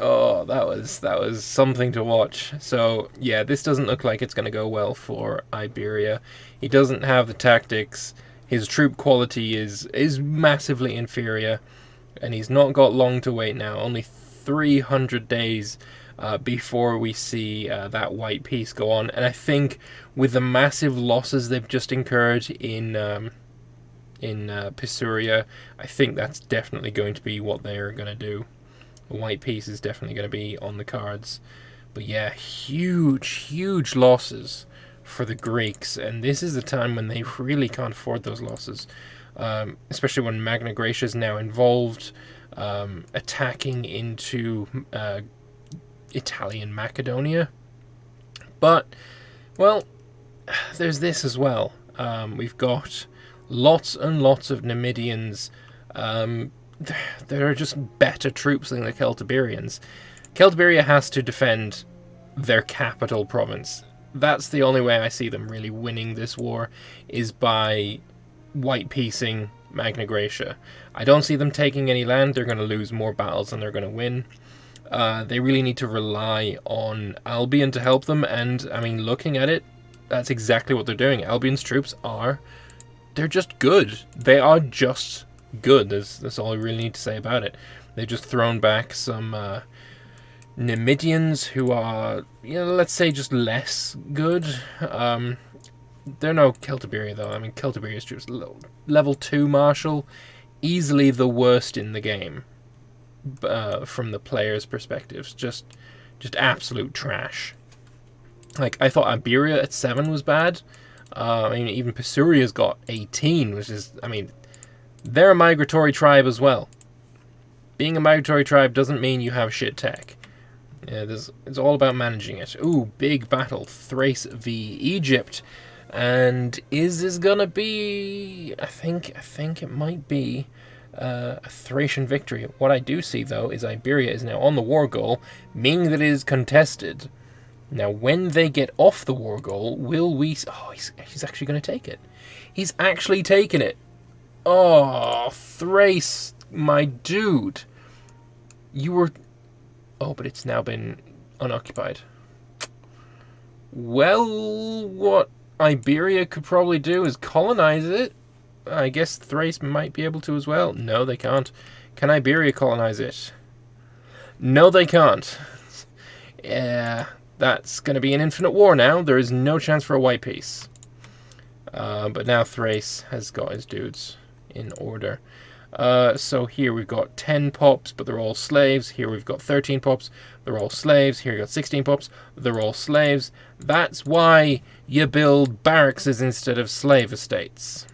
Oh, that was something to watch. So, yeah, this doesn't look like it's going to go well for Iberia. He doesn't have the tactics. His troop quality is massively inferior. And he's not got long to wait now. Only 300 days before we see that white piece go on. And I think with the massive losses they've just incurred in Pisuria, I think that's definitely going to be what they're going to do. The white piece is definitely going to be on the cards. But yeah, huge losses for the Greeks. And this is the time when they really can't afford those losses. Especially when Magna Graecia is now involved. attacking into Italian Macedonia. But, well, there's this as well. We've got lots and lots of Numidians. There are just better troops than the Celtiberians. Celtiberia has to defend their capital province. That's the only way I see them really winning this war, is by white piecing Magna Graecia. I don't see them taking any land. They're going to lose more battles than they're going to win. They really need to rely on Albion to help them, and I mean, looking at it, that's exactly what they're doing. Albion's troops they're just good. They are just good. That's all I really need to say about it. They've just thrown back some Numidians who are, let's say, just less good. They're no Celtiberia, though. I mean, Celtiberia's troops, level 2 Marshal, easily the worst in the game from the player's perspectives. Just absolute trash. Like, I thought Iberia at 7 was bad. I mean, even Pisuria's got 18, which is, I mean, they're a migratory tribe as well. Being a migratory tribe doesn't mean you have shit tech. Yeah, it's all about managing it. Ooh, big battle. Thrace v Egypt. And is this gonna be... I think it might be a Thracian victory. What I do see, though, is Iberia is now on the war goal, meaning that it is contested. Now, when they get off the war goal, will we... Oh, he's actually going to take it. He's actually taken it. Oh, Thrace, my dude. You were... Oh, but it's now been unoccupied. Well, what Iberia could probably do is colonize it. I guess Thrace might be able to as well. No, they can't. Can Iberia colonize it? No, they can't. Yeah, that's going to be an infinite war now. There is no chance for a white peace. But now Thrace has got his dudes in order. So here we've got 10 pops, but they're all slaves. Here we've got 13 pops, they're all slaves. Here we've got 16 pops, they're all slaves. That's why you build barracks instead of slave estates.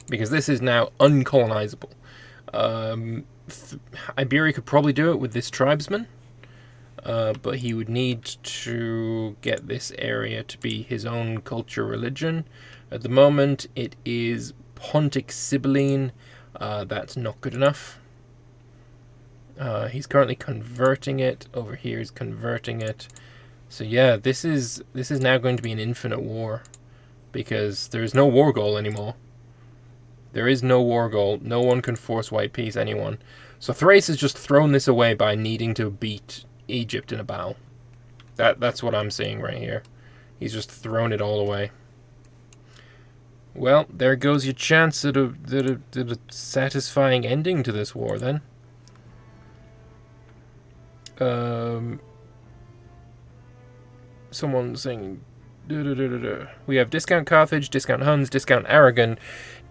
Because this is now uncolonizable. Iberia could probably do it with this tribesman. But he would need to get this area to be his own culture religion. At the moment, it is Pontic Sibylline. That's not good enough. He's currently converting it. Over here he's converting it. So yeah, this is now going to be an infinite war. Because there is no war goal anymore. There is no war goal. No one can force white peace anyone. So Thrace has just thrown this away by needing to beat Egypt in a battle. That's what I'm seeing right here. He's just thrown it all away. Well, there goes your chance at a satisfying ending to this war, then. Someone saying... We have discount Carthage, discount Huns, discount Aragon,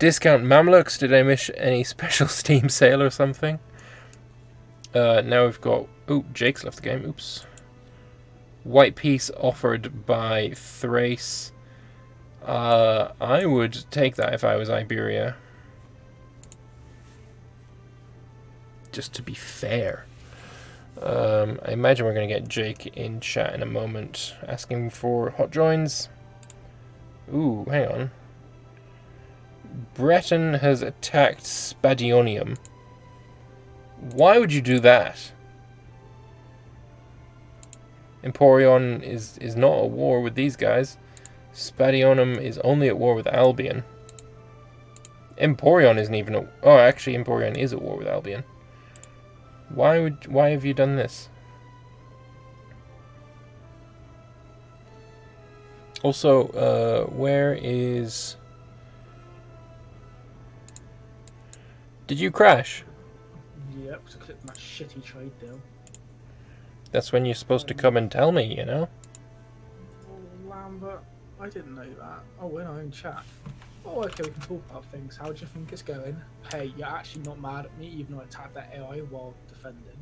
discount Mamluks. Did I miss any special Steam sale or something? Now we've got... Oh, Jake's left the game. Oops. White peace offered by Thrace. I would take that if I was Iberia. Just to be fair. I imagine we're going to get Jake in chat in a moment, asking for hot joins. Ooh, hang on. Breton has attacked Spadionium. Why would you do that? Emporion is not at war with these guys. Spadionium is only at war with Albion. Emporion isn't even at... Oh, actually, Emporion is at war with Albion. Why have you done this? Also, where is... Did you crash? Yep, so click that shitty trade deal. That's when you're supposed to come and tell me, you know? Oh, Lambert, I didn't know that. Oh, we're not in chat. Oh, okay, we can talk about things. How do you think it's going? Hey, you're actually not mad at me, even though I tagged that AI while defending.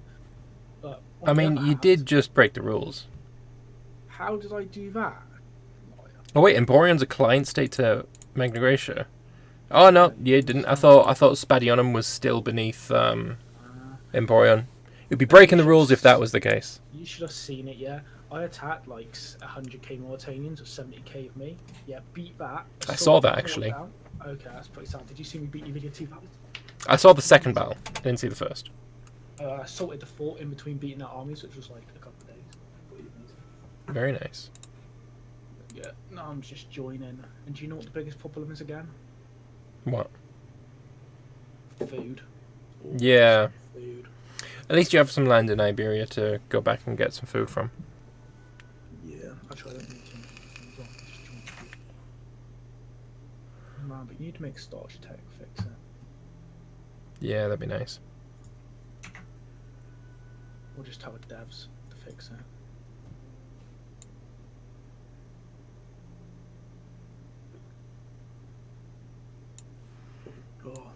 But I mean, you did just break the rules. How did I do that? Oh wait, Emporion's a client state to Magna Graecia. Oh no, you didn't. I thought Spadionium was still beneath. I Emporion. You'd be breaking the rules if that was the case. You should have seen it, yeah. I attacked like 100k Mauritanians or 70k of me. Yeah, beat that. I saw that actually. Down. Okay, that's pretty sad. Did you see me beat your video 2 battles? I saw the second battle. Didn't see the first. I assaulted the fort in between beating their armies, which was like a couple of days. Pretty amazing. Very nice. Yeah, no, I'm just joining. And do you know what the biggest problem is again? What? Food. Yeah. Food. At least you have some land in Iberia to go back and get some food from. Yeah, actually I don't need to. Man, but you need to make Starchitec fix it. Yeah, that'd be nice. Or just tell the devs to fix it. Oh.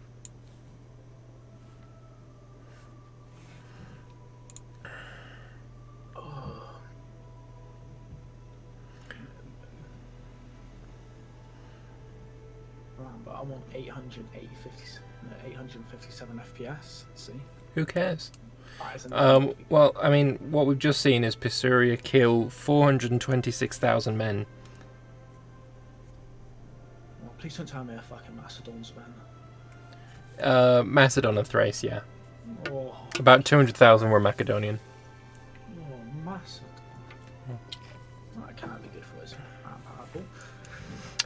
But I want 857 FPS. See? Who cares? Well, I mean, what we've just seen is Pisuria kill 426,000 men. Well, please don't tell me a fucking Macedon's man. Macedon and Thrace, yeah. Oh. About 200,000 were Macedonian. Oh, Macedon. That can't be good for us.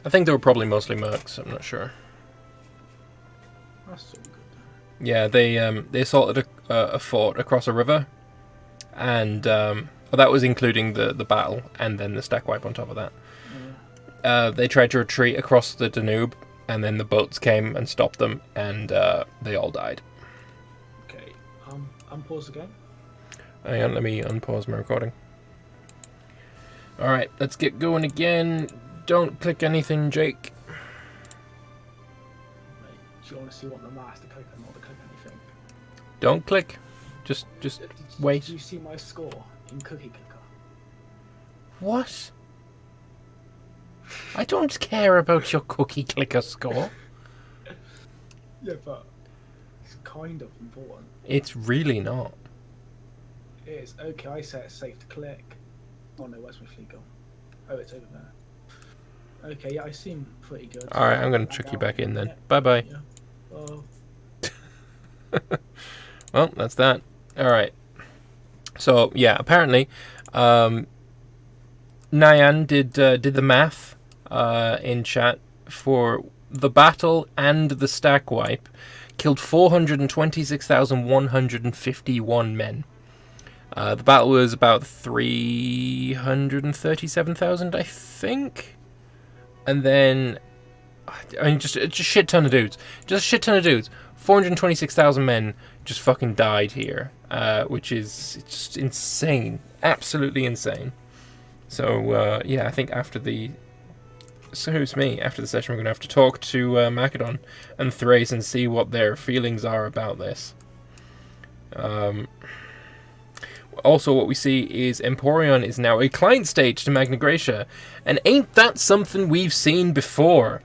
I think they were probably mostly mercs, I'm not sure. That's so good. Yeah, they assaulted a fort across a river, and well, that was including the battle, and then the stack wipe on top of that. They tried to retreat across the Danube, and then the boats came and stopped them, and they all died. Okay, unpause again. Hang on, let me unpause my recording. Alright, let's get going again. Don't click anything, Jake. Do you want to see what the master click and not to click anything? Don't click. Just wait. Did you see my score in Cookie Clicker? What? I don't care about your Cookie Clicker score. Yeah, but it's kind of important. It's really not. It is. Okay, I set it safe to click. Oh no, where's my fleet gone? Oh, it's over there. Okay, yeah, I seem pretty good. Alright, I'm going to trick you back in then. Bye-bye. Yeah. Oh. Well, that's that. Alright. So, yeah, apparently, Nyan did the math in chat for the battle and the stack wipe. Killed 426,151 men. The battle was about 337,000, I think. And then, I mean, just a shit ton of dudes. Just a shit ton of dudes. 426,000 men just fucking died here, which is just insane. Absolutely insane. So, yeah, I think after the... So who's me? After the session, we're going to have to talk to Macedon and Thrace and see what their feelings are about this. Also, what we see is Emporion is now a client stage to Magna Graecia, and ain't that something we've seen before?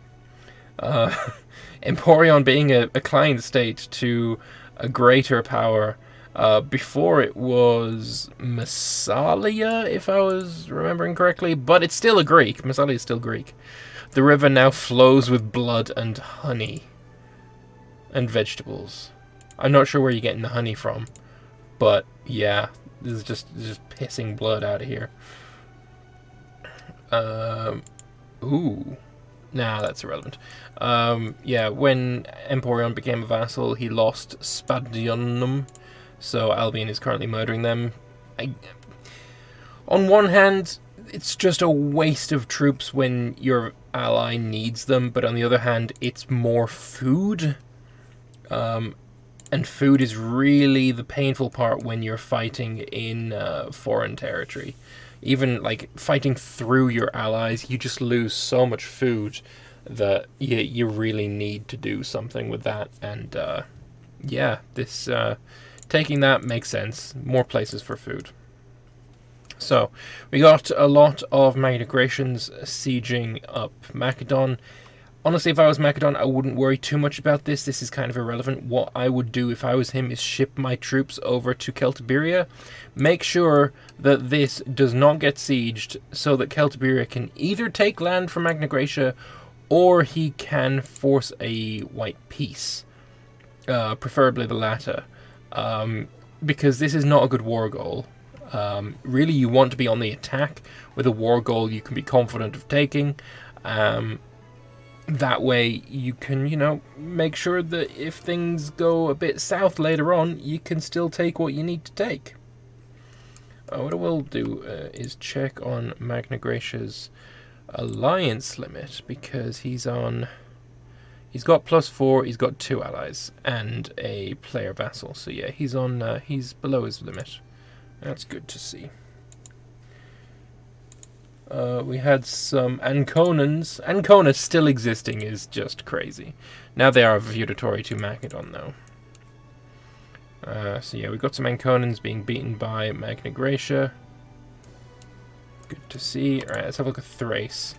Emporion being a client state to a greater power. Before it was Massalia, if I was remembering correctly, but it's still a Greek. Massalia is still Greek. The river now flows with blood and honey. And vegetables. I'm not sure where you're getting the honey from, but yeah, this is just pissing blood out of here. Ooh. Nah, that's irrelevant. Yeah, when Emporion became a vassal, he lost Spadionum, so Albion is currently murdering them. On one hand, it's just a waste of troops when your ally needs them, but on the other hand, it's more food. And food is really the painful part when you're fighting in foreign territory. Even like fighting through your allies, you just lose so much food that you really need to do something with that. And yeah, this taking that makes sense. More places for food. So we got a lot of Magna Graecians sieging up Macedon. honestly, if I was Macedon, I wouldn't worry too much about this. This is kind of irrelevant. What I would do if I was him is ship my troops over to Celtiberia. Make sure that this does not get sieged so that Celtiberia can either take land from Magna Graecia or he can force a white peace. Preferably the latter. Because this is not a good war goal. Really, you want to be on the attack with a war goal you can be confident of taking. That way you can, you know, make sure that if things go a bit south later on, you can still take what you need to take. What I will do is check on Magna Graecia's alliance limit, because he's got +4, he's got 2 allies, and a player vassal. So yeah, he's below his limit. That's good to see. We had some Anconans. Ancona still existing is just crazy. Now they are feudatory to Macedon, though. So yeah, we've got some Anconans being beaten by Magna Graecia. Good to see. Alright, let's have a look at Thrace.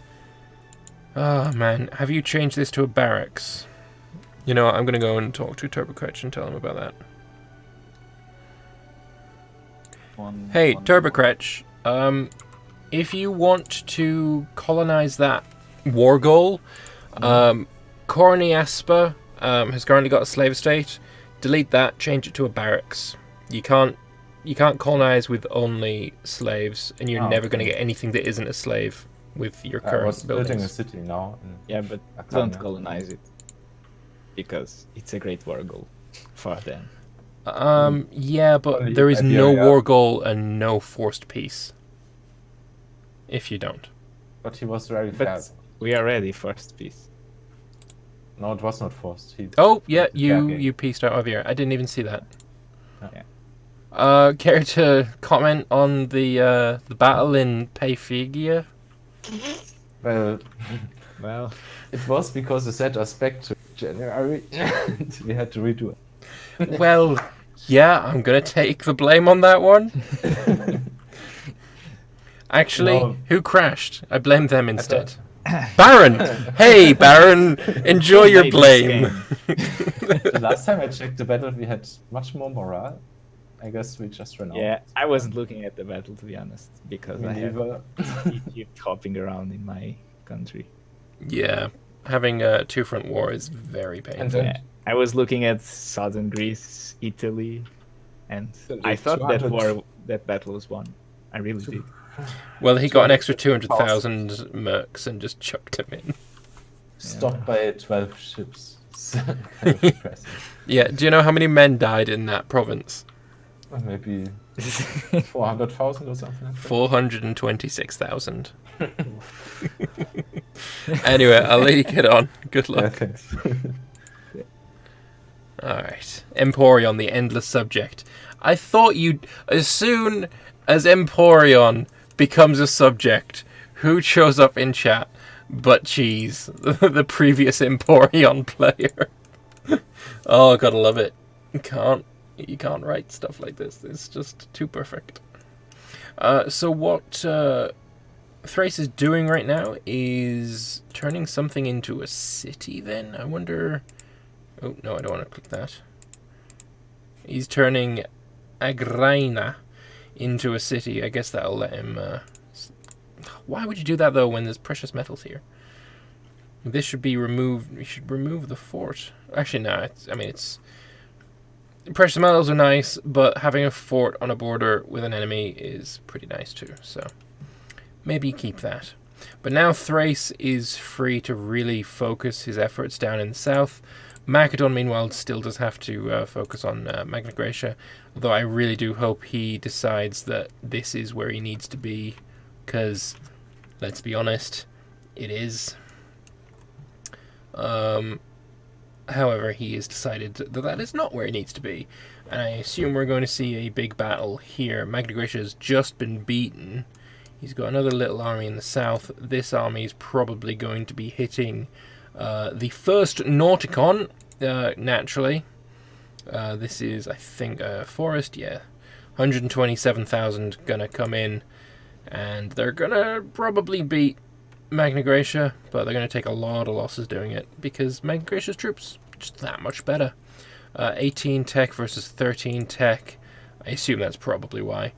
Oh man, have you changed this to a barracks? You know what, I'm going to go and talk to Turbocratch and tell him about that. Hey, Turbocratch, if you want to colonize that war goal, Corniaspa has currently got a slave state. Delete that, change it to a barracks. You can't colonize with only slaves, and you're never going to get anything that isn't a slave with your current buildings. Building a city now. Yeah, but don't colonize it, because it's a great war goal for them. Yeah, but there is no war goal and no forced peace. If you don't. But he was very fast. We are ready, first peace. No, it was not forced. Oh, yeah, you pieced out over here. I didn't even see that. Yeah. Care to comment on the battle in Paphigia? Well, well, it was because the set aspect to January. We had to redo it. Well, yeah, I'm gonna take the blame on that one. Actually, No. who crashed? I blame them instead. Baron! Hey, Baron! Enjoy your blame. The last time I checked the battle, we had much more morale. I guess we just ran out. Yeah, I wasn't looking at the battle, to be honest, because Me I have neither. Egypt hopping around in my country. Yeah, having a two-front war is very painful. Yeah, I was looking at southern Greece, Italy, and So I the thought 200 that battle was won. I really did. Well, he got an extra 200,000 mercs and just chucked him in. Stopped by 12 ships. Kind of impressive. Yeah, do you know how many men died in that province? Maybe 400,000 or something like that. 426,000. Anyway, I'll let you get on. Good luck. Yeah, thanks. Alright. Emporion, the endless subject. I thought you'd... As soon as Emporion becomes a subject, who shows up in chat but Cheese, the previous Emporion player? Oh, gotta love it. You can't write stuff like this. It's just too perfect. So what Thrace is doing right now is turning something into a city then? I wonder... Oh, no, I don't want to click that. He's turning Agamidae into a city. I guess that'll let him... Why would you do that, though, when there's precious metals here? This should be removed. We should remove the fort. Actually, no. It's... Precious metals are nice, but having a fort on a border with an enemy is pretty nice, too. So, maybe keep that. But now Thrace is free to really focus his efforts down in the south. Macedon, meanwhile, still does have to focus on Magna Graecia, although I really do hope he decides that this is where he needs to be, because, let's be honest, it is. However, he has decided that that is not where he needs to be, and I assume we're going to see a big battle here. Magna Graecia has just been beaten. He's got another little army in the south. This army is probably going to be hitting the first Nauticon, naturally. This is, I think, Forest, yeah. 127,000 gonna come in, and they're gonna probably beat Magna Graecia, but they're going to take a lot of losses doing it because Magna Graecia's troops are just that much better. 18 tech versus 13 tech. I assume that's probably why.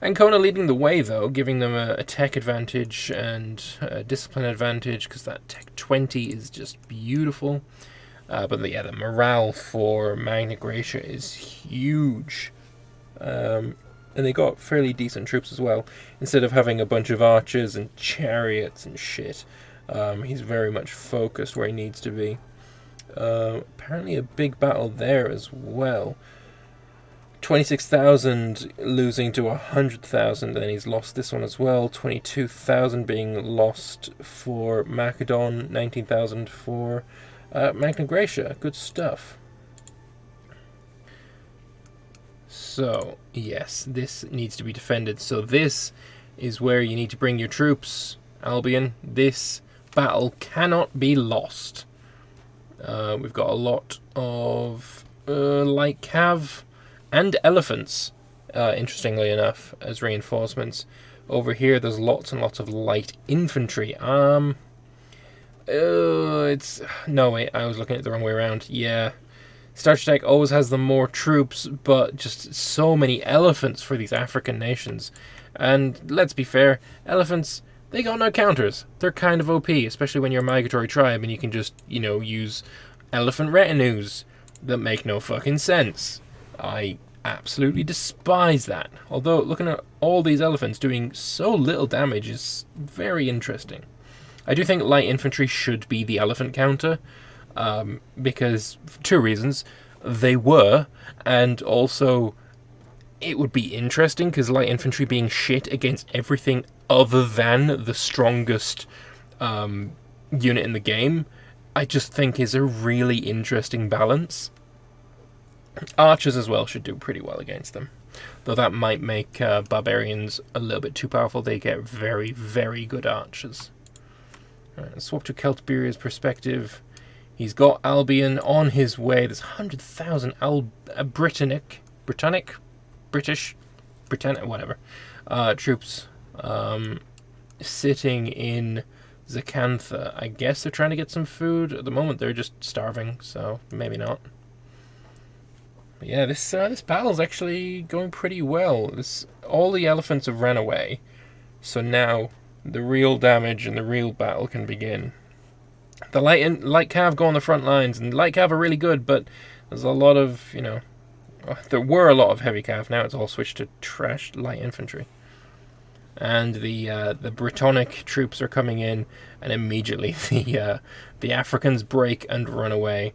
Ancona leading the way, though, giving them a tech advantage and a discipline advantage, because that tech 20 is just beautiful. But yeah, the morale for Magna Graecia is huge. And they got fairly decent troops as well. Instead of having a bunch of archers and chariots and shit, he's very much focused where he needs to be. Apparently a big battle there as well. 26,000 losing to 100,000, and he's lost this one as well. 22,000 being lost for Macedon, 19,000 for Magna Graecia. Good stuff. So, yes, this needs to be defended. So this is where you need to bring your troops, Albion. This battle cannot be lost. We've got a lot of light cav and elephants, interestingly enough, as reinforcements. Over here, there's lots and lots of light infantry. It's... No, wait, I was looking at it the wrong way around. Yeah. Starchitec always has the more troops, but just so many elephants for these African nations. And let's be fair, elephants, they got no counters. They're kind of OP, especially when you're a migratory tribe and you can just, you know, use elephant retinues that make no fucking sense. I absolutely despise that. Although looking at all these elephants doing so little damage is very interesting. I do think light infantry should be the elephant counter, because for two reasons. They were, and also it would be interesting because light infantry being shit against everything other than the strongest unit in the game, I just think is a really interesting balance. Archers as well should do pretty well against them, though that might make barbarians a little bit too powerful. They get very, very good archers. Right, swap to Celtiberia's perspective. He's got Albion on his way. There's 100,000 British, whatever, troops sitting in Zacantha. I guess they're trying to get some food. At the moment, they're just starving, so maybe not. But yeah, this battle's actually going pretty well. All the elephants have ran away, so now the real damage and the real battle can begin. The light cav go on the front lines, and light cav are really good, but there's a lot of, you know, there were a lot of heavy cav. Now it's all switched to trash light infantry. And the Brittonic troops are coming in, and immediately the Africans break and run away.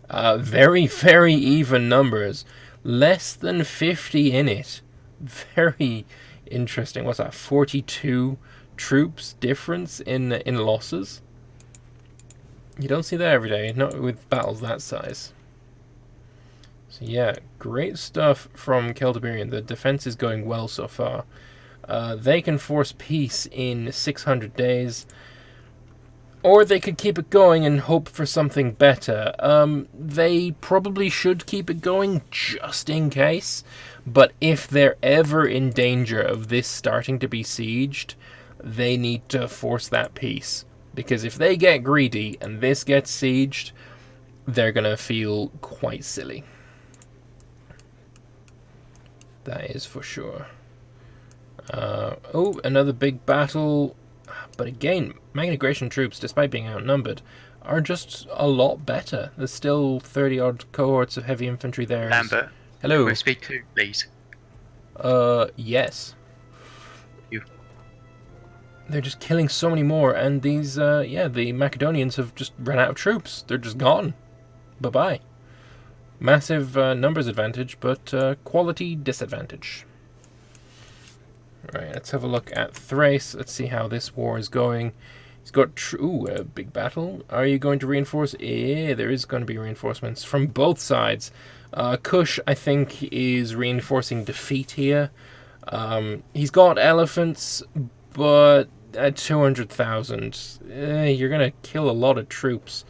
Very, very even numbers. Less than 50 in it. Very interesting. What's that? 42 troops difference in losses? You don't see that every day, not with battles that size. So yeah, great stuff from Celtiberian. The defense is going well so far. They can force peace in 600 days. Or they could keep it going and hope for something better. They probably should keep it going just in case. But if they're ever in danger of this starting to be sieged, they need to force that peace. Because if they get greedy and this gets sieged, they're going to feel quite silly. That is for sure. Oh, another big battle. But again, Magna Graecian troops, despite being outnumbered, are just a lot better. There's still 30-odd cohorts of heavy infantry there. Lambert. Hello. Can we speak to, please? Yes. You. They're just killing so many more, and these, yeah, the Macedonians have just run out of troops. They're just gone. Bye-bye. Massive numbers advantage, but quality disadvantage. Right, let's have a look at Thrace. Let's see how this war is going. He's got a big battle. Are you going to reinforce? Yeah, there is going to be reinforcements from both sides. Kush, I think, is reinforcing defeat here. He's got elephants, but at 200,000, you're going to kill a lot of troops,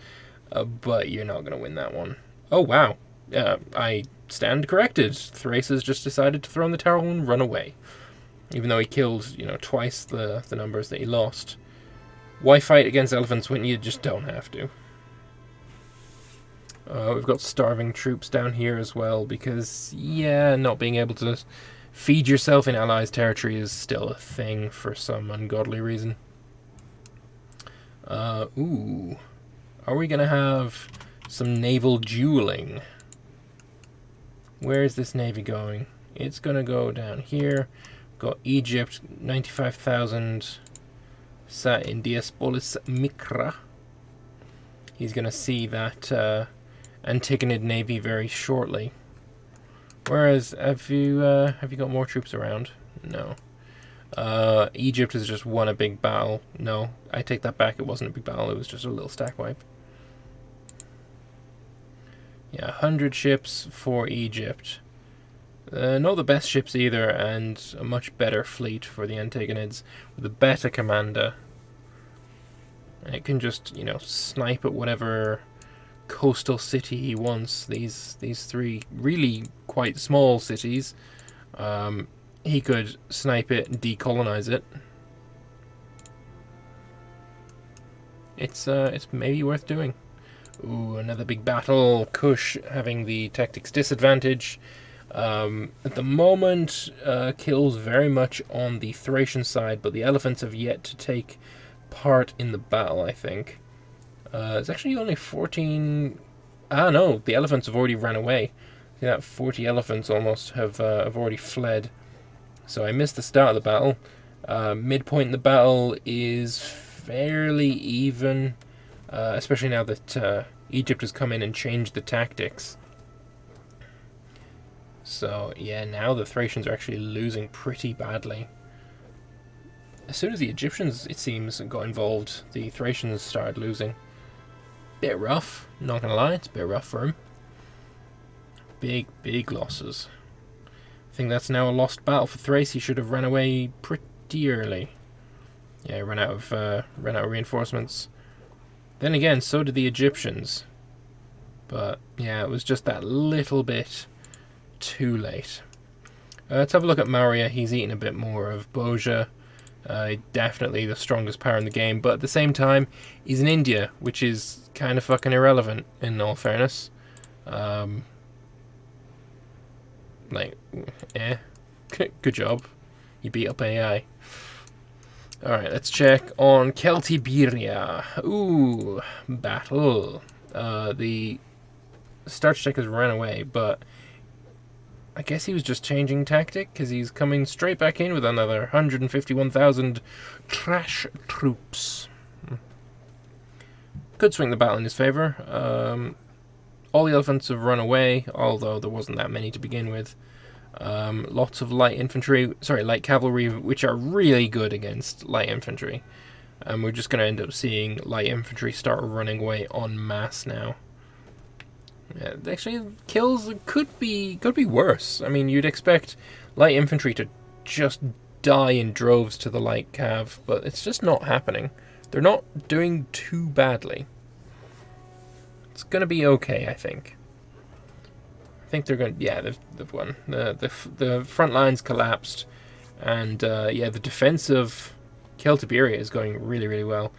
but you're not going to win that one. Oh, wow. I stand corrected. Thrace has just decided to throw in the towel and run away. Even though he killed, twice the numbers that he lost. Why fight against elephants when you just don't have to? We've got starving troops down here as well, because, yeah, not being able to feed yourself in allies' territory is still a thing for some ungodly reason. Ooh. Are we going to have some naval dueling? Where is this navy going? It's going to go down here. Got Egypt, 95,000 sat in Diaspolis Mikra. He's going to see that Antigonid navy very shortly. Whereas, have you got more troops around? No. Egypt has just won a big battle. No, I take that back. It wasn't a big battle. It was just a little stack wipe. Yeah, 100 ships for Egypt. Not the best ships either, and a much better fleet for the Antagonids with a better commander. And it can just, you know, snipe at whatever coastal city he wants. These three really quite small cities. He could snipe it and decolonize it. It's maybe worth doing. Ooh, another big battle. Kush having the tactics disadvantage. At the moment, kills very much on the Thracian side, but the elephants have yet to take part in the battle, I think. It's actually only 14... Ah, no, the elephants have already ran away. See that 40 elephants almost have already fled. So I missed the start of the battle. Midpoint in the battle is fairly even, especially now that Egypt has come in and changed the tactics. So, yeah, now the Thracians are actually losing pretty badly. As soon as the Egyptians, it seems, got involved, the Thracians started losing. Bit rough, not gonna lie, it's a bit rough for him. Big losses. I think that's now a lost battle for Thrace. He should have run away pretty early. Yeah, ran out of reinforcements. Then again, so did the Egyptians. But, yeah, it was just that little bit too late. Let's have a look at Maurya. He's eaten a bit more of Boja. Definitely the strongest power in the game, but at the same time, he's in India, which is kind of fucking irrelevant, in all fairness. Good job. You beat up AI. Alright, let's check on Celtiberia. Ooh, battle. The Starchitec has ran away, but I guess he was just changing tactic, because he's coming straight back in with another 151,000 trash troops. Could swing the battle in his favour. All the elephants have run away, although there wasn't that many to begin with. Lots of light cavalry, which are really good against light infantry. And we're just going to end up seeing light infantry start running away en masse now. Yeah, actually, kills could be worse. I mean, you'd expect light infantry to just die in droves to the light cav, but it's just not happening. They're not doing too badly. It's gonna be okay, I think. I think they're gonna. Yeah, they've won. The front lines collapsed, and yeah, the defense of Celtiberia is going really well.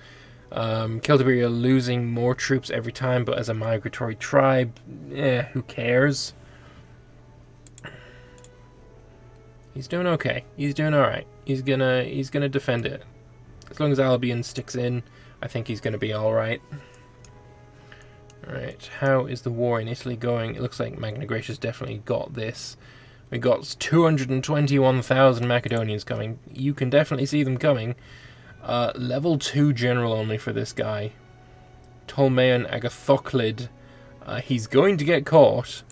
Celtiberia losing more troops every time, but as a migratory tribe, who cares? He's doing okay. He's doing alright. He's gonna defend it. As long as Albion sticks in, I think he's gonna be alright. Alright, how is the war in Italy going? It looks like Magna Graecia's definitely got this. We got 221,000 Macedonians coming. You can definitely see them coming. Level 2 general only for this guy. Ptolemaion Agathoclid. He's going to get caught,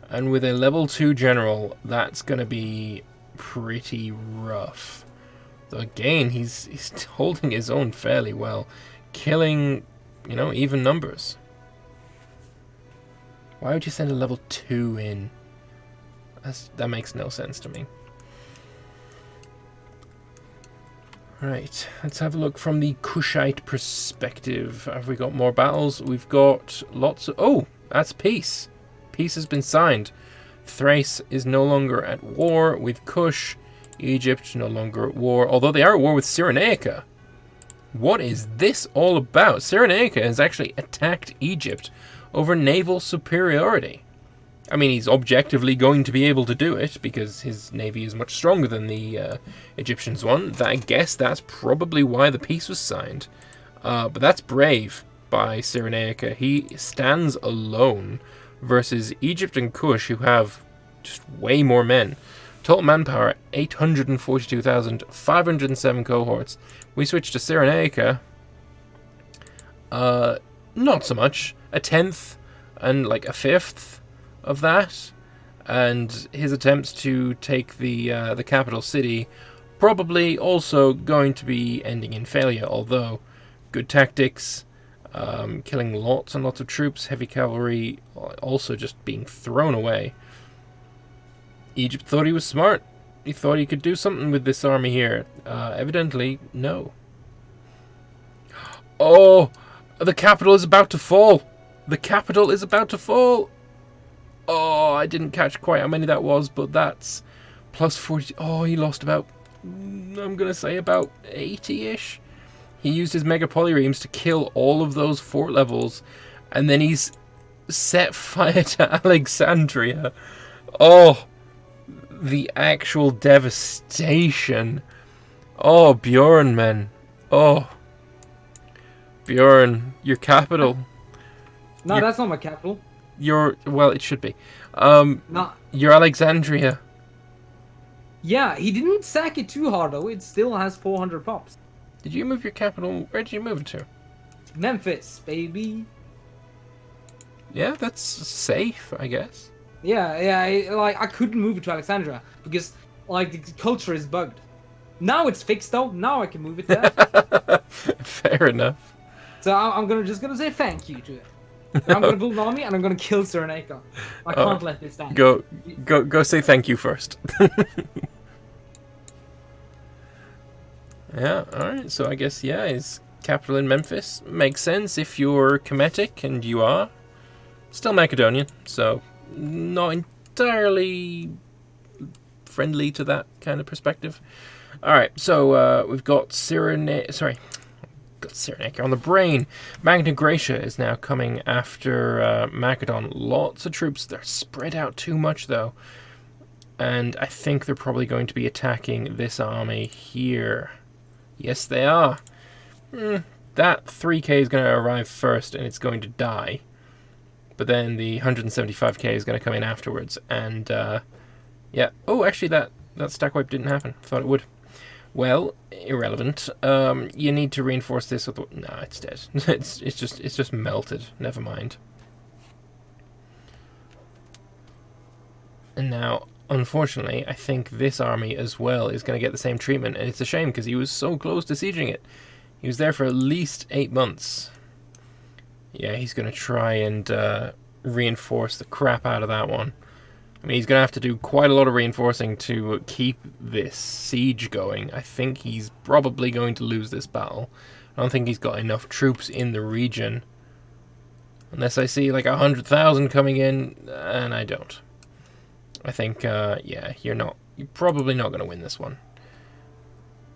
and with a level 2 general, that's going to be pretty rough. Though again, he's holding his own fairly well, killing, even numbers. Why would you send a level 2 in? That makes no sense to me. Right, let's have a look from the Kushite perspective. Have we got more battles? We've got lots of... Oh, that's peace. Peace has been signed. Thrace is no longer at war with Kush. Egypt no longer at war, although they are at war with Cyrenaica. What is this all about? Cyrenaica has actually attacked Egypt over naval superiority. I mean, he's objectively going to be able to do it because his navy is much stronger than the Egyptians' one. I guess that's probably why the peace was signed. But that's brave by Cyrenaica. He stands alone versus Egypt and Kush, who have just way more men. Total manpower, 842,000, 507 cohorts. We switch to Cyrenaica. Not so much. A tenth and like a fifth of that. And his attempts to take the capital city probably also going to be ending in failure, although good tactics, killing lots and lots of troops, heavy cavalry also just being thrown away. Egypt thought he was smart. He thought he could do something with this army here. Evidently, no. Oh, the capital is about to fall. The capital is about to fall. Oh, I didn't catch quite how many that was, but that's plus 40. Oh, he lost about, I'm going to say about 80-ish. He used his mega polyremes to kill all of those fort levels, and then he's set fire to Alexandria. Oh, the actual devastation. Oh, Bjorn, man. Oh, Bjorn, your capital. No, that's not my capital. Well, it should be. No. Your Alexandria. Yeah, he didn't sack it too hard though. It still has 400 pops. Did you move your capital? Where did you move it to? Memphis, baby. Yeah, that's safe, I guess. Yeah, I couldn't move it to Alexandria because like the culture is bugged. Now it's fixed though. Now I can move it there. Fair enough. So I'm just gonna say thank you to it. I'm gonna build an army and I'm gonna kill Cyrenaica. I can't let this stand. Go say thank you first. Yeah, alright, so I guess, yeah, his capital in Memphis makes sense if you're Kemetic, and you are. Still Macedonian, so not entirely friendly to that kind of perspective. Alright, so we've got Cyrenaica on the brain. Magna Graecia is now coming after Macedon. Lots of troops. They're spread out too much, though. And I think they're probably going to be attacking this army here. Yes, they are. That 3k is going to arrive first, and it's going to die. But then the 175k is going to come in afterwards. And, yeah. Oh, actually, that stack wipe didn't happen. Thought it would. Well, irrelevant. You need to reinforce this with... No, it's dead. it's just melted. Never mind. And now, unfortunately, I think this army as well is going to get the same treatment, and it's a shame because he was so close to sieging it. He was there for at least 8 months. Yeah, he's going to try and reinforce the crap out of that one. I mean, he's going to have to do quite a lot of reinforcing to keep this siege going. I think he's probably going to lose this battle. I don't think he's got enough troops in the region. Unless I see like 100,000 coming in, and I don't. I think, yeah, you're probably not going to win this one.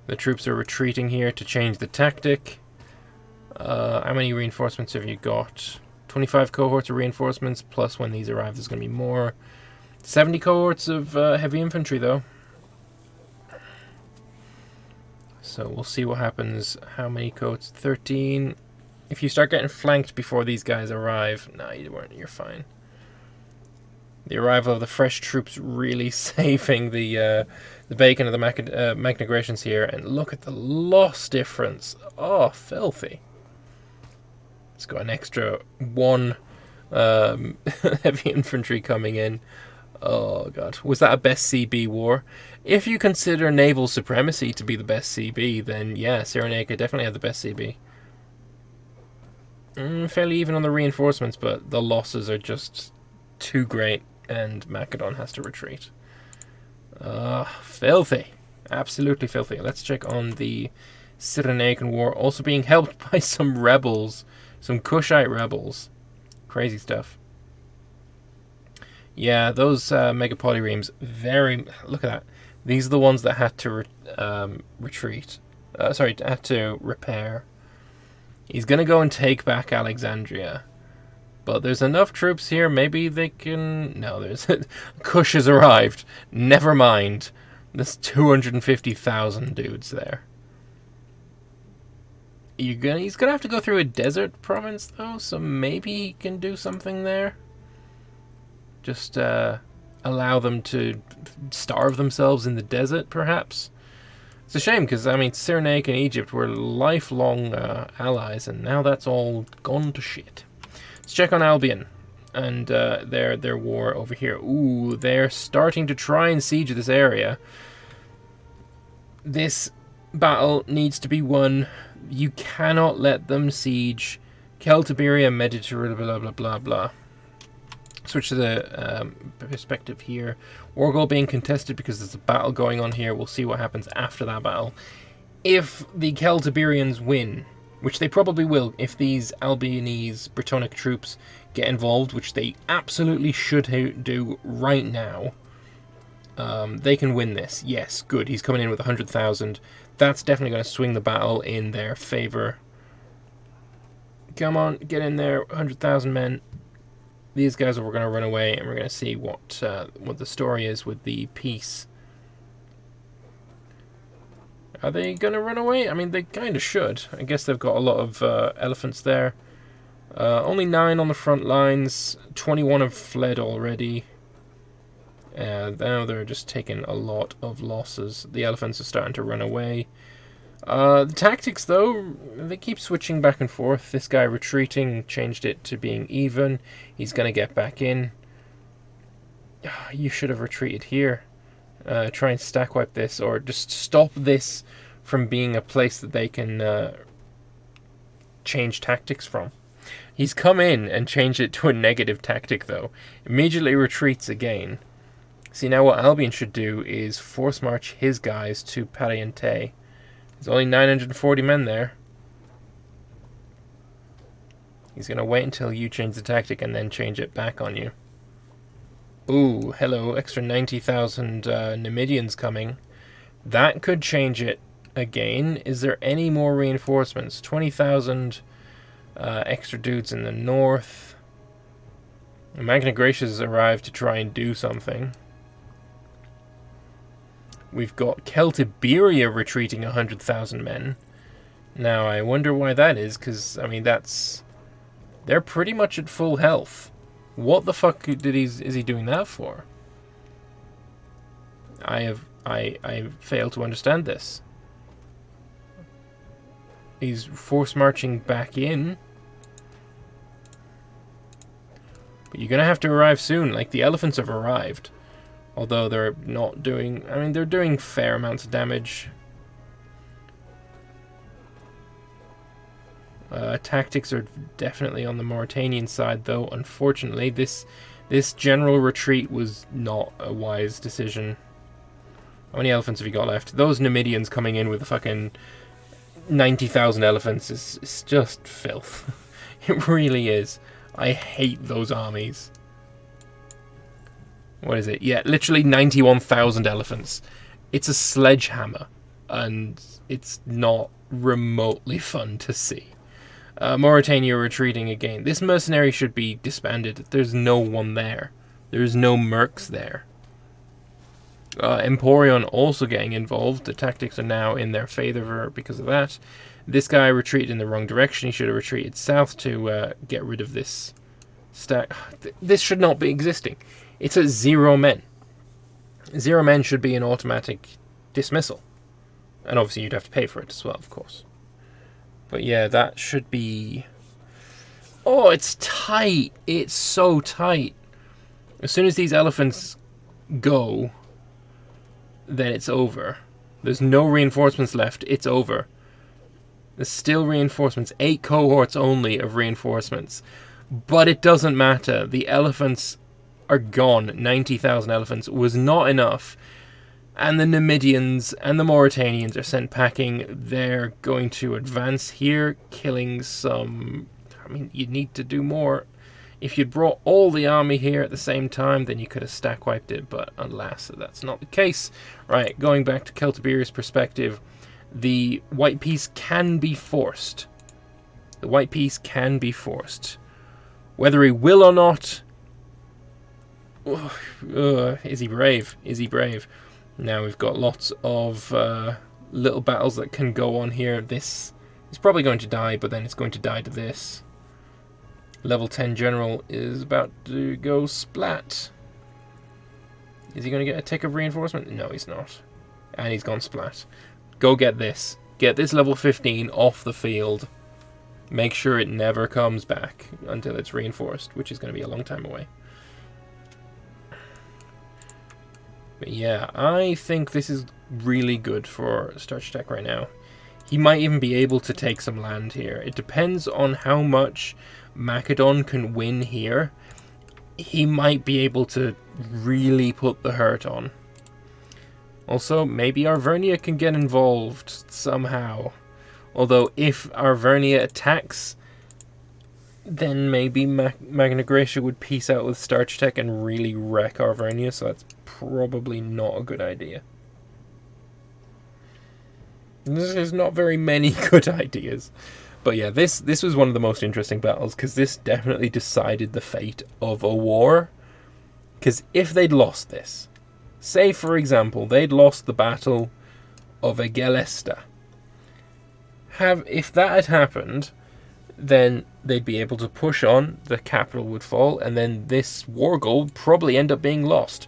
The troops are retreating here to change the tactic. How many reinforcements have you got? 25 cohorts of reinforcements, plus when these arrive there's going to be more. 70 cohorts of heavy infantry, though. So we'll see what happens. How many cohorts? 13. If you start getting flanked before these guys arrive... No, you weren't. You're fine. The arrival of the fresh troops really saving the bacon of the Magna Graecians here. And look at the loss difference. Oh, filthy. It's got an extra 1 heavy infantry coming in. Oh, God. Was that a best CB war? If you consider naval supremacy to be the best CB, then yeah, Cyrenaica definitely had the best CB. Fairly even on the reinforcements, but the losses are just too great, and Macedon has to retreat. Filthy. Absolutely filthy. Let's check on the Cyrenaican war. Also being helped by some rebels. Some Kushite rebels. Crazy stuff. Yeah, those mega polyremes, look at that. These are the ones that had to retreat. Sorry, have to repair. He's going to go and take back Alexandria. But there's enough troops here, maybe they can... No, there's... Kush has arrived. Never mind. There's 250,000 dudes there. He's going to have to go through a desert province, though, so maybe he can do something there. Just allow them to starve themselves in the desert, perhaps. It's a shame, because, I mean, Cyrenaic and Egypt were lifelong allies, and now that's all gone to shit. Let's check on Albion and their war over here. Ooh, they're starting to try and siege this area. This battle needs to be won. You cannot let them siege Celtiberia, Mediterranean, blah, blah, blah, blah. Switch to the perspective here. War goal being contested because there's a battle going on here. We'll see what happens after that battle. If the Celtiberians win, which they probably will if these Albionese Brittonic troops get involved, which they absolutely should do right now, they can win this. Yes, good. He's coming in with 100,000. That's definitely going to swing the battle in their favor. Come on, get in there, 100,000 men. These guys are going to run away, and we're going to see what the story is with the peace. Are they going to run away? I mean, they kind of should. I guess they've got a lot of elephants there. Only 9 on the front lines. 21 have fled already. Now they're just taking a lot of losses. The elephants are starting to run away. The tactics, though, they keep switching back and forth. This guy retreating changed it to being even. He's going to get back in. You should have retreated here. Try and stack wipe this, or just stop this from being a place that they can change tactics from. He's come in and changed it to a negative tactic, though. Immediately retreats again. See, now what Albion should do is force march his guys to Pariente. There's only 940 men there. He's going to wait until you change the tactic and then change it back on you. Ooh, hello, extra 90,000 Numidians coming. That could change it again. Is there any more reinforcements? 20,000 extra dudes in the north. Magna Graecia's arrived to try and do something. We've got Celtiberia retreating 100,000 men. Now, I wonder why that is, because, I mean, they're pretty much at full health. What the fuck is he doing that for? I fail to understand this. He's force marching back in. But you're gonna have to arrive soon. Like, the elephants have arrived. Although they're not doing... I mean, they're doing fair amounts of damage. Tactics are definitely on the Mauritanian side, though. Unfortunately, this general retreat was not a wise decision. How many elephants have you got left? Those Numidians coming in with a fucking 90,000 elephants is just filth. It really is. I hate those armies. What is it? Yeah, literally 91,000 elephants. It's a sledgehammer, and it's not remotely fun to see. Mauritania retreating again. This mercenary should be disbanded. There's no one there. There's no mercs there. Emporion also getting involved. The tactics are now in their favor because of that. This guy retreated in the wrong direction. He should have retreated south to get rid of this stack. This should not be existing. It's at 0 men. 0 men should be an automatic dismissal. And obviously you'd have to pay for it as well, of course. But yeah, that should be... Oh, it's tight. It's so tight. As soon as these elephants go, then it's over. There's no reinforcements left. It's over. There's still reinforcements. 8 cohorts only of reinforcements. But it doesn't matter. The elephants are gone. 90,000 elephants was not enough. And the Numidians and the Mauritanians are sent packing. They're going to advance here, killing some... I mean, you need to do more. If you'd brought all the army here at the same time, then you could have stack wiped it, but alas, that's not the case. Right, going back to Celtiberia's perspective, the white piece can be forced. The white piece can be forced. Whether he will or not... is he brave? Is he brave? Now we've got lots of little battles that can go on here. This is probably going to die, but then it's going to die to this. Level 10 General is about to go splat. Is he going to get a tick of reinforcement? No, he's not. And he's gone splat. Go get this. Get this level 15 off the field. Make sure it never comes back until it's reinforced, which is going to be a long time away. But yeah, I think this is really good for Starchitec right now. He might even be able to take some land here. It depends on how much Macedon can win here. He might be able to really put the hurt on. Also, maybe Arvernia can get involved somehow. Although, if Arvernia attacks, then maybe Magna Graecia would peace out with Starchitec and really wreck Arvernia, so that's probably not a good idea. There's not very many good ideas. But yeah, this was one of the most interesting battles, because this definitely decided the fate of a war. Because if they'd lost this, say for example, they'd lost the Battle of Egelesta. If that had happened, then they'd be able to push on, the capital would fall, and then this war goal would probably end up being lost.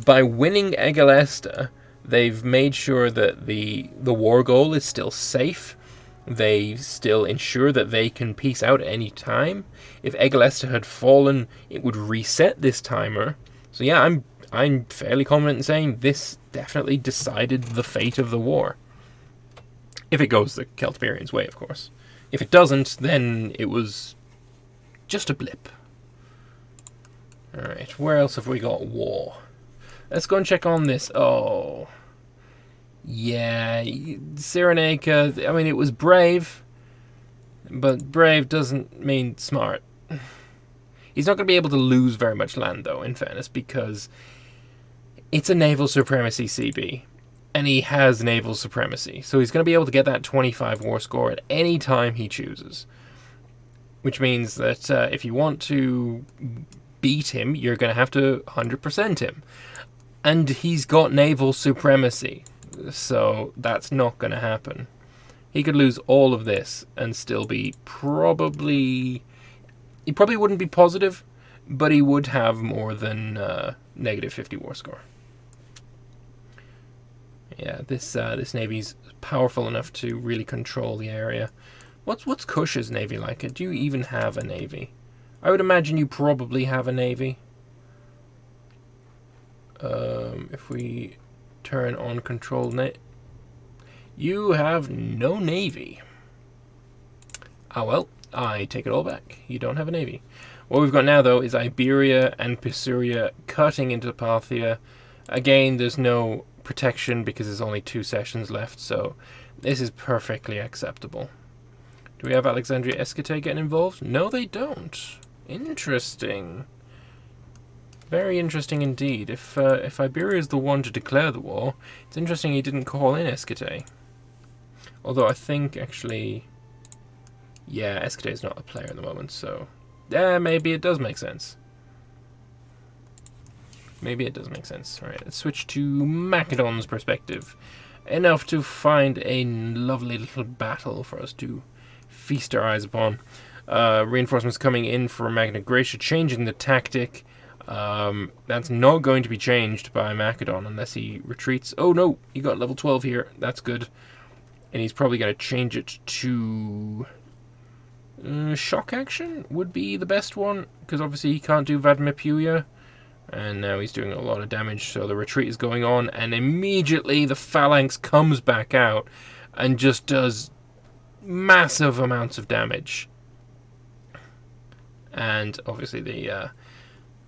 By winning Egelesta, they've made sure that the war goal is still safe. They still ensure that they can peace out at any time. If Egelesta had fallen, it would reset this timer. So yeah, I'm fairly confident in saying this definitely decided the fate of the war. If it goes the Celtiberians' way, of course. If it doesn't, then it was just a blip. Alright, where else have we got war? Let's go and check on this. Oh... yeah, Cyrenaica, I mean, it was brave, but brave doesn't mean smart. He's not going to be able to lose very much land, though, in fairness, because it's a naval supremacy CB, and he has naval supremacy, so he's going to be able to get that 25 war score at any time he chooses. Which means that if you want to beat him, you're going to have to 100% him. And he's got naval supremacy. So that's not going to happen. He could lose all of this and still be probably... he probably wouldn't be positive, but he would have more than negative 50 war score. Yeah, this navy's powerful enough to really control the area. What's Kush's navy like? Do you even have a navy? I would imagine you probably have a navy. If we... turn on control net. You have no navy. Ah well, I take it all back. You don't have a navy. What we've got now, though, is Iberia and Pisuria cutting into Parthia. Again, there's no protection because there's only 2 sessions left, so this is perfectly acceptable. Do we have Alexandria Escate getting involved? No, they don't. Interesting. Very interesting indeed. If Iberia is the one to declare the war, it's interesting he didn't call in Escate. Although I think, actually... yeah, Escate is not a player at the moment, so... yeah, maybe it does make sense. Maybe it does make sense. Alright, let's switch to Macedon's perspective. Enough to find a lovely little battle for us to feast our eyes upon. Reinforcements coming in for Magna Graecia, changing the tactic. That's not going to be changed by Macedon unless he retreats. Oh no, he got level 12 here. That's good. And he's probably going to change it to... shock action would be the best one, because obviously he can't do Vladimir Puya. And now he's doing a lot of damage, so the retreat is going on, and immediately the phalanx comes back out and just does massive amounts of damage. And obviously the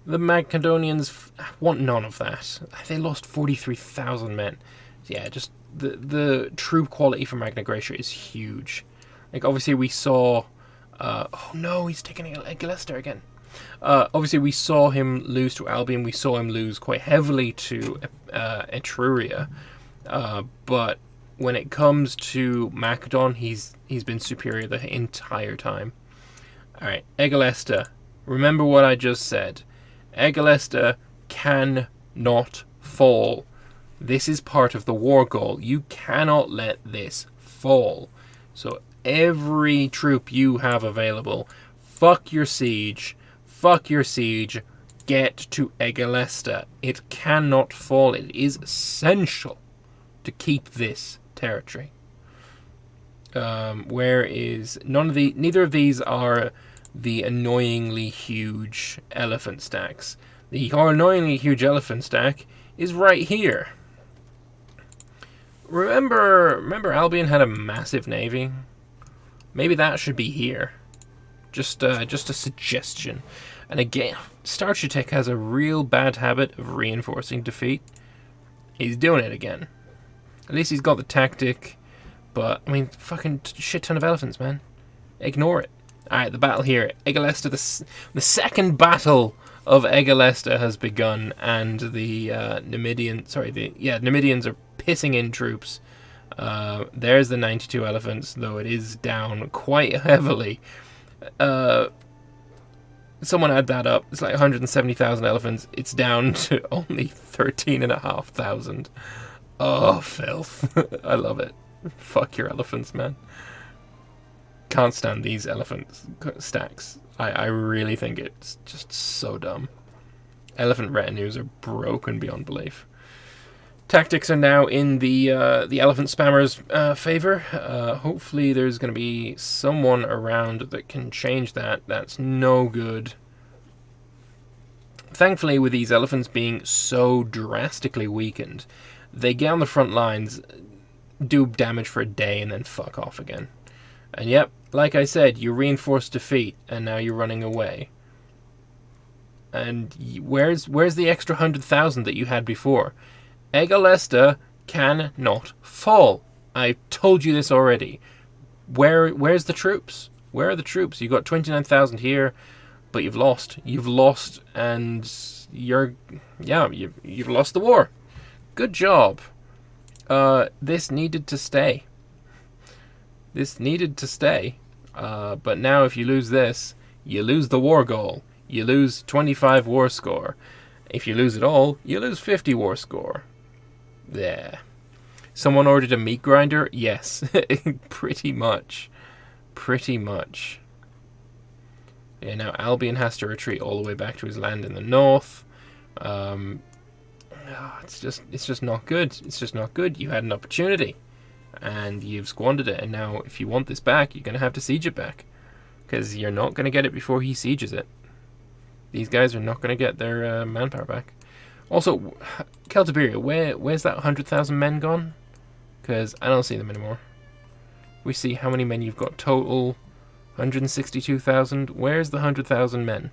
Macedonians want none of that. They lost 43,000 men. Yeah, just the troop quality for Magna Graecia is huge. Like, obviously we saw... oh no, he's taking a Gillester again. Obviously we saw him lose to Albion. We saw him lose quite heavily to Etruria. But when it comes to Macedon, he's been superior the entire time. Alright, Egalesta. Remember what I just said. Egalesta cannot fall. This is part of the war goal. You cannot let this fall. So every troop you have available, fuck your siege, get to Egalesta. It cannot fall. It is essential to keep this territory. Neither of these are the annoyingly huge elephant stacks. The annoyingly huge elephant stack is right here. Remember Albion had a massive navy? Maybe that should be here. Just a suggestion. And again, Starchitec has a real bad habit of reinforcing defeat. He's doing it again. At least he's got the tactic. But, I mean, fucking shit ton of elephants, man. Ignore it. Alright, the battle here. Egalesta, the second battle of Egalesta has begun, and the Numidians are pissing in troops. There's the 92 elephants, though it is down quite heavily. Someone add that up. It's like 170,000 elephants. It's down to only 13,500. Oh, filth. I love it. Fuck your elephants, man. Can't stand these elephant stacks. I really think it's just so dumb. Elephant retinues are broken beyond belief. Tactics are now in the elephant spammers' favor. Hopefully there's going to be someone around that can change that. That's no good. Thankfully, with these elephants being so drastically weakened, they get on the front lines, do damage for a day, and then fuck off again. And yep, like I said, you reinforced defeat, and now you're running away. And where's the extra 100,000 that you had before? Egalesta cannot fall. I told you this already. Where's the troops? Where are the troops? You got 29,000 here, but you've lost. You've lost, and you've lost the war. Good job. This needed to stay. This needed to stay. But now if you lose this, you lose the war goal. You lose 25 war score. If you lose it all, you lose 50 war score. There. Someone ordered a meat grinder? Yes. Pretty much. Pretty much. Yeah, now Albion has to retreat all the way back to his land in the north. It's just not good. It's just not good. You had an opportunity, and you've squandered it. And now, if you want this back, you're going to have to siege it back, because you're not going to get it before he sieges it. These guys are not going to get their manpower back. Also, Celtiberia, where's that 100,000 men gone? Because I don't see them anymore. We see how many men you've got total. 162,000. Where's the 100,000 men?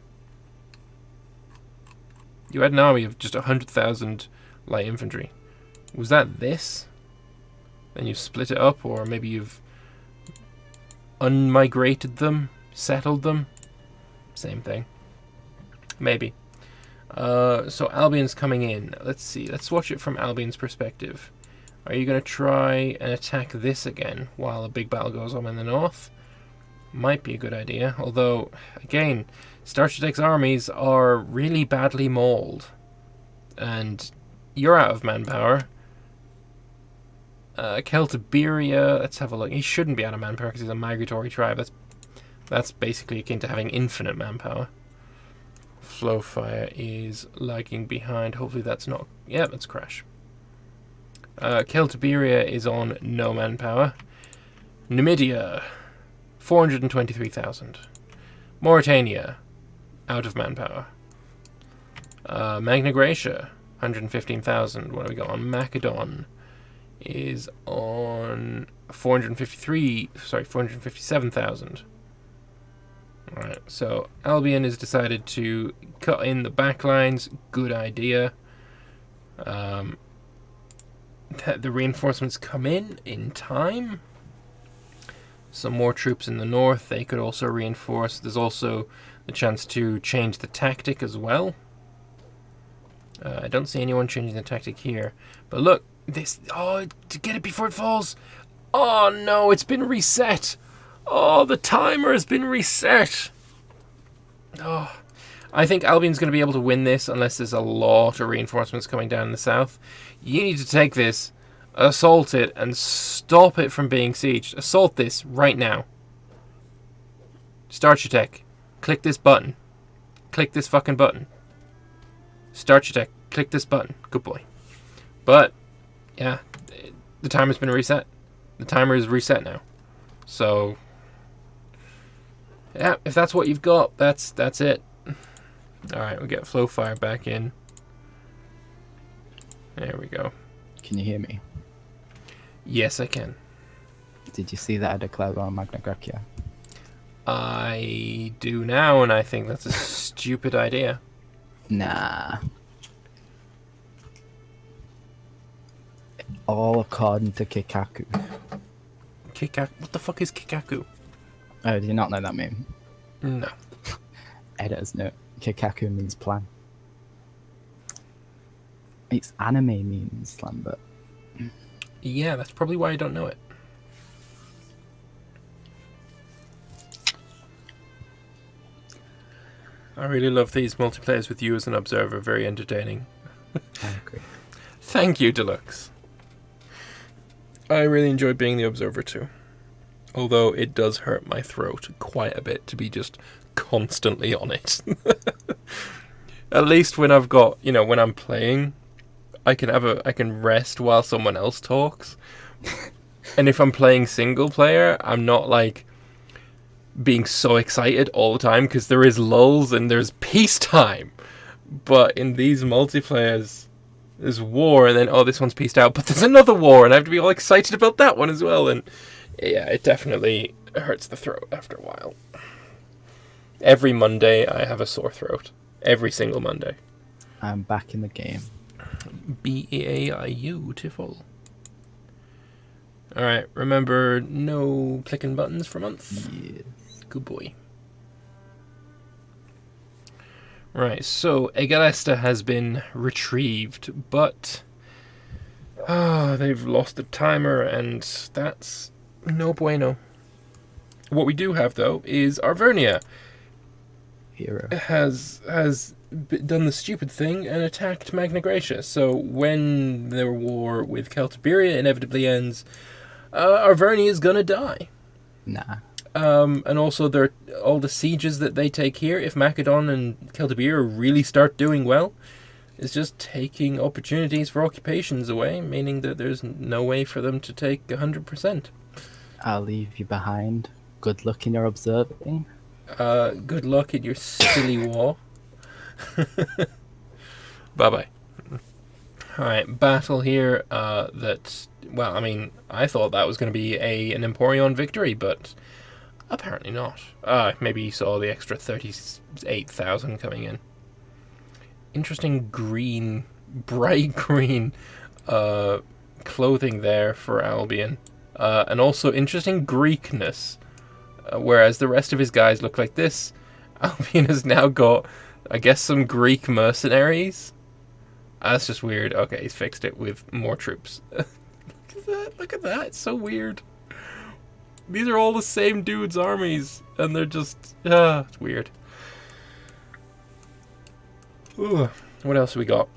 You had an army of just 100,000 light infantry. Was that this? Then you've split it up, or maybe you've unmigrated them, settled them? Same thing. Maybe. So Albion's coming in. Let's see. Let's watch it from Albion's perspective. Are you going to try and attack this again while a big battle goes on in the north? Might be a good idea. Although, again, Starchitec's armies are really badly mauled. And you're out of manpower. Celtiberia, let's have a look. He shouldn't be out of manpower because he's a migratory tribe. That's basically akin to having infinite manpower. Flowfire is lagging behind. Hopefully that's not... Yeah, that's crash. Celtiberia is on no manpower. Numidia, 423,000. Mauritania, out of manpower. Magna Graecia, 115,000. What do we got on Macedon? Is on 457,000. Alright, so Albion has decided to cut in the backlines. Good idea. The reinforcements come in time. Some more troops in the north. They could also reinforce. There's also the chance to change the tactic as well. I don't see anyone changing the tactic here. But look, This... Oh, to get it before it falls. Oh, no, it's been reset. Oh, the timer has been reset. Oh, I think Albion's going to be able to win this unless there's a lot of reinforcements coming down in the south. You need to take this, assault it, and stop it from being sieged. Assault this right now. Starchitec, click this button. Click this fucking button. Starchitec, click this button. Good boy. But, yeah, the timer's been reset. The timer is reset now. So, yeah, if that's what you've got, that's it. Alright, we'll get flow fire back in. There we go. Can you hear me? Yes, I can. Did you see that I declared on Magna Graecia? I do now, and I think that's a stupid idea. Nah. All according to Kikaku. Kikaku? What the fuck is Kikaku? Oh, do you not know that meme? No. Editor's note. Kikaku means plan. It's anime means Lambert. Yeah, that's probably why I don't know it. I really love these multiplayers with you as an observer. Very entertaining. I agree. Thank you, Deluxe. I really enjoy being the observer too. Although it does hurt my throat quite a bit to be just constantly on it. At least when I've got, you know, when I'm playing, I can rest while someone else talks. And if I'm playing single player, I'm not like being so excited all the time because there is lulls and there's peacetime. But in these multiplayers, there's war and then, oh, this one's pieced out, but there's another war and I have to be all excited about that one as well. And yeah, it definitely hurts the throat after a while. Every Monday I have a sore throat. Every single Monday. I'm back in the game. Beautiful. Alright, remember no clicking buttons for a month? Yes. Good boy. Right, so Egalesta has been retrieved, but they've lost the timer, and that's no bueno. What we do have, though, is Arvernia. Hero. Has done the stupid thing and attacked Magna Graecia. So when their war with Celtiberia inevitably ends, Arvernia is gonna die. Nah. And also all the sieges that they take here, if Macedon and Celtiberia really start doing well, is just taking opportunities for occupations away, meaning that there's no way for them to take 100%. I'll leave you behind. Good luck in your observing. Good luck in your silly war. Bye-bye. Alright, battle here, well, I mean, I thought that was going to be an Emporion victory, but apparently not. Maybe you saw the extra 38,000 coming in. Interesting green, bright green, clothing there for Albion. And also interesting Greekness. Whereas the rest of his guys look like this, Albion has now got, I guess, some Greek mercenaries. That's just weird. Okay, he's fixed it with more troops. Look at that. It's so weird. These are all the same dude's armies, and they're just... it's weird. Ooh, what else have we got?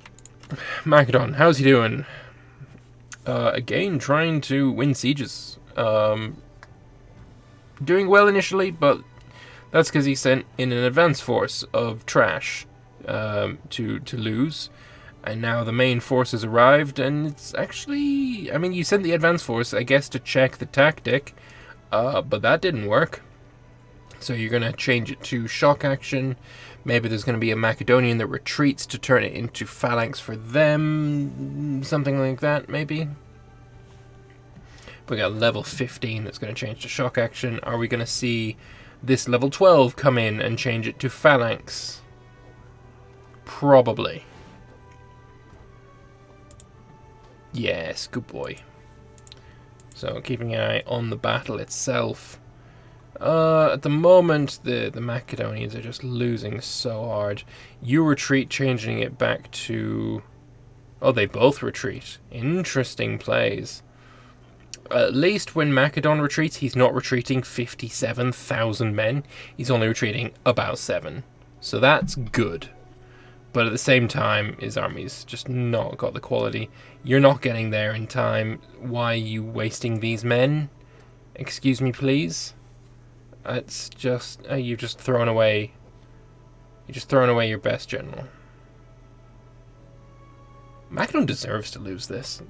Macedon, how's he doing? Again, trying to win sieges. Doing well initially, but that's because he sent in an advance force of trash to lose. And now the main force has arrived, and it's actually... I mean, you sent the advance force, I guess, to check the tactic, but that didn't work. So you're going to change it to shock action. Maybe there's going to be a Macedonian that retreats to turn it into phalanx for them. Something like that, maybe. We got level 15 that's going to change to shock action. Are we going to see this level 12 come in and change it to phalanx? Probably. Yes, good boy. So keeping an eye on the battle itself. At the moment, the Macedonians are just losing so hard. You retreat, changing it back to Oh, they both retreat. Interesting plays. At least when Macedon retreats, he's not retreating 57,000 men. He's only retreating about 7. So that's good. But at the same time, his army's just not got the quality. You're not getting there in time. Why are you wasting these men? Excuse me, please? It's just... you've just thrown away... You're just throwing away your best general. Macedon deserves to lose this.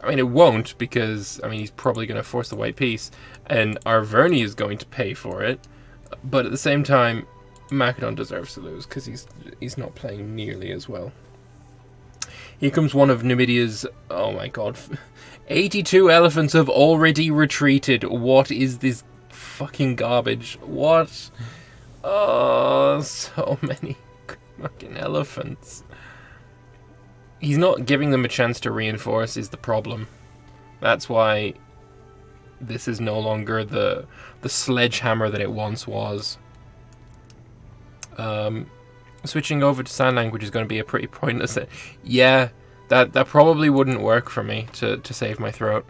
I mean, it won't, because, I mean, he's probably going to force the white peace, and Arverni is going to pay for it, but at the same time, Macedon deserves to lose, because he's not playing nearly as well. Here comes one of Numidia's, oh my god, 82 elephants have already retreated. What is this fucking garbage? What? Oh, so many fucking elephants. He's not giving them a chance to reinforce is the problem. That's why this is no longer the sledgehammer that it once was. Switching over to sign language is going to be a pretty pointless... Yeah, that probably wouldn't work for me to save my throat.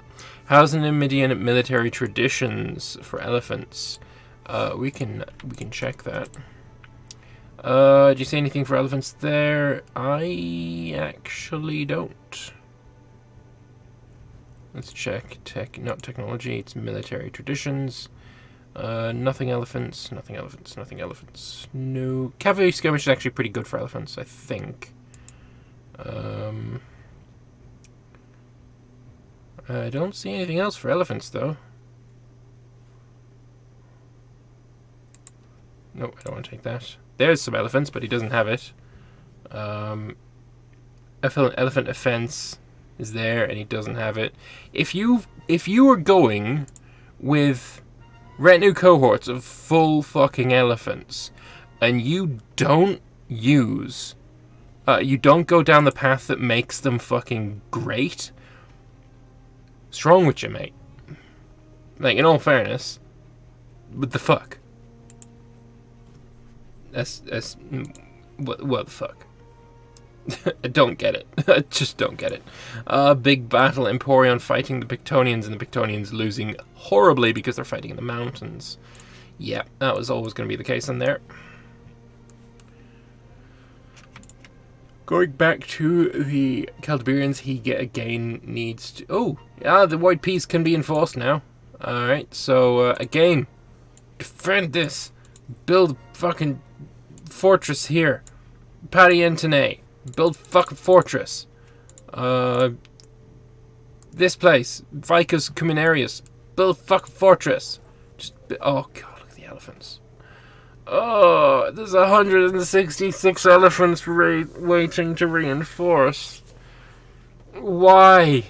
How's the Numidian military traditions for elephants? We can check that. Do you see anything for elephants there? I actually don't. Let's check. Not technology, it's military traditions. Nothing elephants, nothing elephants, nothing elephants. No. Cavalry skirmish is actually pretty good for elephants, I think. I don't see anything else for elephants, though. Nope, I don't want to take that. There's some elephants, but he doesn't have it. Elephant offense is there, and he doesn't have it. If you are going with retinue cohorts of full fucking elephants, and you don't use, you don't go down the path that makes them fucking great, what's wrong with you, mate? Like, in all fairness, what the fuck? What the fuck? I don't get it. I just don't get it. Big battle, Emporion fighting the Pictonians, and the Pictonians losing horribly because they're fighting in the mountains. Yeah, that was always going to be the case in there. Going back to the Celtiberians, he again needs to... Oh, yeah, the white peace can be enforced now. Alright, so again, defend this. Build fucking fortress here. Parientine. Build fucking fortress. This place. Vicus Cuminarius. Build fucking fortress. Just... Oh god, look at the elephants. Oh, there's 166 elephants waiting to reinforce. Why?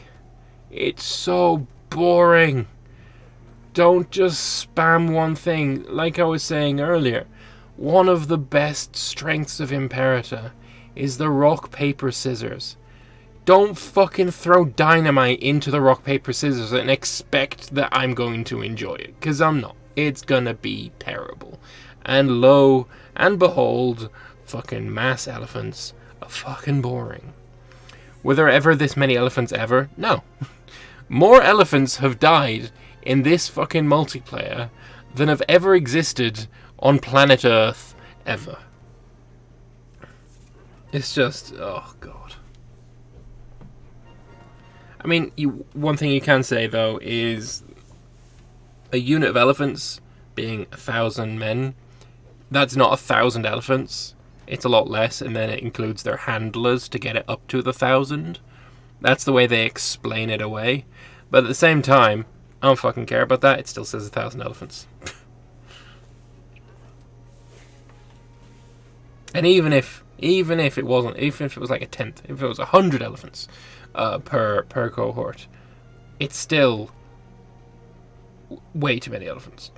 It's so boring. Don't just spam one thing. Like I was saying earlier, one of the best strengths of Imperator is the rock, paper, scissors. Don't fucking throw dynamite into the rock, paper, scissors and expect that I'm going to enjoy it. Because I'm not. It's gonna be terrible. And lo and behold, fucking mass elephants are fucking boring. Were there ever this many elephants ever? No. More elephants have died in this fucking multiplayer than have ever existed on planet Earth ever. It's just, oh god. I mean, one thing you can say though is a unit of elephants being 1,000 men, that's not 1,000 elephants. It's a lot less, and then it includes their handlers to get it up to the 1,000. That's the way they explain it away. But at the same time, I don't fucking care about that. It still says 1,000 elephants. And even if it wasn't, even if it was like a tenth, if it was 100 elephants per cohort, it's still way too many elephants.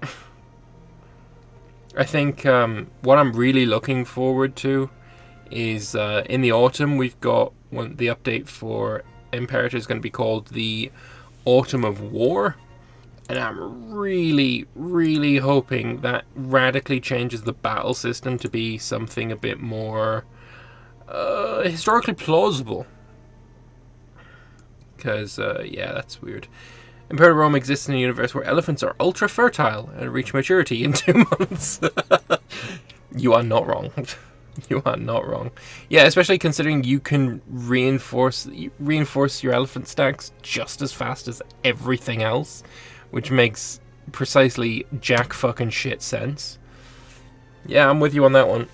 I think what I'm really looking forward to is in the autumn we've got the update for Imperator is going to be called the Autumn of War, and I'm really, really hoping that radically changes the battle system to be something a bit more Historically plausible. Because, yeah, that's weird. Imperator Rome exists in a universe where elephants are ultra fertile and reach maturity in 2 months. You are not wrong. You are not wrong. Yeah, especially considering you can reinforce your elephant stacks just as fast as everything else, which makes precisely jack fucking shit sense. Yeah, I'm with you on that one.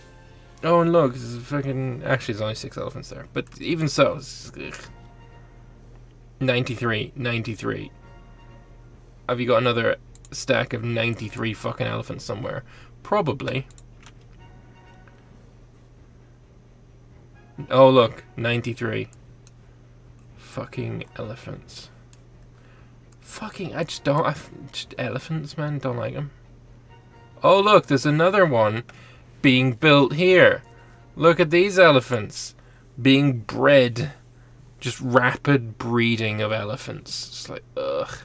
Oh, and look, this is fucking... Actually, there's only 6 elephants there. But even so... Ugh. 93. 93. Have you got another stack of 93 fucking elephants somewhere? Probably. Oh, look. 93. Fucking elephants. Fucking... I just don't... just elephants, man. Don't like them. Oh, look. There's another one being built here. Look at these elephants being bred. Just rapid breeding of elephants. It's like, ugh.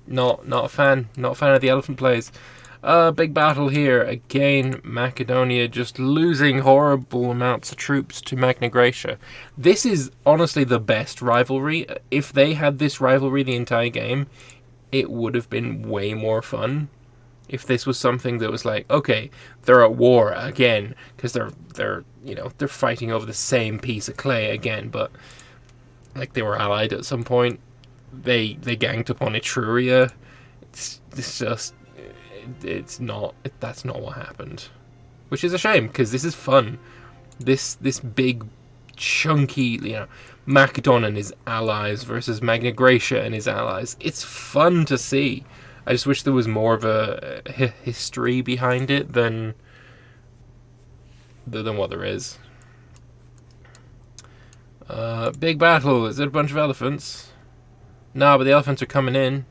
Not a fan. Not a fan of the elephant plays. Big battle here. Again, Macedonia just losing horrible amounts of troops to Magna Graecia. This is honestly the best rivalry. If they had this rivalry the entire game, it would have been way more fun. If this was something that was like, okay, they're at war again because they're fighting over the same piece of clay again, but like they were allied at some point. They ganged up on Etruria. It's just that's not what happened, which is a shame because this is fun. This big chunky, Macedon and his allies versus Magna Graecia and his allies. It's fun to see. I just wish there was more of a history behind it than what there is. Big battle. Is it a bunch of elephants? No, but the elephants are coming in.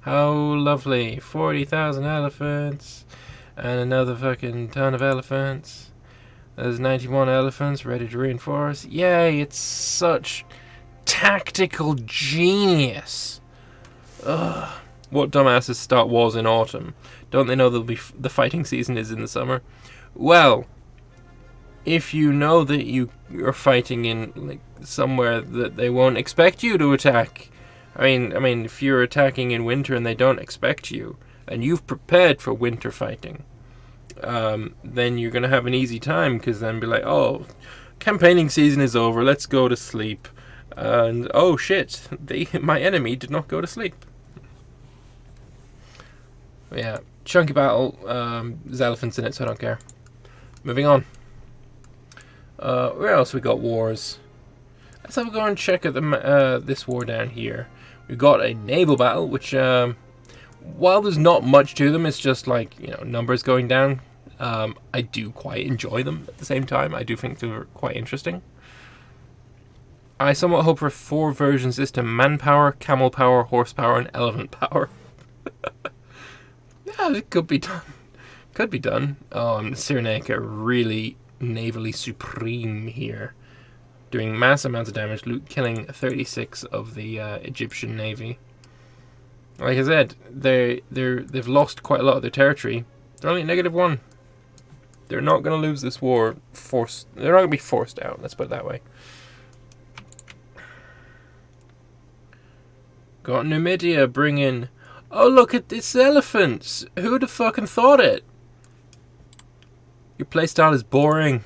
How lovely. 40,000 elephants. And another fucking ton of elephants. There's 91 elephants ready to reinforce. Yay, it's such tactical genius. Ugh. What dumbasses start wars in autumn? Don't they know the fighting season is in the summer? Well, if you know that you're fighting in somewhere that they won't expect you to attack. I mean, if you're attacking in winter and they don't expect you, and you've prepared for winter fighting, then you're gonna have an easy time because then be like, oh, campaigning season is over. Let's go to sleep. And oh shit, my enemy did not go to sleep. Yeah, chunky battle. There's elephants in it, so I don't care. Moving on. Where else we got wars? Let's have a go and check at this war down here. We've got a naval battle, which, while there's not much to them, it's just like, numbers going down. I do quite enjoy them at the same time. I do think they're quite interesting. I somewhat hope for 4 version system: manpower, camel power, horsepower, and elephant power. Yeah, it could be done. Could be done. Cyrenaica really navally supreme here, doing mass amounts of damage, killing 36 of the Egyptian navy. Like I said, they've lost quite a lot of their territory. They're only at -1. They're not going to lose this war. They're not going to be forced out. Let's put it that way. Got Numidia bringing. Oh, look at this elephants! Who'd have fucking thought it? Your playstyle is boring.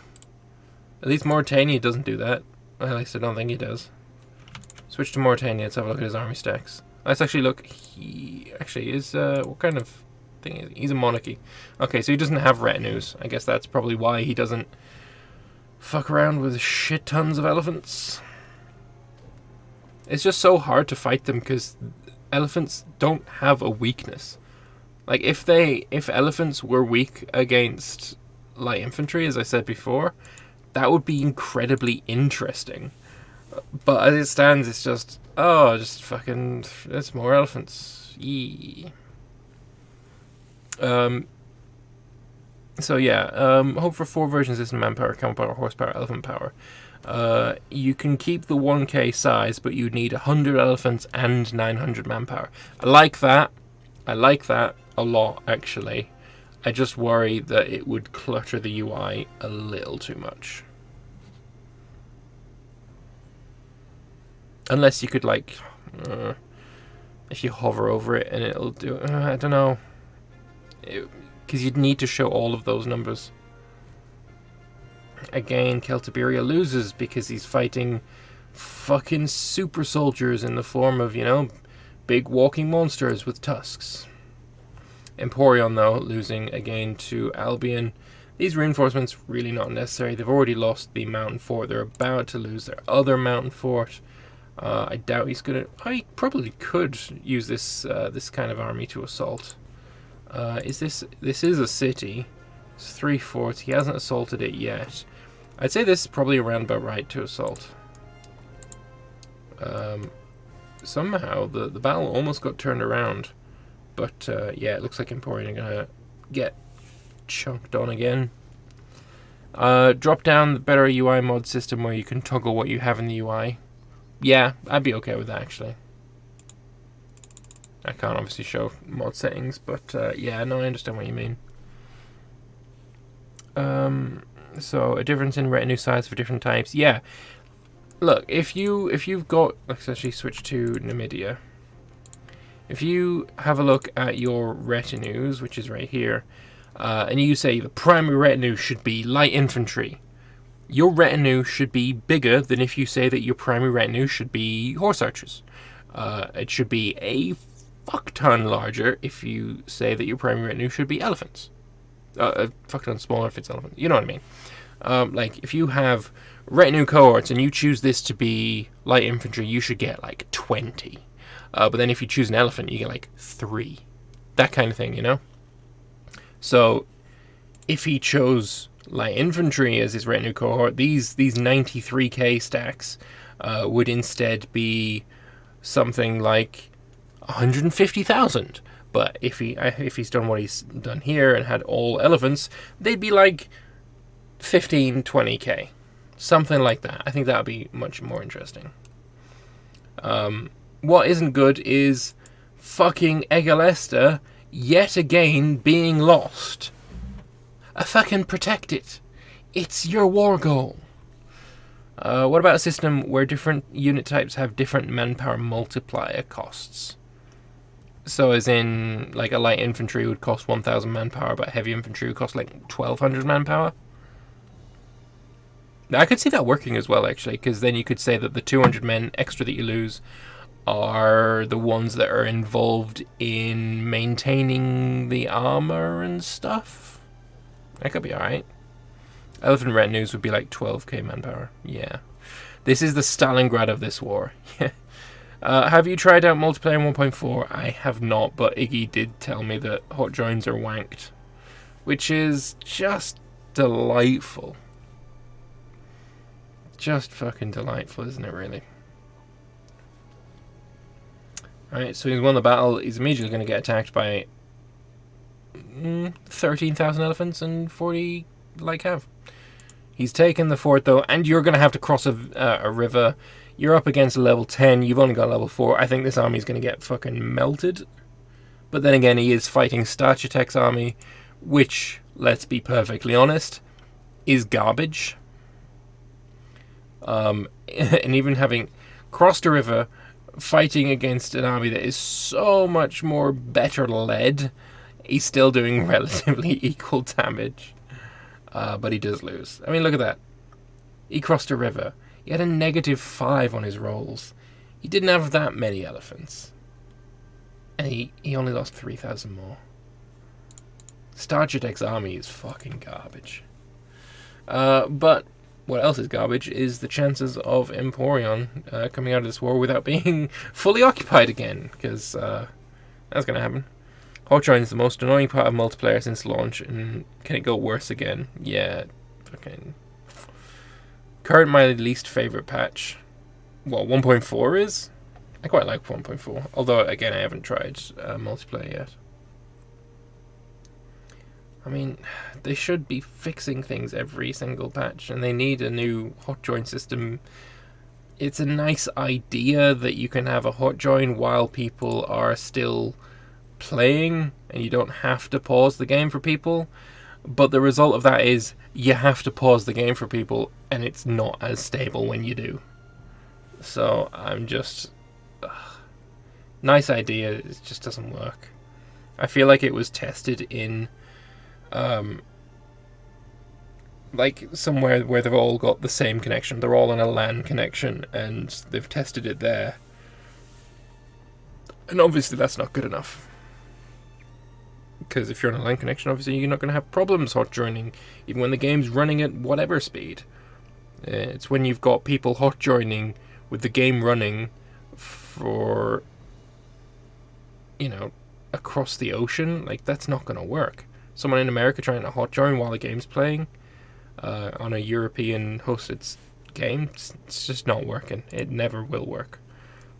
At least Mauritania doesn't do that. Well, at least I don't think he does. Switch to Mauritania. Let's have a look at his army stacks. Let's actually look. He actually is. What kind of thing is he? He's a monarchy. Okay, so he doesn't have retinues. I guess that's probably why he doesn't fuck around with shit tons of elephants. It's just so hard to fight them because elephants don't have a weakness. Like if elephants were weak against light infantry, as I said before, that would be incredibly interesting. But as it stands, it's just fucking, it's more elephants. Yee. So yeah, hope for 4 versions: system, manpower, camel power, horsepower, elephant power. You can keep the 1k size, but you need 100 elephants and 900 manpower. I like that. I like that a lot, actually. I just worry that it would clutter the UI a little too much. Unless you could, like, if you hover over it and it'll do, I don't know. Because you'd need to show all of those numbers. Again, Celtiberia loses because he's fighting fucking super soldiers in the form of, you know, big walking monsters with tusks. Emporion, though, losing again to Albion. These reinforcements really not necessary. They've already lost the mountain fort. They're about to lose their other mountain fort. I doubt he's gonna. I probably could use this this kind of army to assault. Is this is a city? It's 3 forts. He hasn't assaulted it yet. I'd say this is probably around about right to assault. Somehow the battle almost got turned around. But yeah, it looks like Emporion are gonna get chunked on again. Drop down the better UI mod system where you can toggle what you have in the UI. Yeah, I'd be okay with that actually. I can't obviously show mod settings, but yeah, no, I understand what you mean. So a difference in retinue size for different types. Yeah, look, if you've got, let's actually switch to Numidia. If you have a look at your retinues, which is right here, and you say the primary retinue should be light infantry, your retinue should be bigger than if you say that your primary retinue should be horse archers. It should be a fuck ton larger if you say that your primary retinue should be elephants. A fuck ton smaller if it's elephants. You know what I mean? Like, if you have retinue cohorts and you choose this to be light infantry, you should get like 20. But then if you choose an elephant, you get like 3. That kind of thing, you know? So, if he chose light infantry as his retinue cohort, these 93k stacks would instead be something like 150,000. But if he's done what he's done here and had all elephants, they'd be like 15, 20k. Something like that. I think that would be much more interesting. What isn't good is fucking Egalesta yet again being lost. Fucking protect it. It's your war goal. What about a system where different unit types have different manpower multiplier costs? So as in, like, a light infantry would cost 1,000 manpower, but heavy infantry would cost like 1,200 manpower? I could see that working as well, actually, because then you could say that the 200 men extra that you lose are the ones that are involved in maintaining the armor and stuff. That could be alright. Elephant retinues would be like 12k manpower. Yeah. This is the Stalingrad of this war. Have you tried out multiplayer in 1.4? I have not, but Iggy did tell me that hot joins are wanked. Which is just delightful. Just fucking delightful, isn't it, really? Alright, so he's won the battle. He's immediately going to get attacked by 13,000 elephants and 40 light cav. He's taken the fort, though, and you're going to have to cross a river. You're up against a level 10. You've only got level 4. I think this army's going to get fucking melted. But then again, he is fighting Starchitec's army, which, let's be perfectly honest, is garbage. And even having crossed a river, fighting against an army that is so much more better led, he's still doing relatively equal damage. But he does lose. I mean, look at that. He crossed a river. He had a -5 on his rolls. He didn't have that many elephants. And he only lost 3,000 more. Starchitec's army is fucking garbage. But what else is garbage is the chances of Emporion coming out of this war without being fully occupied again, because that's going to happen. Hotjoin is the most annoying part of multiplayer since launch, and can it go worse again? Yeah, fucking. Current my least favorite patch. What, 1.4 is? I quite like 1.4, although again I haven't tried multiplayer yet. I mean, they should be fixing things every single patch, and they need a new hot join system. It's a nice idea that you can have a hot join while people are still playing and you don't have to pause the game for people. But the result of that is you have to pause the game for people, and it's not as stable when you do. So I'm just... nice idea, it just doesn't work. I feel like it was tested in... like somewhere where they've all got the same connection. They're all on a LAN connection, and they've tested it there. And obviously that's not good enough. Because if you're on a LAN connection, obviously you're not going to have problems hot joining, even when the game's running at whatever speed. It's when you've got people hot joining with the game running for, you know, across the ocean. Like, that's not going to work. Someone in America trying to hot join while the game's playing on a European hosted game, it's just not working. It never will work.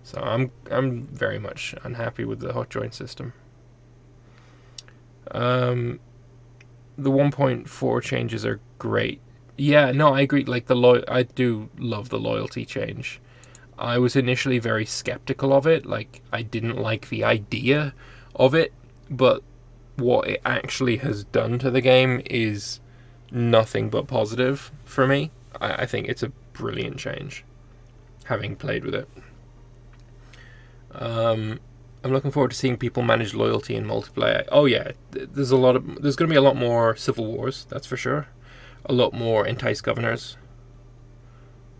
So I'm very much unhappy with the hot join system. The 1.4 changes are great. Yeah, no, I agree. Like I do love the loyalty change. I was initially very skeptical of it. Like, I didn't like the idea of it, but what it actually has done to the game is nothing but positive for me. I think it's a brilliant change, having played with it. I'm looking forward to seeing people manage loyalty in multiplayer. Oh yeah, there's going to be a lot more civil wars, that's for sure. A lot more entice governors.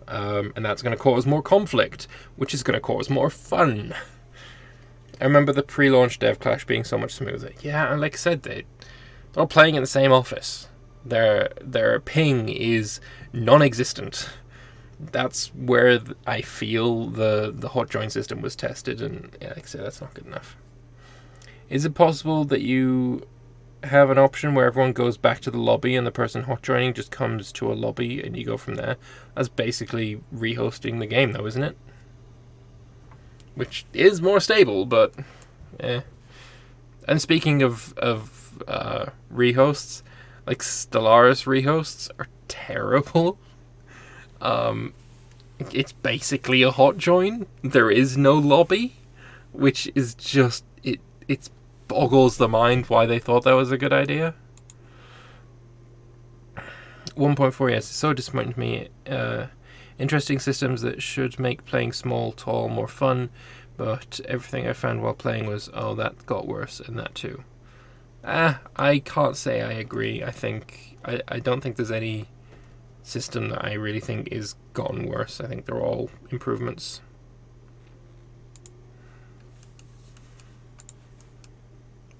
And that's going to cause more conflict, which is going to cause more fun. I remember the pre-launch dev clash being so much smoother. Yeah, and like I said, they're all playing in the same office. Their ping is non-existent. That's where I feel the hot join system was tested, and yeah, like I said, that's not good enough. Is it possible that you have an option where everyone goes back to the lobby and the person hot joining just comes to a lobby and you go from there? That's basically rehosting the game, though, isn't it? Which is more stable, but eh. And speaking of rehosts, like Stellaris rehosts are terrible. It's basically a hot join. There is no lobby, which is just it boggles the mind why they thought that was a good idea. 1.4, yes, it's so disappointing to me. Interesting systems that should make playing small, tall more fun, but everything I found while playing was, oh, that got worse, and that too. I can't say I agree. I don't think there's any system that I really think is gotten worse. I think they're all improvements.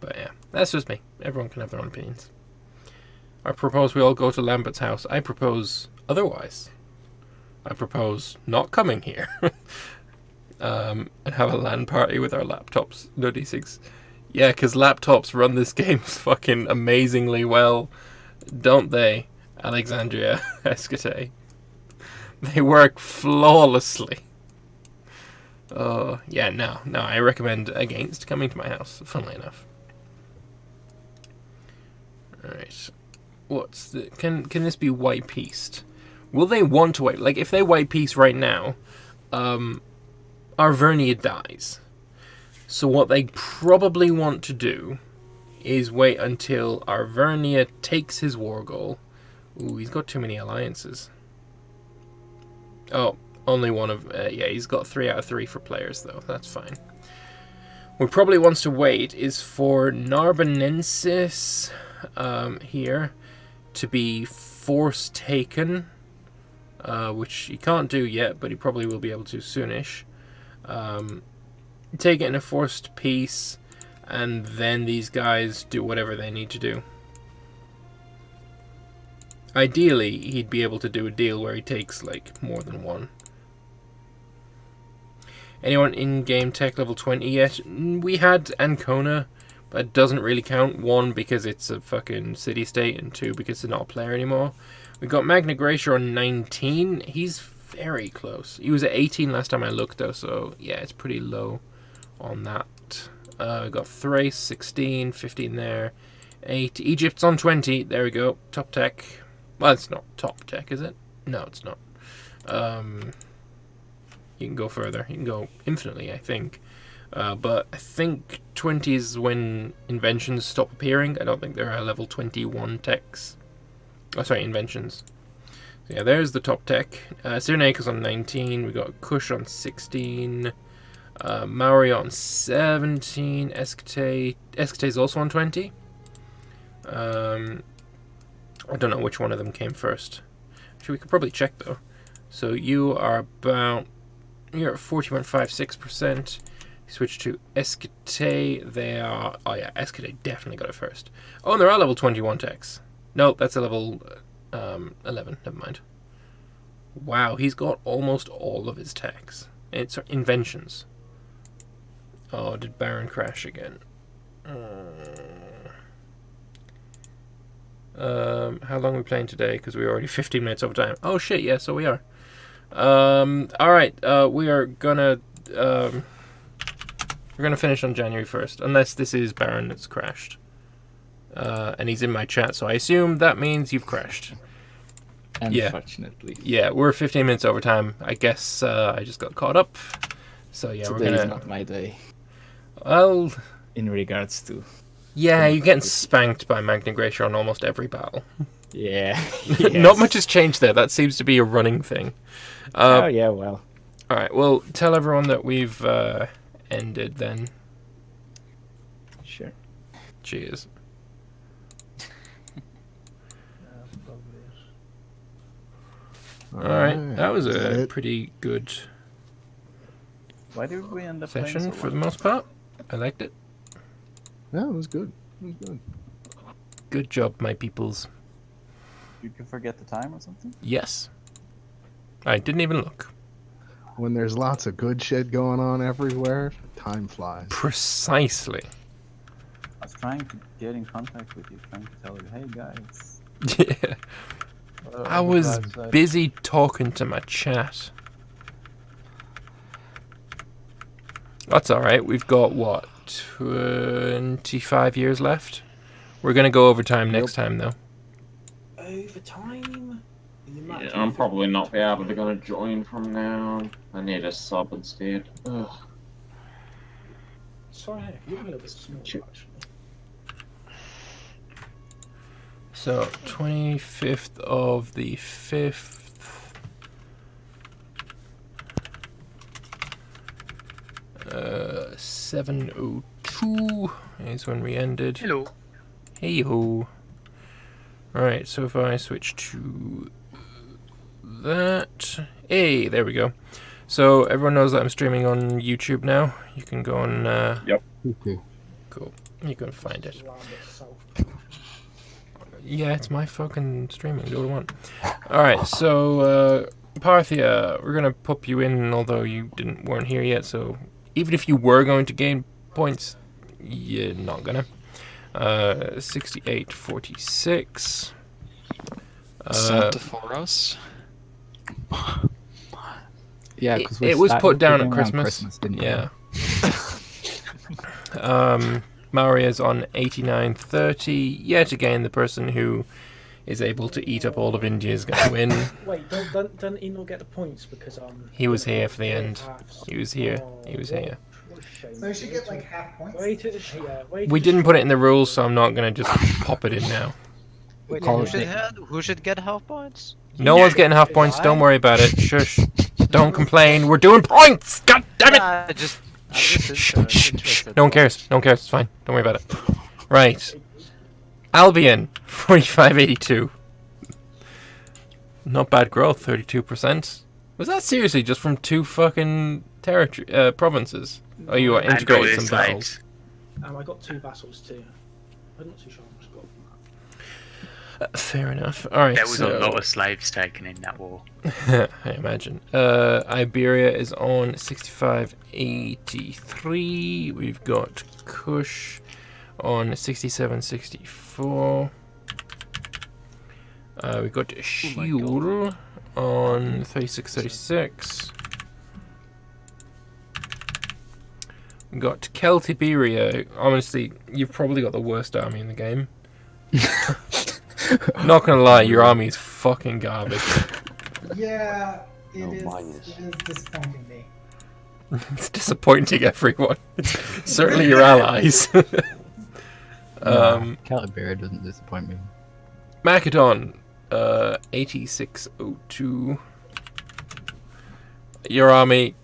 But yeah, that's just me. Everyone can have their own opinions. I propose we all go to Lambert's house. I propose otherwise. I propose not coming here. And have a LAN party with our laptops. No D6. Yeah, because laptops run this game fucking amazingly well, don't they? Alexandria XIII. They work flawlessly. Yeah, no, I recommend against coming to my house, funnily enough. Alright. What's the... Can this be white pieced? Will they want to wait? Like, if they white piece right now, Arvernia dies. So what they probably want to do is wait until Arvernia takes his war goal. Ooh, he's got too many alliances. Oh, only one of... yeah, he's got 3 out of 3 for players, though. That's fine. What probably wants to wait is for Narbonensis here to be force taken, which he can't do yet, but he probably will be able to soonish. Take it in a forced peace, and then these guys do whatever they need to do. Ideally, he'd be able to do a deal where he takes, like, more than one. Anyone in-game tech level 20 yet? We had Ancona, but it doesn't really count. 1, because it's a fucking city-state, and 2, because it's not a player anymore. We got Magna Gracia on 19. He's very close. He was at 18 last time I looked, though, so yeah, it's pretty low on that. We got Thrace, 16, 15 there. 8. Egypt's on 20. There we go. Top tech. Well, it's not top tech, is it? No, it's not. You can go further. You can go infinitely, I think. But I think 20 is when inventions stop appearing. I don't think there are level 21 techs. Oh, sorry, inventions. So yeah, there's the top tech. Cyrenaica's on 19. We got Kush on 16. Maori on 17. Escate's also on 20. I don't know which one of them came first. Actually, we could probably check though. So you're at 40.56%. Switch to Escate. They are. Oh yeah, Escate definitely got it first. Oh, and there are level 21 techs. No, that's a level 11. Never mind. Wow, he's got almost all of his techs. It's inventions. Oh, did Baron crash again? How long are we playing today? Because we're already 15 minutes over time. Oh shit, yeah, so we are. Alright, we are gonna we're gonna finish on January 1st, unless this is Baron that's crashed. And he's in my chat, so I assume that means you've crashed. Unfortunately. Yeah, we're 15 minutes over time. I guess I just got caught up. So yeah, we're Today's gonna. not my day. Well, in regards to. Yeah, you're getting spanked by Magna Gracia on almost every battle. Yeah. Not much has changed there. That seems to be a running thing. Oh yeah, well. All right. Well, tell everyone that we've ended then. Sure. Cheers. Alright, that was a pretty good Why did we end up session playing so for the well? most part. I liked it. Yeah, it was good. It was good. Good job, my peoples. You can forget the time or something? Yes. I didn't even look. When there's lots of good shit going on everywhere, time flies. Precisely. I was trying to get in contact with you, trying to tell you, hey guys. Yeah. I was busy talking to my chat. That's alright. We've got, what, 25 years left? We're going to go overtime next time, though. Overtime? Yeah, I'm probably not be able to gonna join from now. I need a sub instead. Ugh. Sorry, you're a little bit small, actually. So, 25th of the 5th. Uh, 7:02 is when we ended. Hello. Hey ho. Alright, so if I switch to that. Hey, there we go. So everyone knows that I'm streaming on YouTube now. You can go on. Yep. Cool. You can find it. Yeah, it's my fucking streaming. Do what I want. Alright, so Parthia, we're gonna pop you in, although you weren't here yet. So even if you were going to gain points, you're not gonna. 68-46. Santa for us. Yeah, it was put down at Christmas. Didn't yeah. Maori is on 89-30. Yet again, the person who is able to eat up all of India is going to win. Wait, don't he not get the points because He was here for the end. He was here. He was here. So you should get like half points. We didn't put it in the rules, so I'm not going to just pop it in now. Wait, who should get half points? No one's getting half points. Don't worry about it. Shush. Don't complain. We're doing points. God damn it! Shh. No one cares. No one cares. It's fine. Don't worry about it. Right. Albion, 45-82. Not bad growth, 32%. Was that seriously just from 2 fucking provinces? Oh, you are integrated some battles. I got 2 vassals too. I'm not too sure how much I got from that. Fair enough. Alright, There was a lot of slaves taken in that war. I imagine. Iberia is on 65-83. We've got Kush on 67-64. We've got Shiul on 36-36. We got Celtiberia. Honestly, you've probably got the worst army in the game. Not gonna lie, your army is fucking garbage. Yeah, it is disappointing me. It's disappointing, everyone. Certainly your allies. Caliber doesn't disappoint me. Macedon, 8602. Your army,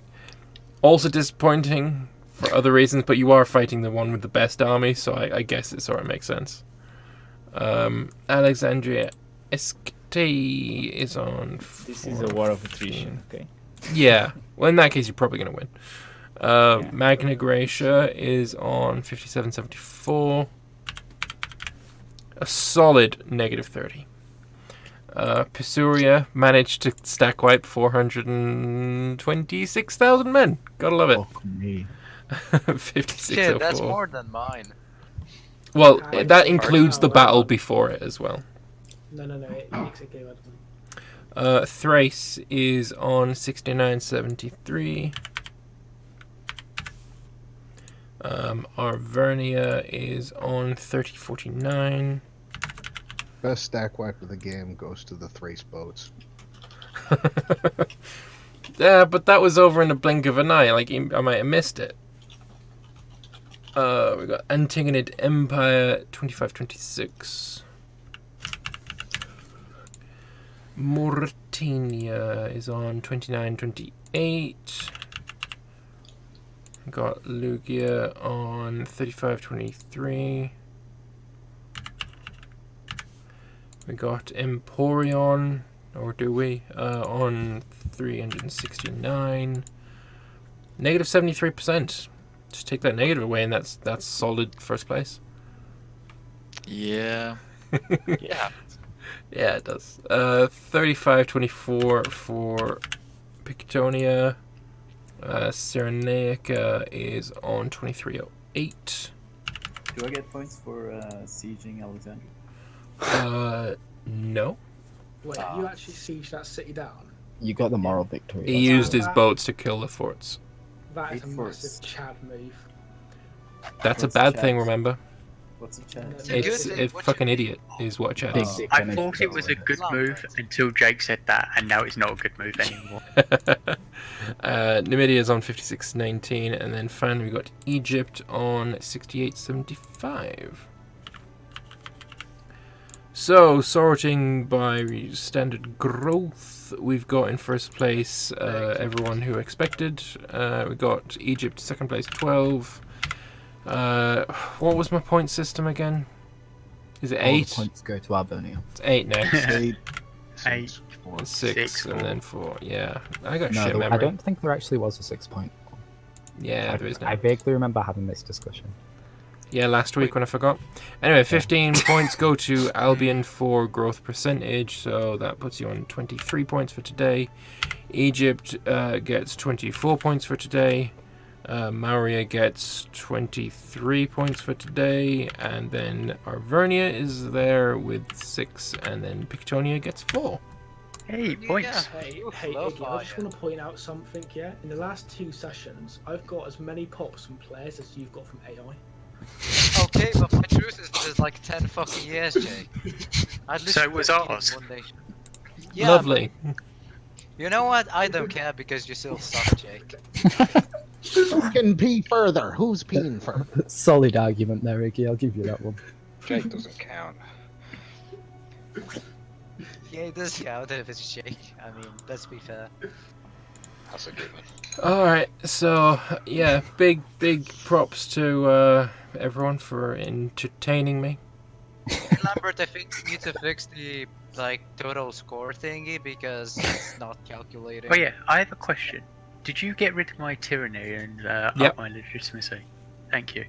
also disappointing for other reasons, but you are fighting the one with the best army, so I guess it sort of makes sense. Alexandria XIII is on. This is a war of attrition, okay? Yeah. Well, in that case, you're probably going to win. Magna Graecia is on 5774. A solid -30. Pisuria managed to stack wipe 426,000 men. Gotta love it. Fuck me. 5604. Shit, that's more than mine. Well, that includes the battle before it as well. No, it makes it go. Thrace is on 6973. Arvernia is on 3049. Best stack wipe of the game goes to the Thrace boats. Yeah, but that was over in a blink of an eye. Like, I might have missed it. We got Antigonid Empire 2526. Mauritania is on 2928. Got Lugia on 3523. We got Emporion, or do we? On 369. -73%. Just take that negative away, and that's solid first place. Yeah. Yeah. Yeah, it does. 3524 for Pictonia. Cyrenaica is on 2308. Do I get points for sieging Alexandria? No. Wait, you actually sieged that city down? You got the moral victory. He used his boats to kill the forts. That is a massive Chad move. That's a What's bad a thing, Chad? remember? What's a Chad? It's a fucking idiot, is what a Chad is. I thought it was a good move until Jake said that, and now it's not a good move anymore. Numidia's on 5619, and then finally we got Egypt on 6875. So, sorting by standard growth, we've got in first place everyone who expected. We got Egypt second place 12. What was my point system again? Is it 8? All the points go to Arvernia. It's 8 next. 8. 6 and then 4. Yeah, I got No, shit memory. I don't think there actually was a 6-point. Yeah, there is now. I vaguely remember having this discussion. Yeah, last week when I forgot. Anyway, 15 points go to Albion for growth percentage, so that puts you on 23 points for today. Egypt gets 24 points for today. Mauria gets 23 points for today, and then Arvernia is there with 6, and then Pictonia gets 4. Hey, points. Hey, Iggy, I just want to point out something, yeah? In the last 2 sessions, I've got as many pops from players as you've got from AI. Okay, but my truth is there's like 10 fucking years, Jake. So it was ours. Yeah, Lovely. but you know what? I don't care because you still suck, Jake. Who can pee further? Who's peeing further? Solid argument there, Iggy. I'll give you that one. Jake doesn't count. Yeah, it does count if it's Jake. I mean, let's be fair. That's a given. Alright, so, yeah, big props to everyone for entertaining me. Lambert, I think you need to fix the total score thingy because it's not calculating. Oh yeah, I have a question. Did you get rid of my tyranny and Yep. up my legitimacy? Thank you.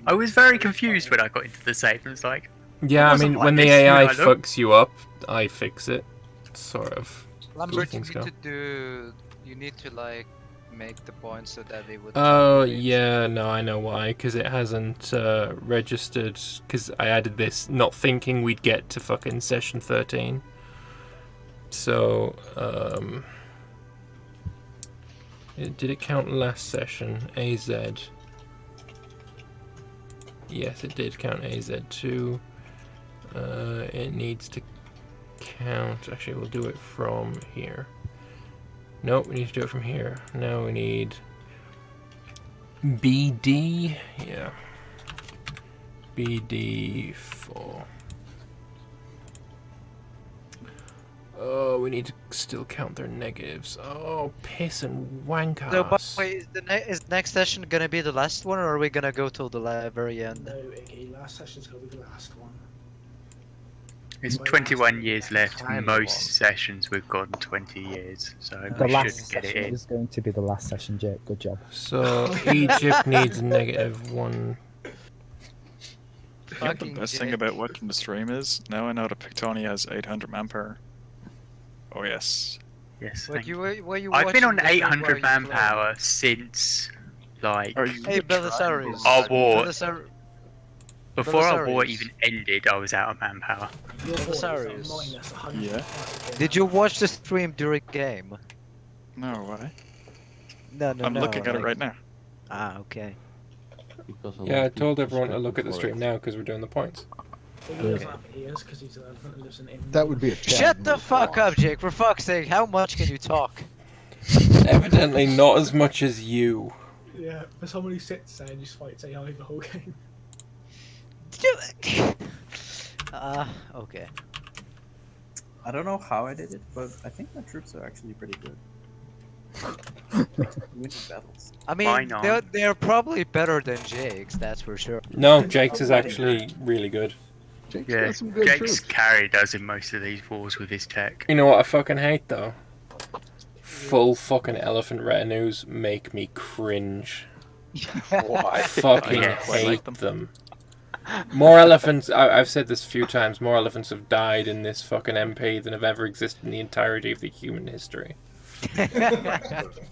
I was very confused when I got into the save and was like, Yeah, I wasn't mean, like when the this AI when I looked. fucks you up, I fix it. Sort of. Lambert, you things need go. to do. You need to make the points so that they would. Oh, yeah, no, I know why. Because it hasn't registered. Because I added this not thinking we'd get to fucking session 13. So, did it count last session? AZ. Yes, it did count AZ too. It needs to count. Actually, we'll do it from here. Nope, we need to do it from here. Now we need BD, yeah. BD4. Oh, we need to still count their negatives. Oh, piss and wank So, but ass. wait, is next session gonna be the last one, or are we gonna go till the very end? No, Iggy, last session's gonna be the last one. There's By 21 last, years left. Time Most sessions we've gone 20 years, so The we last should get it session in. is going to be the last session, Jake. Good job. So, Egypt needs -1. Yeah, the best thing about watching the stream is now I know that Pictonia has 800 manpower. Oh yes. Yes. Were thank you, were you I've been watching on the stream while 800 you played? manpower since like Hey, Belisarius. our war. Belisar- Before our war Belisarius. even ended, I was out of manpower. Belisarius. Yeah. Did you watch the stream during game? No, why? No, I'm looking at it right now. Ah, okay. Yeah, I told everyone to look at the stream now because we're doing the points. Iggy doesn't have ears because he's an elephant and lives in England. That would be a Shut the fuck up, Jake. For fuck's sake, how much can you talk? Evidently not as much as you. Yeah, for someone who sits there and just fights AI the whole game. Okay. I don't know how I did it, but I think my troops are actually pretty good. Winning battles. I mean, they're probably better than Jake's, that's for sure. No, Jake's is actually really good. Yeah, Jake's carried us in most of these wars with his tech. You know what I fucking hate though? Full fucking elephant retinues make me cringe. Why? I fucking I quite hate like them. More elephants, I've said this a few times, more elephants have died in this fucking MP than have ever existed in the entirety of the human history.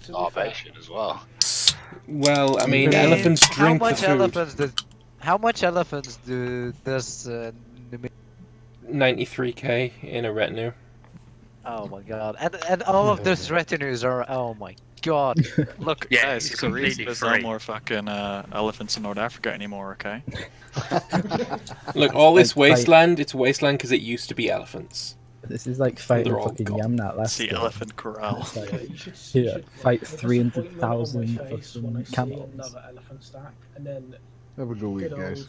Starvation as well. Well, I mean, elephants drink the food. How much elephants does 93k in a retinue. Oh my god. And all of those retinues are, oh my god. Look, Yeah, guys, it's there's a reason completely there's free. no more fucking elephants in North Africa anymore, okay? Look, all this Like, wasteland, it's wasteland because it used to be elephants. This is like fighting They're all fucking gone. Yamnat last The game. elephant corral. It's like, Yeah, you should fight just 300,000 face when I fucking see camels. another elephant stack, and then Have a good week, good guys.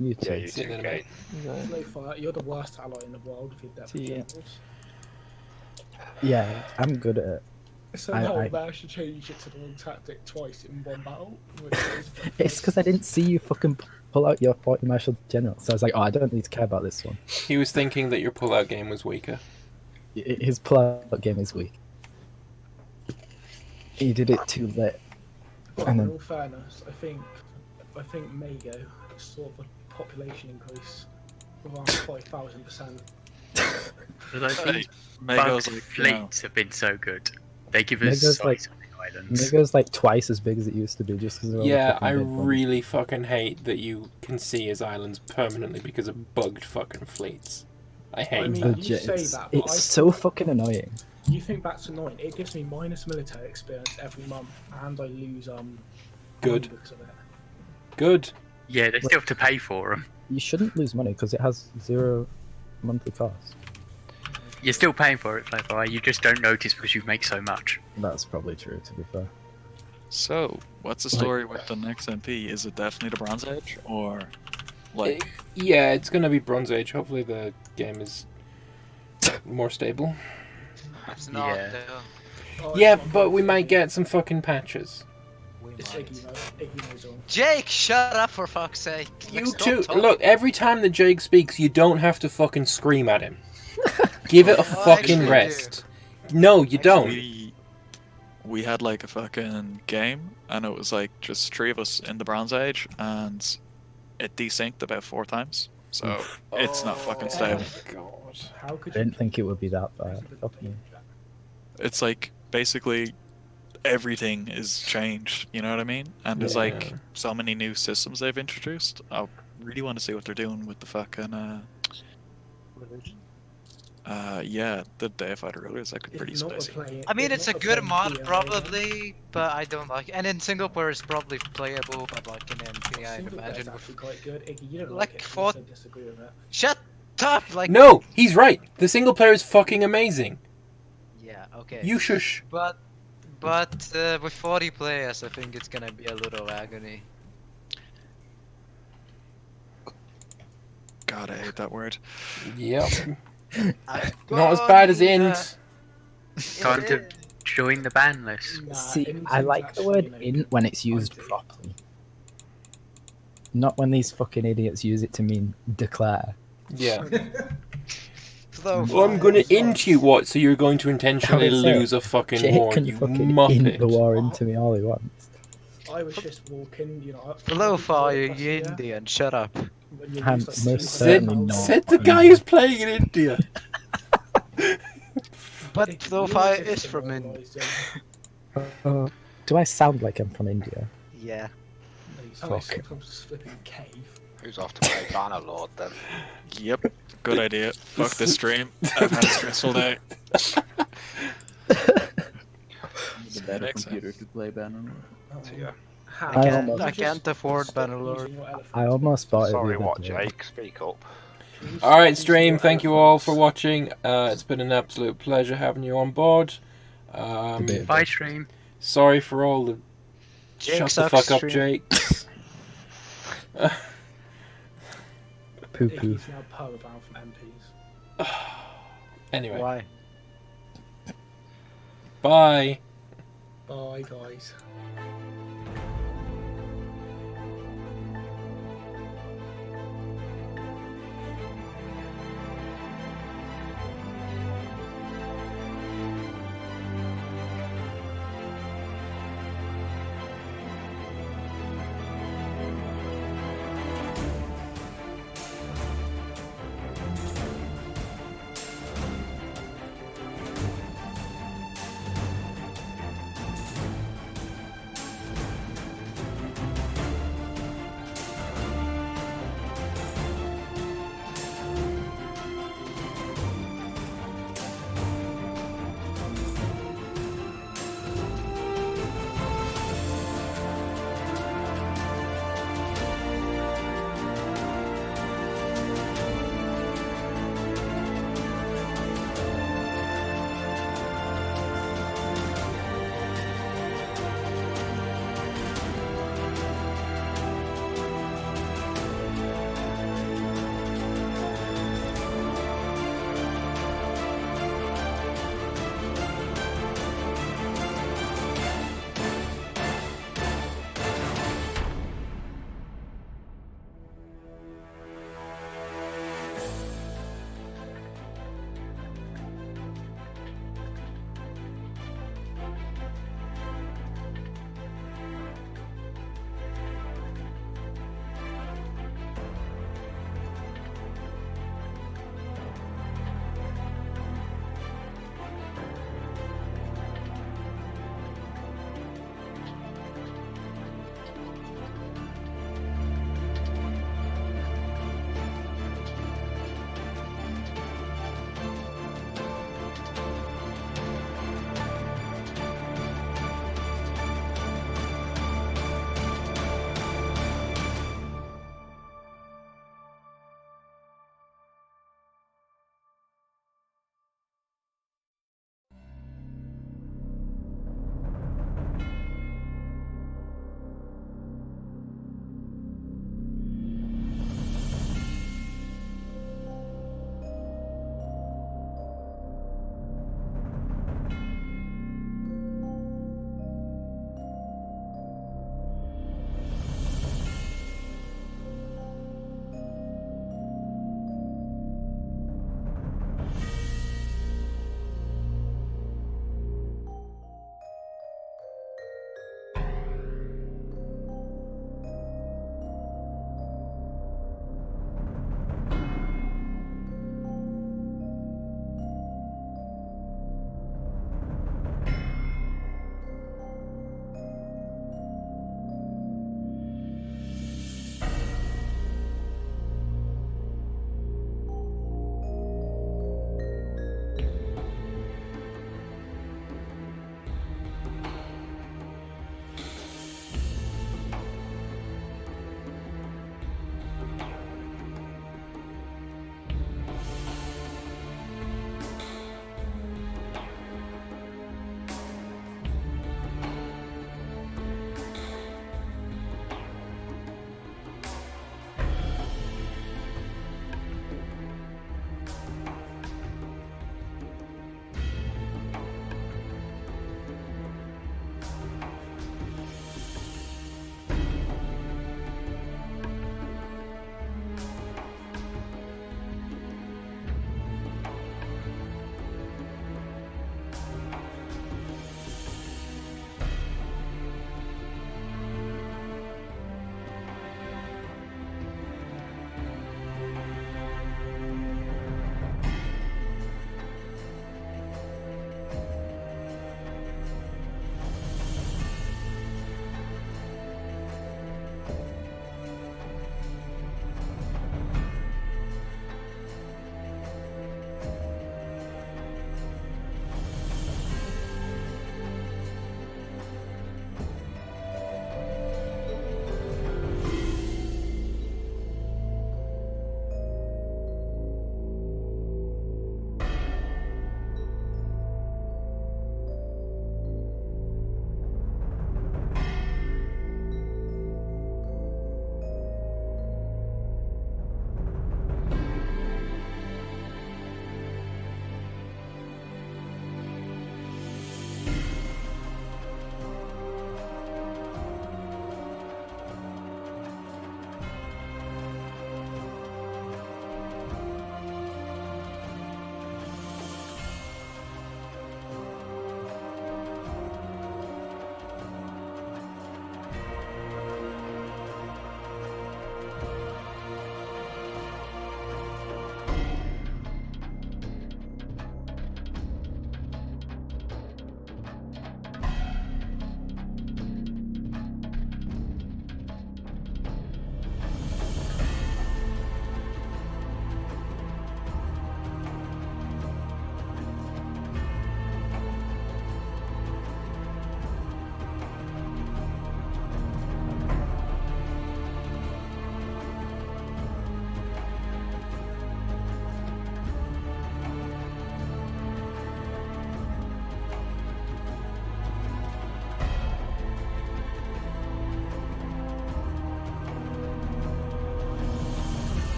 You too. Yeah, you too, Kate. Slow fire, you're the worst ally in the world with your depth See ya. tables. Yeah, I'm good at it. Somehow I- I managed to change it to the wrong tactic twice in one battle. Which is It's because I didn't see you fucking pull out your 40 martial general, so I was like, oh, I don't need to care about this one. He was thinking that your pull-out game was weaker. His pull-out game is weak. He did it too late. But And in then, all fairness, I think Mago saw the population increase of around 5,000%. But I think Mago's bug like, fleets have been so good. They give us Mega's size like, on the islands. Mega's like twice as big as it used to be, just because Yeah, I really fucking hate that you can see his islands permanently because of bugged fucking fleets. I hate mean, that. you say that, but It's I so fucking annoying. You think that's annoying? It gives me minus military experience every month, and I lose Good. because of it. Good. Yeah, they still have to pay for them. You shouldn't lose money because it has 0 monthly cost. You're still paying for it, Playboy. You just don't notice because you make so much. That's probably true, to be fair. So, what's the story with the next MP? Is it definitely the Bronze Age, or like? Yeah, it's gonna be Bronze Age. Hopefully the game is more stable. It's not, Yeah. Yeah, but we might get some fucking patches. It's Iggy knows all. Jake, shut up for fuck's sake. You Like, stop too. talking. Look, every time that Jake speaks, you don't have to fucking scream at him. Give it a fucking actually rest. No, you don't. We had like a fucking game, and it was like just 3 of us in the Bronze Age, and it desynced about 4 times. So it's not fucking stable. God. How I could didn't think it would be that bad. Fuck me. It's like basically everything is changed. You know what I mean? And there's like Yeah. so many new systems they've introduced. I really want to see what they're doing with the fucking yeah, the Deified Ruler is like pretty spicy. I mean, it's a good mod, probably, but I don't like it. And in single player, it's probably playable, but like in MP, I'd Single player's imagine. actually quite good. Iggy, you don't Like, like it, for- so disagree with it. Shut up! Like, No, he's right. The single player is fucking amazing. yeah, okay. You shush. But But with 40 players, I think it's gonna be a little agony. God, I hate that word. Yep. Not as bad as int. Time to join the ban list. See, I like the word int when it's used properly. Not when these fucking idiots use it to mean declare. Yeah. So Well, I'm gonna int you what? So you're going to intentionally lose a fucking Jake war, can you fucking muppet. int the war into me all he wants. I was just walking, you know. Flowfire, you Indian, shut up. I'm most certainly not. Said the guy who's playing in India. But Flowfire is from India. Do I sound like I'm from India? Yeah. Oh, Fuck. from flipping cave. Who's off to play Bannerlord then? Yep. Good idea. Fuck this stream. I've had a stressful day. Need a better computer to play Bannerlord. Yeah. I can't afford Bannerlord. I almost bought it. Sorry, the other what, day. Jake? Speak up. Alright, stream, thank you all for watching. It's been an absolute pleasure having you on board. Bye, stream. Sorry for all the... Jake Shut the sucks, fuck up, stream. Jake. Poo poo. He's now power bound from MPs. Anyway. Why? Bye. Bye, guys.